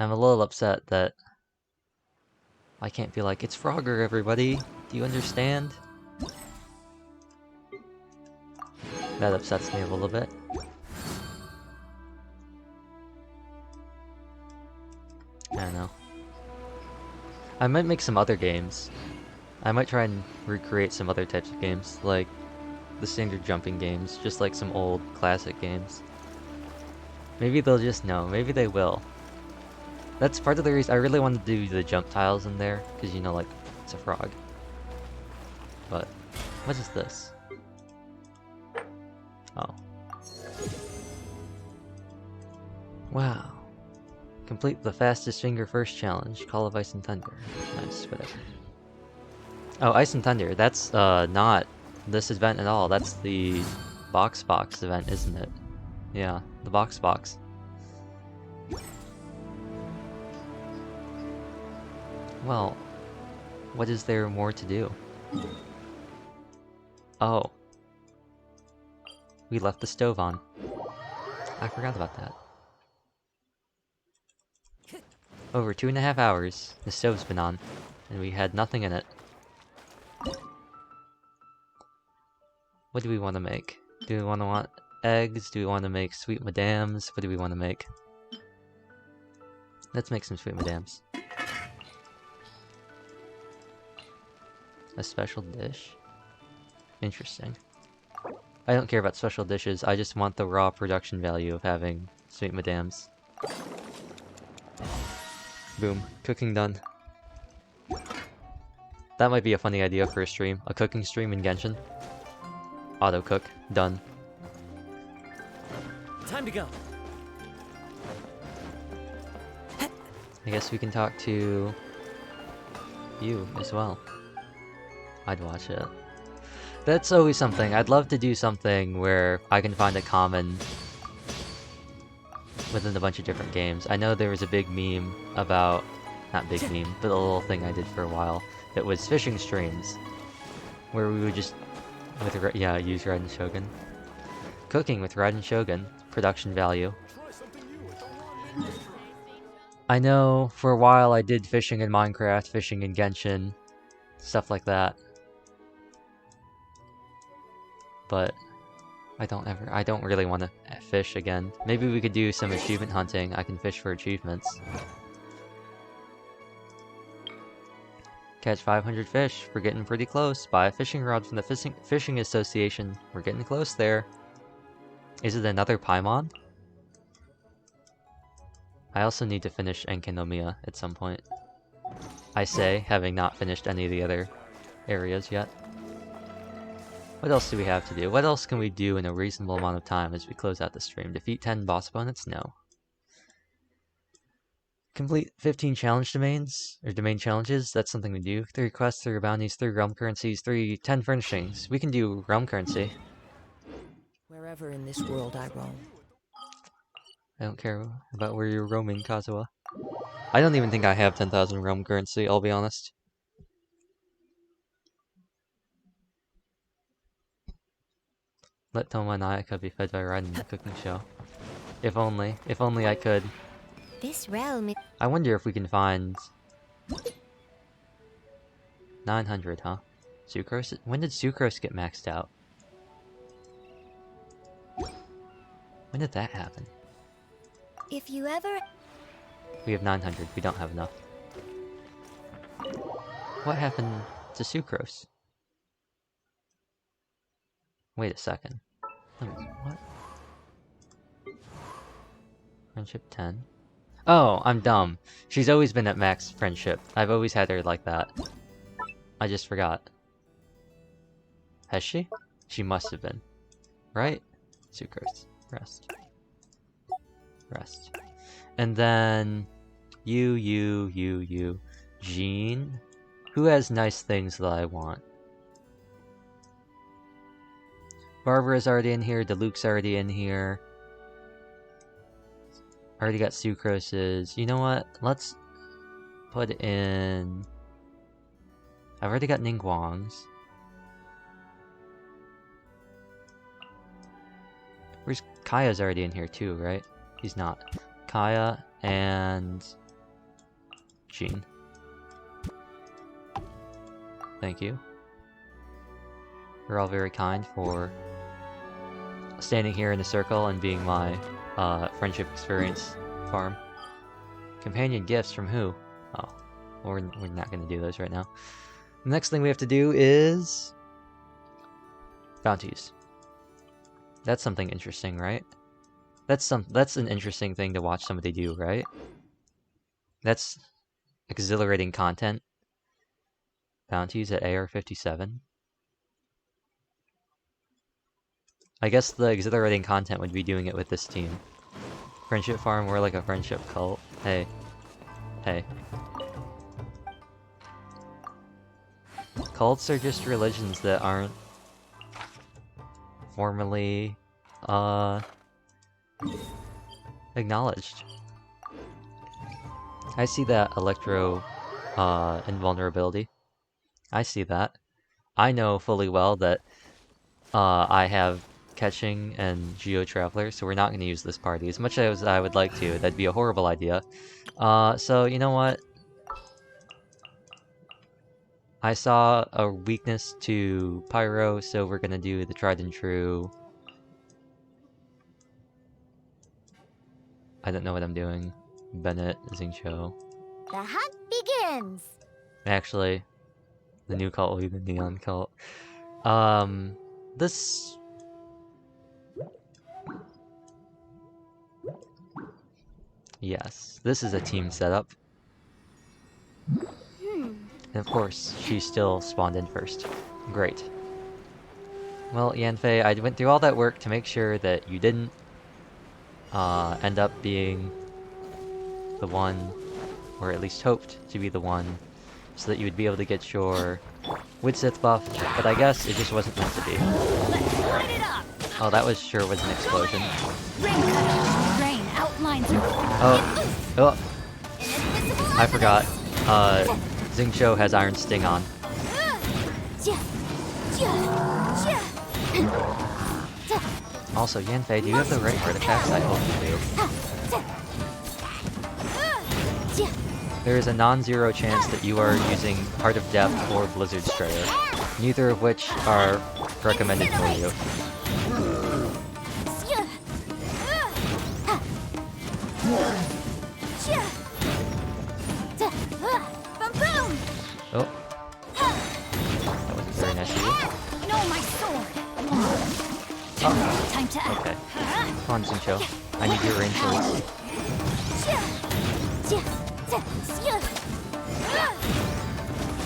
I'm a little upset that I can't be like, it's Frogger, everybody! Do you understand? That upsets me a little bit. I don't know. I might make some other games. I might try and recreate some other types of games, like the standard jumping games, just like some old classic games. Maybe they'll just know, maybe they will. That's part of the reason I really want to do the jump tiles in there, because you know, like, it's a frog. But, what is this? Oh. Wow. Complete the fastest finger first challenge, Call of Ice and Thunder. Nice, whatever. Oh, Ice and Thunder, that's not this event at all. That's the Box event, isn't it? Yeah, the Box. Well, what is there more to do? Oh. We left the stove on. I forgot about that. Over 2.5 hours, the stove's been on, and we had nothing in it. What do we want to make? Do we want eggs? Do we want to make sweet madams? What do we want to make? Let's make some sweet madams. A special dish? Interesting. I don't care about special dishes, I just want the raw production value of having sweet madams. Boom. Cooking done. That might be a funny idea for a stream. A cooking stream in Genshin. Auto cook. Done. Time to go. I guess we can talk to you as well. I'd watch it. That's always something. I'd love to do something where I can find a common within a bunch of different games. I know there was a big meme about, not big meme, but a little thing I did for a while that was fishing streams, where we would just, use Raiden Shogun. Cooking with Raiden Shogun, production value. I know for a while I did fishing in Minecraft, fishing in Genshin, stuff like that. But I don't really want to fish again. Maybe we could do some achievement hunting. I can fish for achievements. Catch 500 fish. We're getting pretty close. Buy a fishing rod from the fishing association. We're getting close there. Is it another Paimon? I also need to finish Enkinomiya at some point. I say, having not finished any of the other areas yet. What else do we have to do? What else can we do in a reasonable amount of time as we close out the stream? Defeat 10 boss opponents? No. Complete 15 challenge domains, or domain challenges. That's something we do. 3 quests, 3 bounties, 3 realm currencies, 10 furnishings. We can do realm currency. Wherever in this world I roam. I don't care about where you're roaming, Kazuha. I don't even think I have 10,000 realm currency, I'll be honest. Let Toma and Ayaka be fed by Red in the cooking show. If only I could. This realm is... I wonder if we can find 900, huh? Sucrose? When did Sucrose get maxed out? When did that happen? If you ever... We have 900, we don't have enough. What happened to Sucrose? Wait a second. What? Friendship 10? Oh, I'm dumb. She's always been at max friendship. I've always had her like that. I just forgot. Has she? She must have been. Right? Sucrose. Rest. Rest. And then... You. Jean? Who has nice things that I want? Barbara's already in here. Deluxe's already in here. Already got Sucrose's. You know what? Let's put in... I've already got Ningguang's. Where's Kaya's already in here too, right? He's not. Kaya and Jean. Thank you. You're all very kind for standing here in a circle and being my friendship experience farm. Companion gifts from who? Oh, we're not going to do those right now. The next thing we have to do is bounties. That's something interesting, right? That's an interesting thing to watch somebody do, right? That's exhilarating content. Bounties at AR-57. I guess the exhilarating content would be doing it with this team. Friendship farm, we're like a friendship cult. Hey. Hey. Cults are just religions that aren't formally acknowledged. I see that electro invulnerability. I see that. I know fully well that I have catching and geo traveler, so we're not going to use this party as much as I would like to. That'd be a horrible idea. So you know what? I saw a weakness to Pyro, so we're gonna do the tried and true. I don't know what I'm doing. Bennett, Xingqiu. The hunt begins! Actually, the new cult will be the Neon cult. This... Yes, this is a team setup. And of course, she still spawned in first. Great. Well, Yanfei, I went through all that work to make sure that you didn't end up being the one, or at least hoped to be the one, so that you would be able to get your Widsith buff, but I guess it just wasn't meant to be. Oh, that was sure was an explosion. Rain outlines your... Oh, I forgot. Xingqiu has Iron Sting on. Also, Yanfei, do you have the right artifacts? I hope you do. There is a non-zero chance that you are using Heart of Depth or Blizzard Strayer, neither of which are recommended for you. Oh. That wasn't very nice of you. No, my sword! Oh. Time to act. Okay. Come on, Xingqiu. I need your range release.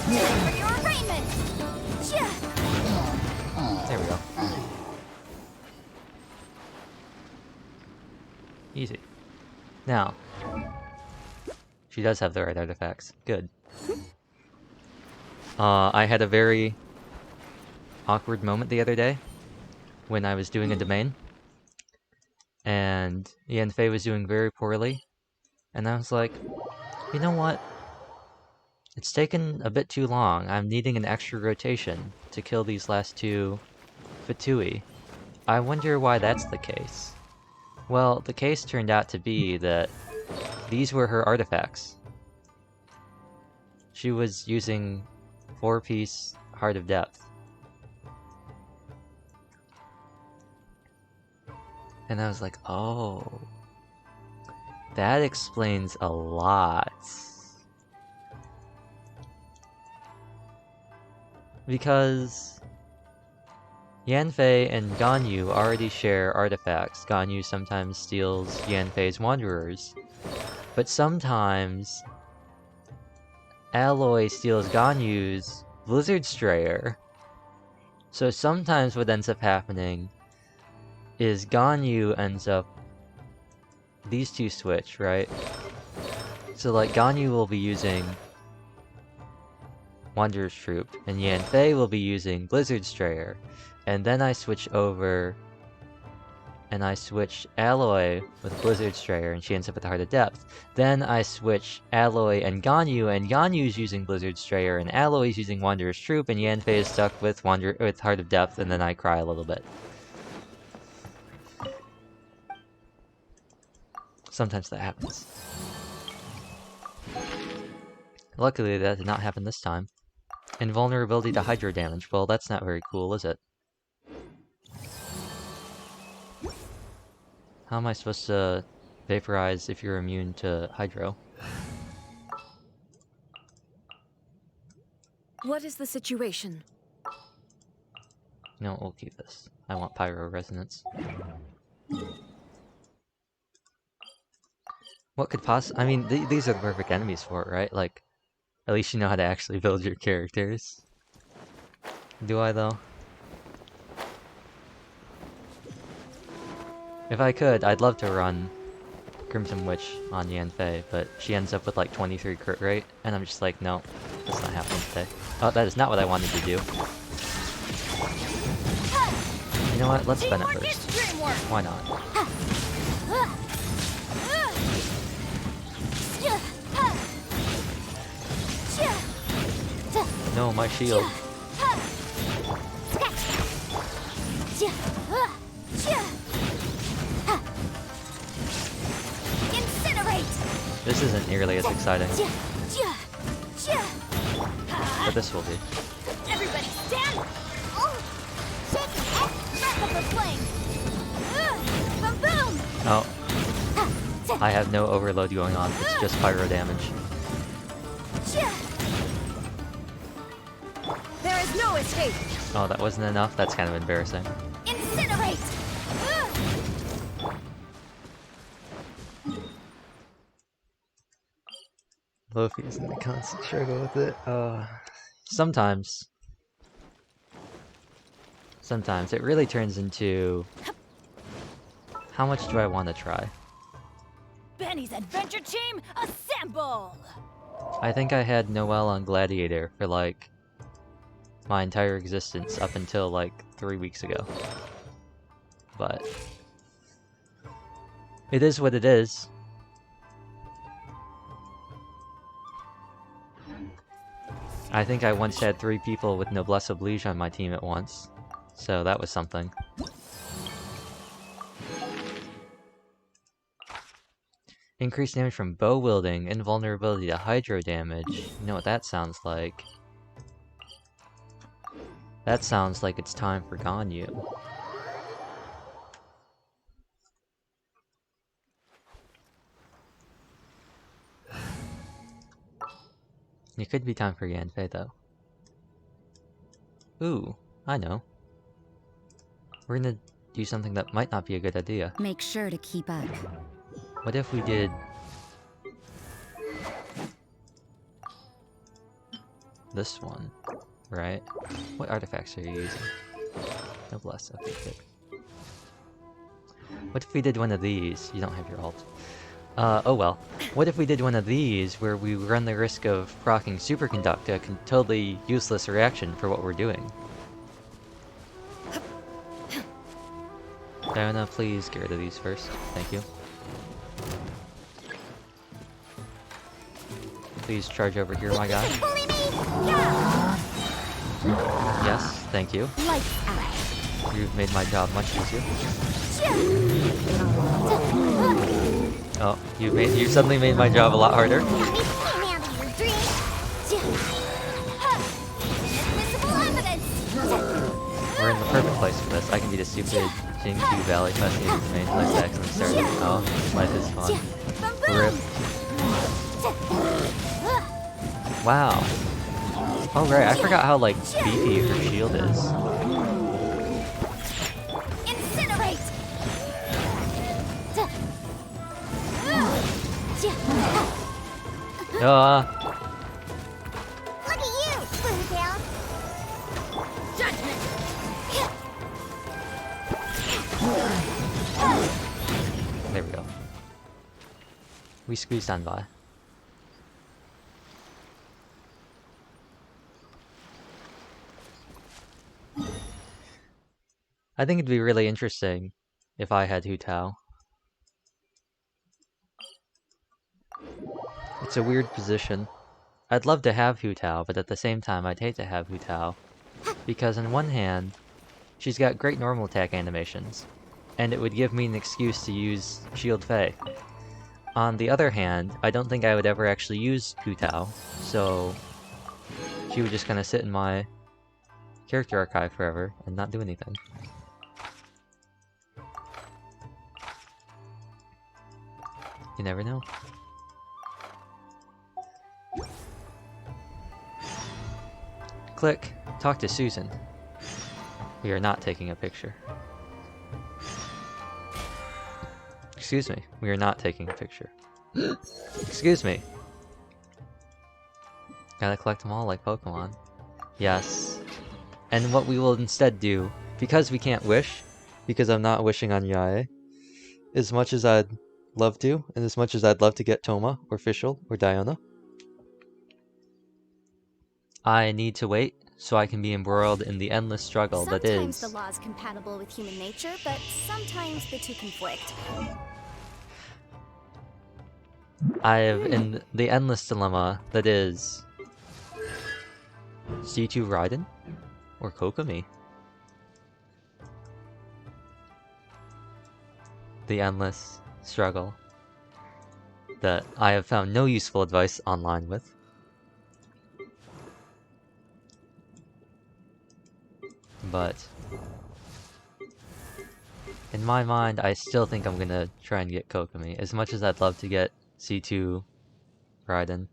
For your arraignment! There we go. Easy. Now, She does have the right artifacts. Good. I had a very awkward moment the other day when I was doing a domain, and Yanfei was doing very poorly, and I was like, you know what? It's taken a bit too long. I'm needing an extra rotation to kill these last two Fatui. I wonder why that's the case. Well, the case turned out to be that these were her artifacts. She was using 4-piece Heart of Depth. And I was like, oh, that explains a lot. Because Yanfei and Ganyu already share artifacts. Ganyu sometimes steals Yanfei's Wanderers, but sometimes Alloy steals Ganyu's Blizzard Strayer. So sometimes what ends up happening is Ganyu ends up... These two switch, right? So like Ganyu will be using Wanderer's Troop, and Yanfei will be using Blizzard Strayer. And then I switch over, and I switch Alloy with Blizzard Strayer, and she ends up with the Heart of Depth. Then I switch Alloy and Ganyu's using Blizzard Strayer, and Alloy's using Wanderer's Troop, and Yanfei is stuck with Heart of Depth, and then I cry a little bit. Sometimes that happens. Luckily, that did not happen this time. Invulnerability to Hydro damage. Well, that's not very cool, is it? How am I supposed to vaporize if you're immune to Hydro? What is the situation? No, we'll keep this. I want Pyro Resonance. What could I mean, these are the perfect enemies for it, right? Like, at least you know how to actually build your characters. Do I, though? If I could, I'd love to run Crimson Witch on Yanfei, but she ends up with like 23 crit rate, and I'm just like, no, that's not happening today. Oh, that is not what I wanted to do. You know what? Let's spin it first. Why not? No, my shield. Incinerate! This isn't nearly as exciting, but this will be. Everybody stand! Oh! Shake it! Breath of the flame! Boom boom! Oh. I have no overload going on, it's just pyro damage. There is no escape! Oh, that wasn't enough? That's kind of embarrassing. Incinerate! Lofi is in a constant struggle with it. Sometimes. Sometimes. It really turns into... How much do I want to try? Benny's adventure team, assemble! I think I had Noelle on Gladiator for like... my entire existence up until like 3 weeks ago. But... it is what it is. I think I once had 3 people with Noblesse Oblige on my team at once, so that was something. Increased damage from bow wielding, invulnerability to hydro damage. You know what that sounds like? That sounds like it's time for Ganyu. It could be time for Yanfei, though. Ooh, I know. We're gonna do something that might not be a good idea. Make sure to keep up. What if we did... this one, right? What artifacts are you using? Noblesse, okay, good. What if we did one of these? You don't have your ult. Oh well. What if we did one of these where we run the risk of proccing Superconduct, a totally useless reaction for what we're doing? Diana, please get rid of these first. Thank you. Please charge over here, my guy. Bully me! Yeah! Yes, thank you. Lights out. You've made my job much easier. Oh, you suddenly made my job a lot harder. Let me clean out of your dreams. Inadmissible evidence. We're in the perfect place for this. I can be the stupid Jingqiu Valley investigator main place to accidentally started. Oh, life is fun. Rip. Wow. Oh right, I forgot how like beefy her shield is. Incinerate. Look at you, Blue Down. Judgment. There we go. We squeezed on by. I think it'd be really interesting if I had Hu Tao. It's a weird position. I'd love to have Hu Tao, but at the same time I'd hate to have Hu Tao. Because on one hand, she's got great normal attack animations, and it would give me an excuse to use Shield Fei. On the other hand, I don't think I would ever actually use Hu Tao, so she would just kind of sit in my character archive forever and not do anything. You never know. Click. Talk to Susan. We are not taking a picture. Excuse me. We are not taking a picture. Excuse me. Gotta collect them all like Pokemon. Yes. And what we will instead do, because we can't wish, because I'm not wishing on Yae, as much as I'd love to, and as much as I'd love to get Toma, or Fischl, or Diana, I need to wait so I can be embroiled in the endless struggle that is... Sometimes the law is compatible with human nature, but sometimes the two conflict. I have in the endless dilemma that is... C2 Raiden? Or Kokomi? The endless struggle that I have found no useful advice online with. But in my mind, I still think I'm gonna try and get Kokomi, as much as I'd love to get C2 Raiden.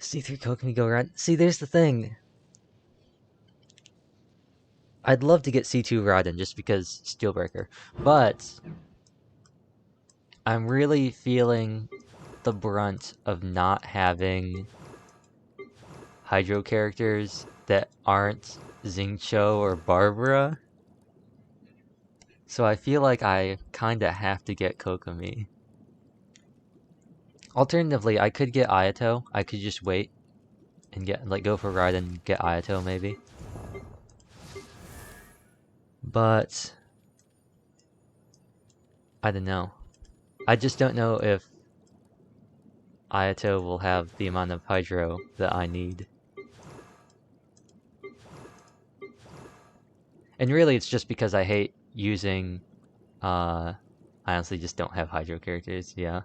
C3 Kokomi go Raiden. See, there's the thing. I'd love to get C2 Raiden just because Steelbreaker, but I'm really feeling the brunt of not having Hydro characters that aren't Xingqiu or Barbara. So I feel like I kinda have to get Kokomi. Alternatively, I could get Ayato. I could just wait and get go for Raiden and get Ayato maybe. But I don't know. I just don't know if Ayato will have the amount of Hydro that I need. And really it's just because I hate using I honestly just don't have Hydro characters, yeah.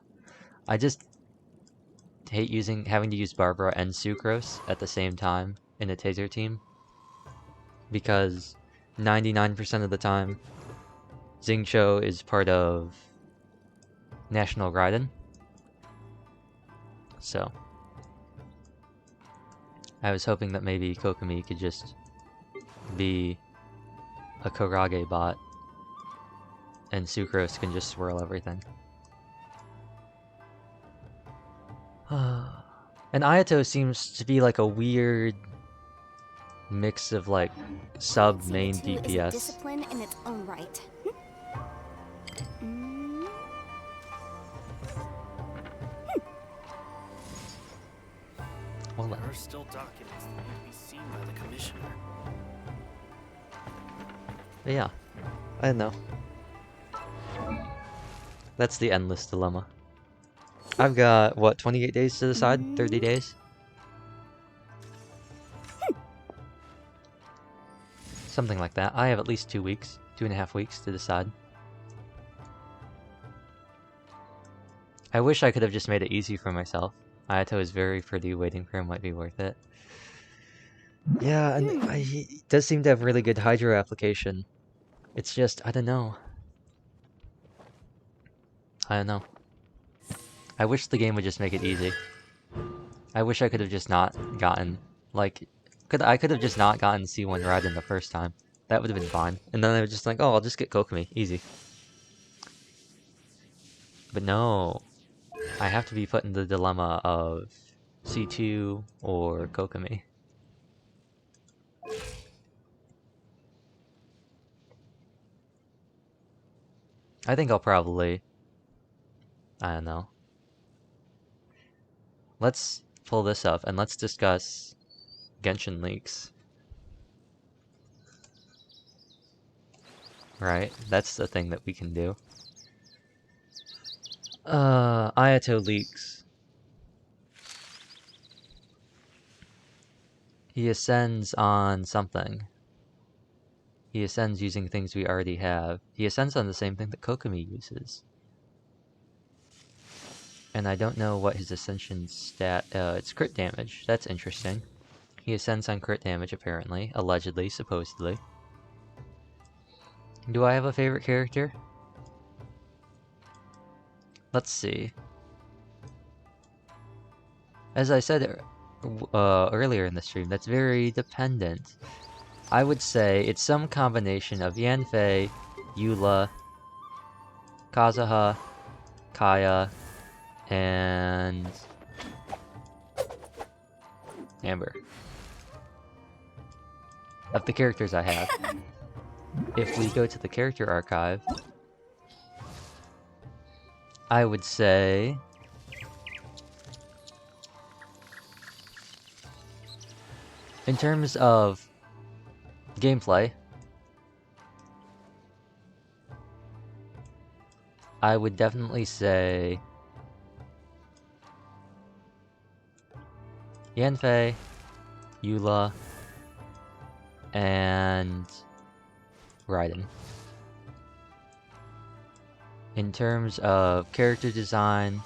I just hate having to use Barbara and Sucrose at the same time in a Taser team. Because 99% of the time Xingqiu is part of National Raiden. So I was hoping that maybe Kokomi could just be a Kurage bot and Sucrose can just swirl everything. And Ayato seems to be like a weird mix of like sub-main C2 is a DPS. discipline in its own right. Hold on. There are still documents that need to be seen by the commissioner. But yeah, I don't know. That's the endless dilemma. I've got, what, 28 days to decide? 30 days? Something like that. I have at least 2 weeks, 2.5 weeks to decide. I wish I could have just made it easy for myself. Ayato is very pretty, waiting for him might be worth it. Yeah, and he does seem to have really good hydro application. It's just, I don't know. I don't know. I wish the game would just make it easy. I wish I could have just not gotten, like, I could have just not gotten C1 Raiden the first time. That would have been fine. And then I was just like, oh, I'll just get Kokomi. Easy. But no. I have to be put in the dilemma of C2 or Kokomi. I think I'll probably... I don't know. Let's pull this up and let's discuss Genshin leaks. Right? That's the thing that we can do. Ayato leaks. He ascends on something. He ascends using things we already have. He ascends on the same thing that Kokomi uses. And I don't know what his ascension stat... it's crit damage. That's interesting. He ascends on crit damage, apparently. Allegedly, supposedly. Do I have a favorite character? Let's see. As I said earlier in the stream, that's very dependent. I would say it's some combination of Yanfei, Eula, Kazuha, Kaya, and Amber. Of the characters I have. If we go to the character archive, I would say... in terms of gameplay, I would definitely say Yanfei, Eula, and Raiden. In terms of character design,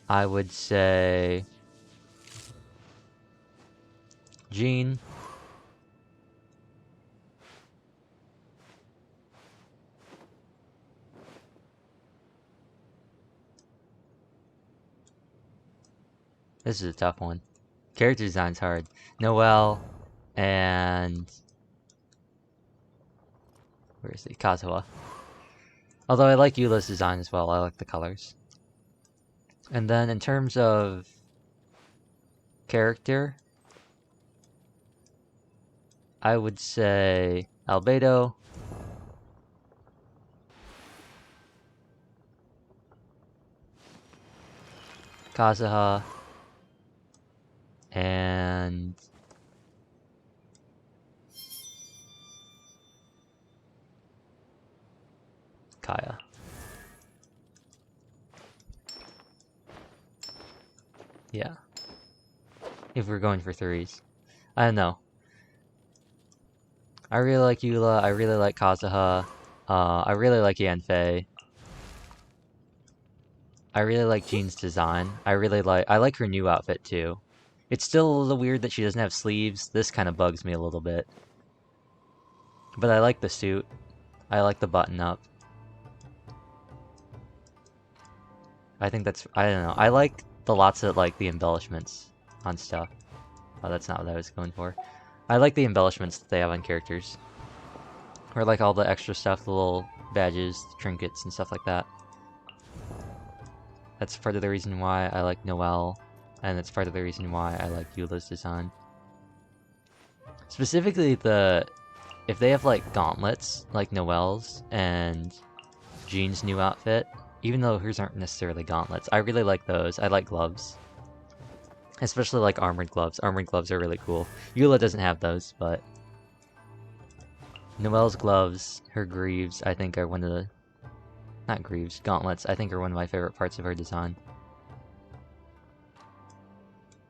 I would say Jean, this is a tough one. Character design's hard. Noelle and... where is he? Kazuha. Although I like Eula's design as well. I like the colors. And then in terms of character, I would say Albedo, Kazuha, and Kaya. Yeah. If we're going for threes. I don't know. I really like Eula, I really like Kazuha, I really like Yanfei. I really like Jean's design. I like her new outfit too. It's still a little weird that she doesn't have sleeves. This kind of bugs me a little bit. But I like the suit. I like the button up. I think that's... I don't know. I like the lots of, like, the embellishments on stuff. Oh, that's not what I was going for. I like the embellishments that they have on characters. Or, like, all the extra stuff, the little badges, trinkets, and stuff like that. That's part of the reason why I like Noelle, and it's part of the reason why I like Eula's design. Specifically, if they have, like, gauntlets, like Noelle's, and Jean's new outfit, even though hers aren't necessarily gauntlets, I really like those. I like gloves. Especially like armored gloves. Armored gloves are really cool. Eula doesn't have those, but Noelle's gloves, her greaves, I think are one of the... Not greaves, gauntlets, I think are one of my favorite parts of her design.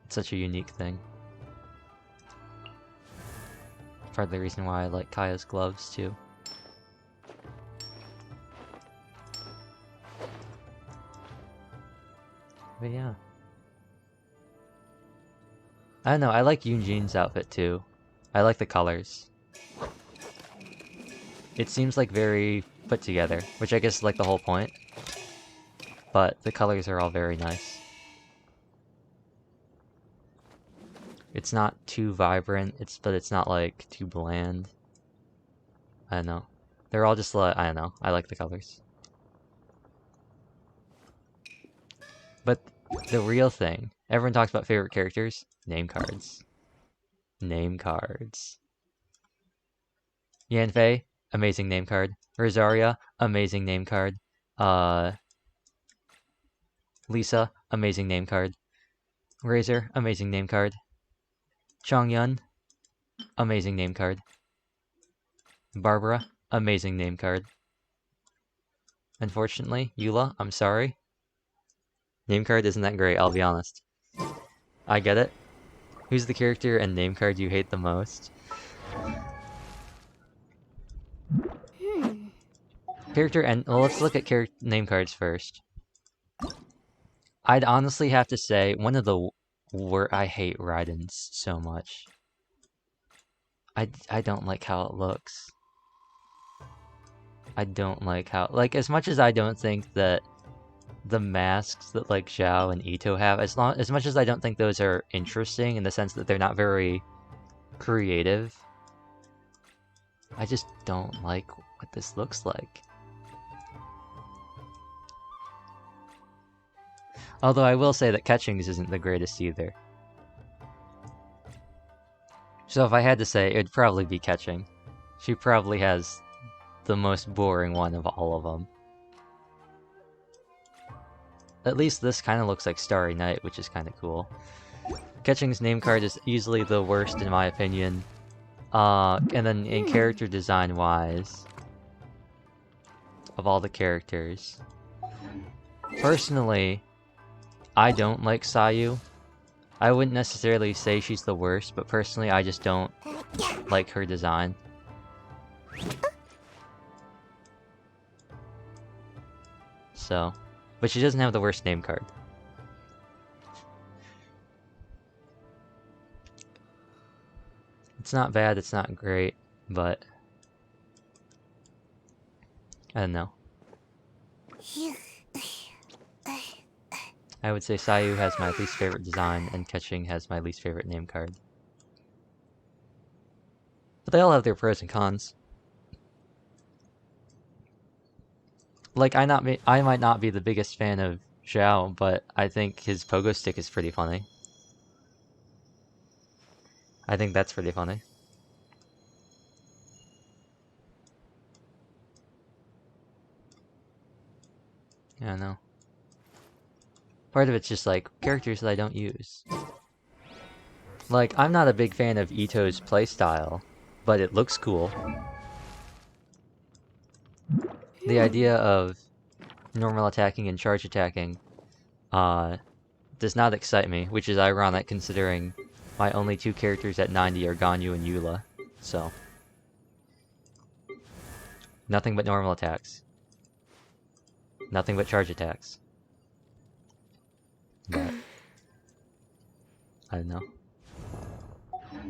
It's such a unique thing. Part of the reason why I like Kaya's gloves, too. But yeah. I don't know, I like Yunjin's outfit, too. I like the colors. It seems like very put together, which I guess is like the whole point. But the colors are all very nice. It's not too vibrant, but it's not like too bland. I don't know. They're all just like, I don't know, I like the colors. But the real thing, everyone talks about favorite characters, name cards. Name cards. Yanfei, amazing name card. Rosaria, amazing name card. Lisa, amazing name card. Razor, amazing name card. Chongyun, amazing name card. Barbara, amazing name card. Unfortunately, Eula, I'm sorry. Name card isn't that great, I'll be honest. I get it. Who's the character and name card you hate the most? Character and... Well, let's look at name cards first. I'd honestly have to say, one of the... I hate Raiden's so much. I don't like how it looks. I don't like how... Like, as much as I don't think that the masks that, like, Xiao and Ito have, as much as I don't think those are interesting in the sense that they're not very creative, I just don't like what this looks like. Although I will say that Ketching's isn't the greatest either. So if I had to say, it'd probably be Ketching. She probably has the most boring one of all of them. At least this kind of looks like Starry Night, which is kind of cool. Ketching's name card is easily the worst in my opinion. And then in character design wise, of all the characters, personally, I don't like Sayu. I wouldn't necessarily say she's the worst, but personally I just don't like her design. So, but she doesn't have the worst name card. It's not bad, it's not great, but I don't know. I would say Sayu has my least favorite design, and Ketching has my least favorite name card. But they all have their pros and cons. Like, I might not be the biggest fan of Xiao, but I think his pogo stick is pretty funny. I think that's pretty funny. I don't know. Part of it's just like characters that I don't use. Like, I'm not a big fan of Ito's playstyle, but it looks cool. The idea of normal attacking and charge attacking does not excite me, which is ironic considering my only two characters at 90 are Ganyu and Eula, so. Nothing but normal attacks. Nothing but charge attacks. But I don't know.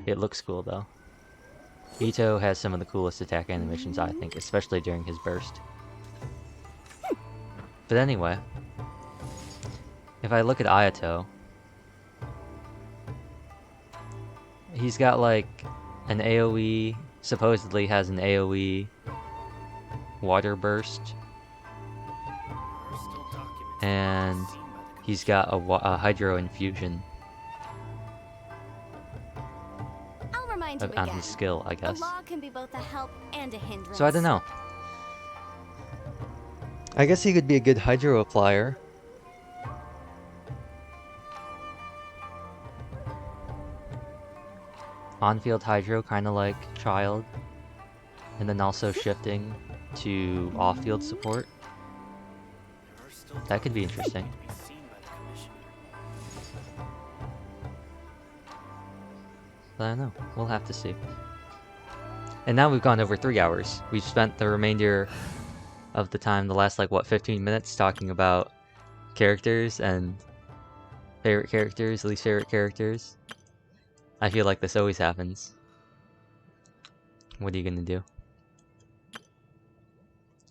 It looks cool though. Ito has some of the coolest attack animations, I think, especially during his burst. But anyway, if I look at Ayato, he's got like an AoE, supposedly has an AoE water burst, and he's got a hydro infusion on his skill, I guess. The law can be both a help and a hindrance. So I don't know. I guess he could be a good hydro applier. on-field hydro, kind of like Child, and then also shifting to off-field support. There are still That could be documents that interesting. need to be seen by the commissioner. But I don't know. We'll have to see. And now we've gone over 3 hours. We've spent the remainder of the time, the last, like, what, 15 minutes, talking about characters and favorite characters, least favorite characters. I feel like this always happens. What are you gonna do?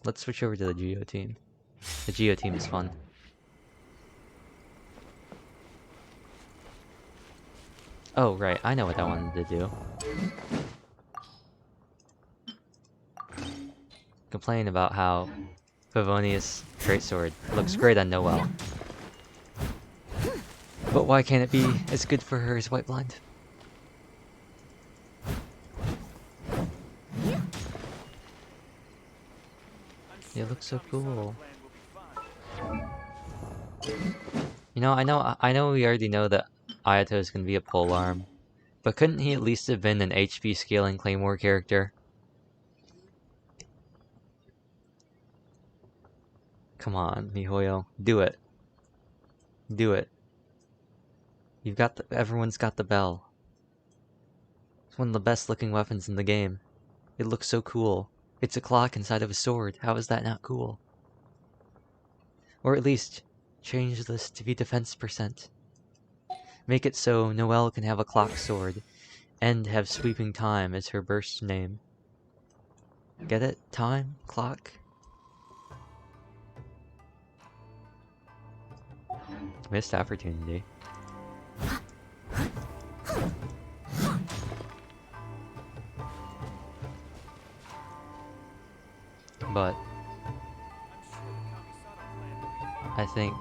Let's switch over to the Geo team. The Geo team is fun. Oh, right, I know what I wanted to do. Complain about how Favonius Greatsword looks great on Noelle. But why can't it be as good for her as White Blind? It looks so cool. You know, I know we already know that Ayato is gonna be a polearm, but couldn't he at least have been an HP scaling Claymore character? Come on, MiHoYo, do it. Do it. You've got everyone's got the bell. It's one of the best looking weapons in the game. It looks so cool. It's a clock inside of a sword. How is that not cool? Or at least, change this to be defense percent. Make it so Noelle can have a clock sword, and have sweeping time as her burst name. Get it? Time? Clock? Missed opportunity. But I think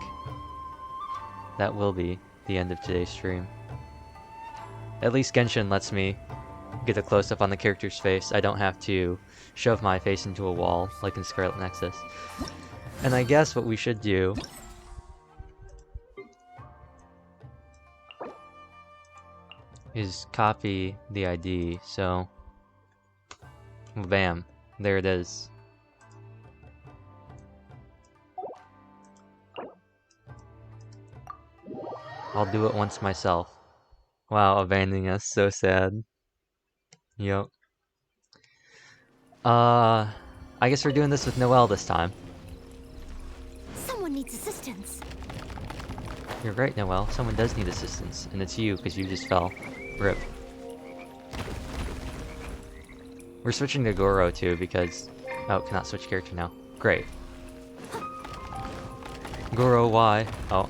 that will be the end of today's stream. At least Genshin lets me get a close-up on the character's face. I don't have to shove my face into a wall like in Scarlet Nexus. And I guess what we should do is copy the ID, so bam, there it is. I'll do it once myself. Wow, abandoning us, so sad. Yep. I guess we're doing this with Noelle this time. Someone needs assistance. You're right, Noelle. Someone does need assistance, and it's you, because you just fell. RIP. We're switching to Goro, too, because... Oh, cannot switch character now. Great. Goro, why? Oh,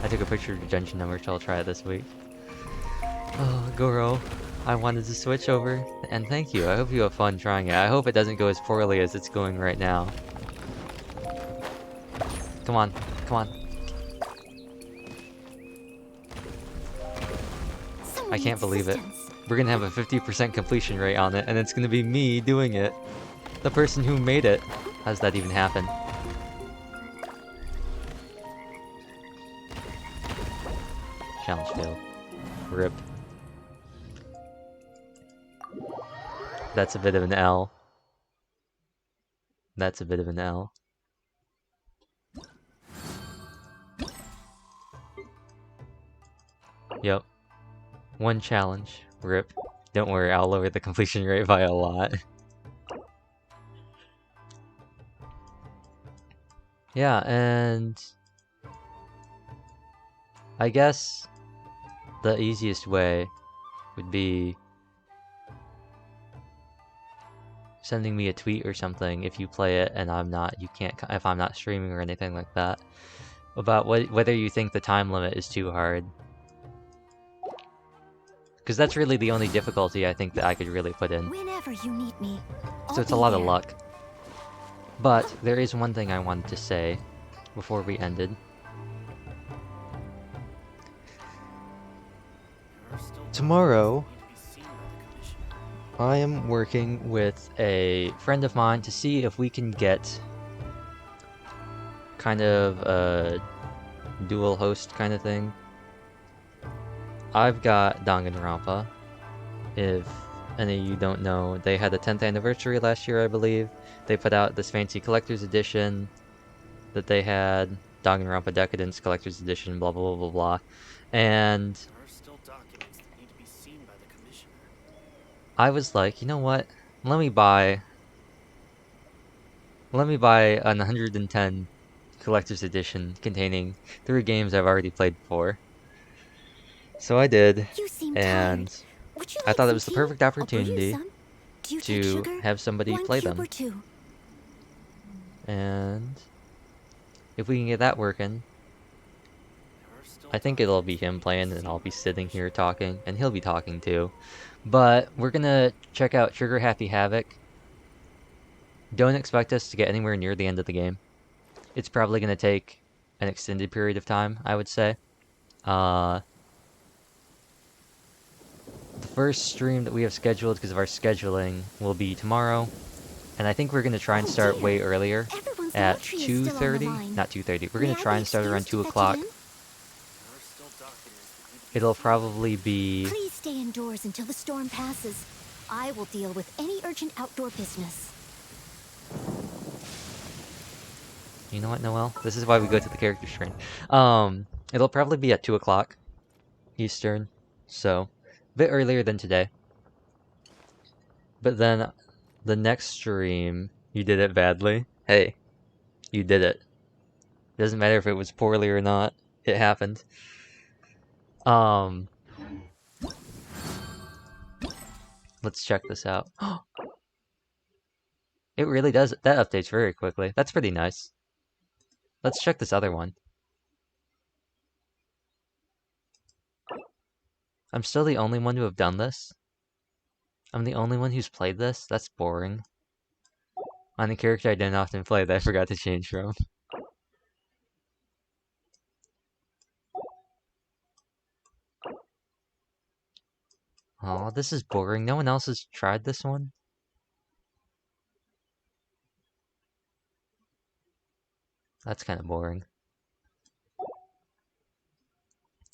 I took a picture of the Genshin number, so I'll try it this week. Oh, Goro. I wanted to switch over, and thank you. I hope you have fun trying it. I hope it doesn't go as poorly as it's going right now. Come on, come on. I can't believe it. We're gonna have a 50% completion rate on it, and it's gonna be me doing it. The person who made it. How does that even happen? Challenge failed. RIP. That's a bit of an L. That's a bit of an L. Yep. One challenge. RIP. Don't worry, I'll lower the completion rate by a lot. Yeah, and... I guess the easiest way would be sending me a tweet or something if you play it and I'm not, if I'm not streaming or anything like that, about whether you think the time limit is too hard. Because that's really the only difficulty I think that I could really put in. Whenever you need me, So it's a lot of luck. But there is one thing I wanted to say before we ended. Tomorrow, I am working with a friend of mine to see if we can get kind of a dual host kind of thing. I've got Danganronpa, if any of you don't know, they had a 10th anniversary last year, I believe. They put out this fancy collector's edition that they had, Danganronpa Decadence Collector's Edition, blah blah blah blah blah. And There are still documents that need to be seen by the Commissioner. I was like, you know what? Let me buy an 110 collector's edition containing 3 games I've already played before. So I did, You seem and tired. Would you I like thought it some was the tea? perfect I'll brew you opportunity some. Do you take to sugar? have somebody 1 play cube them. or 2? And if we can get that working, There are still I think it'll be documents that him need to playing be and seen I'll by be the sitting here Commissioner. talking, and he'll be talking too. But we're gonna check out Trigger Happy Havoc. Don't expect us to get anywhere near the end of the game. It's probably gonna take an extended period of time, I would say. The first stream that we have scheduled because of our scheduling will be tomorrow, and I think we're gonna try and Oh start dear. way earlier Everyone's at laundry is still on the 2:30. line. Not 2:30. We're May gonna I try be and start around excused 2 to fetch you o'clock. in? There are still documents that need to be It'll seen by the probably Commissioner. be... Please stay indoors until the storm passes. I will deal with any urgent outdoor business. You know what, Noel? This is why we go to the character screen. It'll probably be at 2 o'clock Eastern, so a bit earlier than today. But then the next stream, you did it badly. Hey, you did it. Doesn't matter if it was poorly or not. It happened. Let's check this out. It really does. That updates very quickly. That's pretty nice. Let's check this other one. I'm still the only one to have done this. I'm the only one who's played this. That's boring. On a character I didn't often play that I forgot to change from. Oh, this is boring. No one else has tried this one? That's kind of boring.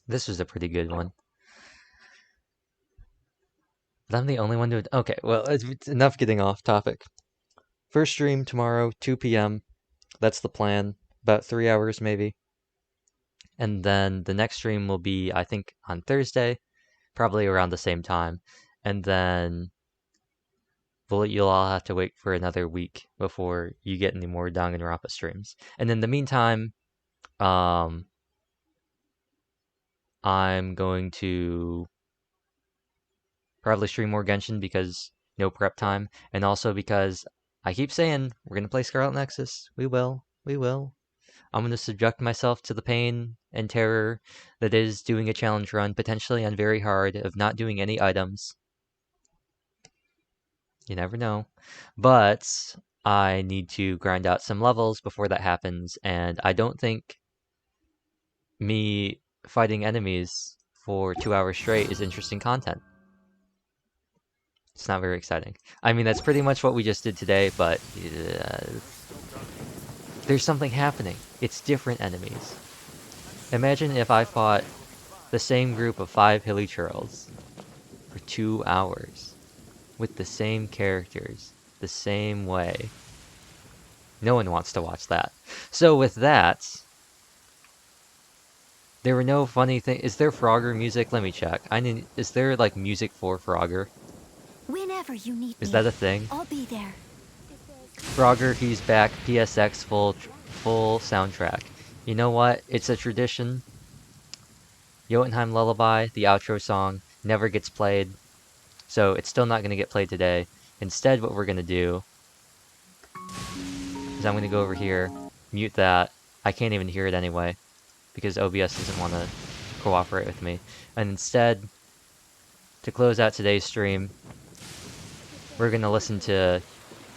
This was a pretty good one. But I'm the only one to... Okay, well, it's enough getting off topic. First stream tomorrow, 2 p.m. That's the plan. About 3 hours, maybe. And then the next stream will be, I think, on Thursday. Probably around the same time. And then... you'll all have to wait for another week before you get any more Danganronpa streams. And in the meantime, I'm going to probably stream more Genshin because no prep time, and also because I keep saying we're gonna play Scarlet Nexus. We will. I'm gonna subject myself to the pain and terror that is doing a challenge run, potentially on very hard, of not doing any items. You never know. But I need to grind out some levels before that happens, and I don't think me fighting enemies for 2 hours straight is interesting content. It's not very exciting. I mean, that's pretty much what we just did today, but there's something happening. It's different enemies. Imagine if I fought the same group of 5 hilly churls for 2 hours with the same characters, the same way. No one wants to watch that. So with that, there were no funny things. Is there Frogger music? Let me check. Is there like music for Frogger? Whenever you need Is me, that a thing? I'll be there. Frogger, he's back. PSX full soundtrack. You know what? It's a tradition. Jotunheim Lullaby, the outro song, never gets played. So it's still not going to get played today. Instead, what we're going to do is I'm going to go over here, mute that. I can't even hear it anyway, because OBS doesn't want to cooperate with me. And instead, to close out today's stream, we're going to listen to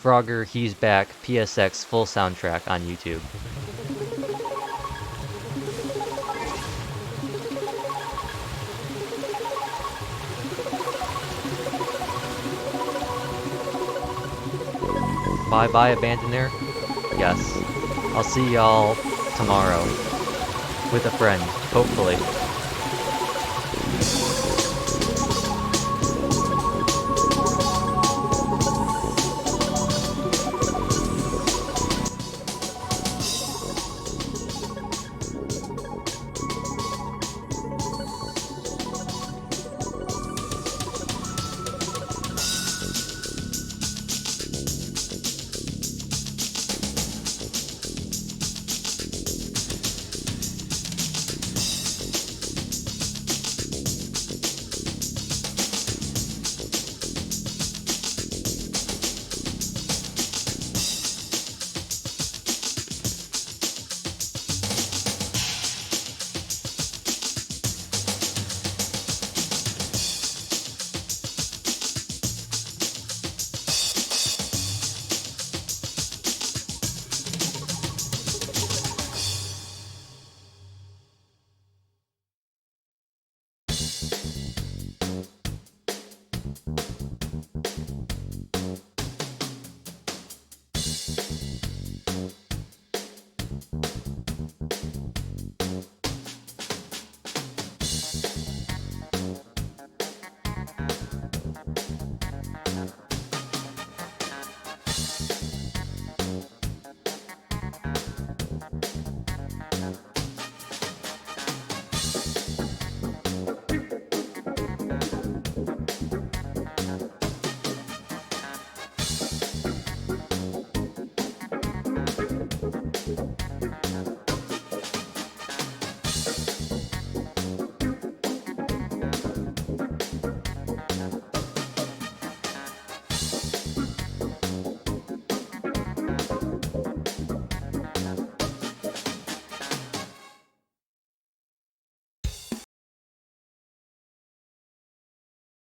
Frogger, He's Back, PSX full soundtrack on YouTube. Bye-bye, Abandoner. Yes. I'll see y'all tomorrow. With a friend, hopefully.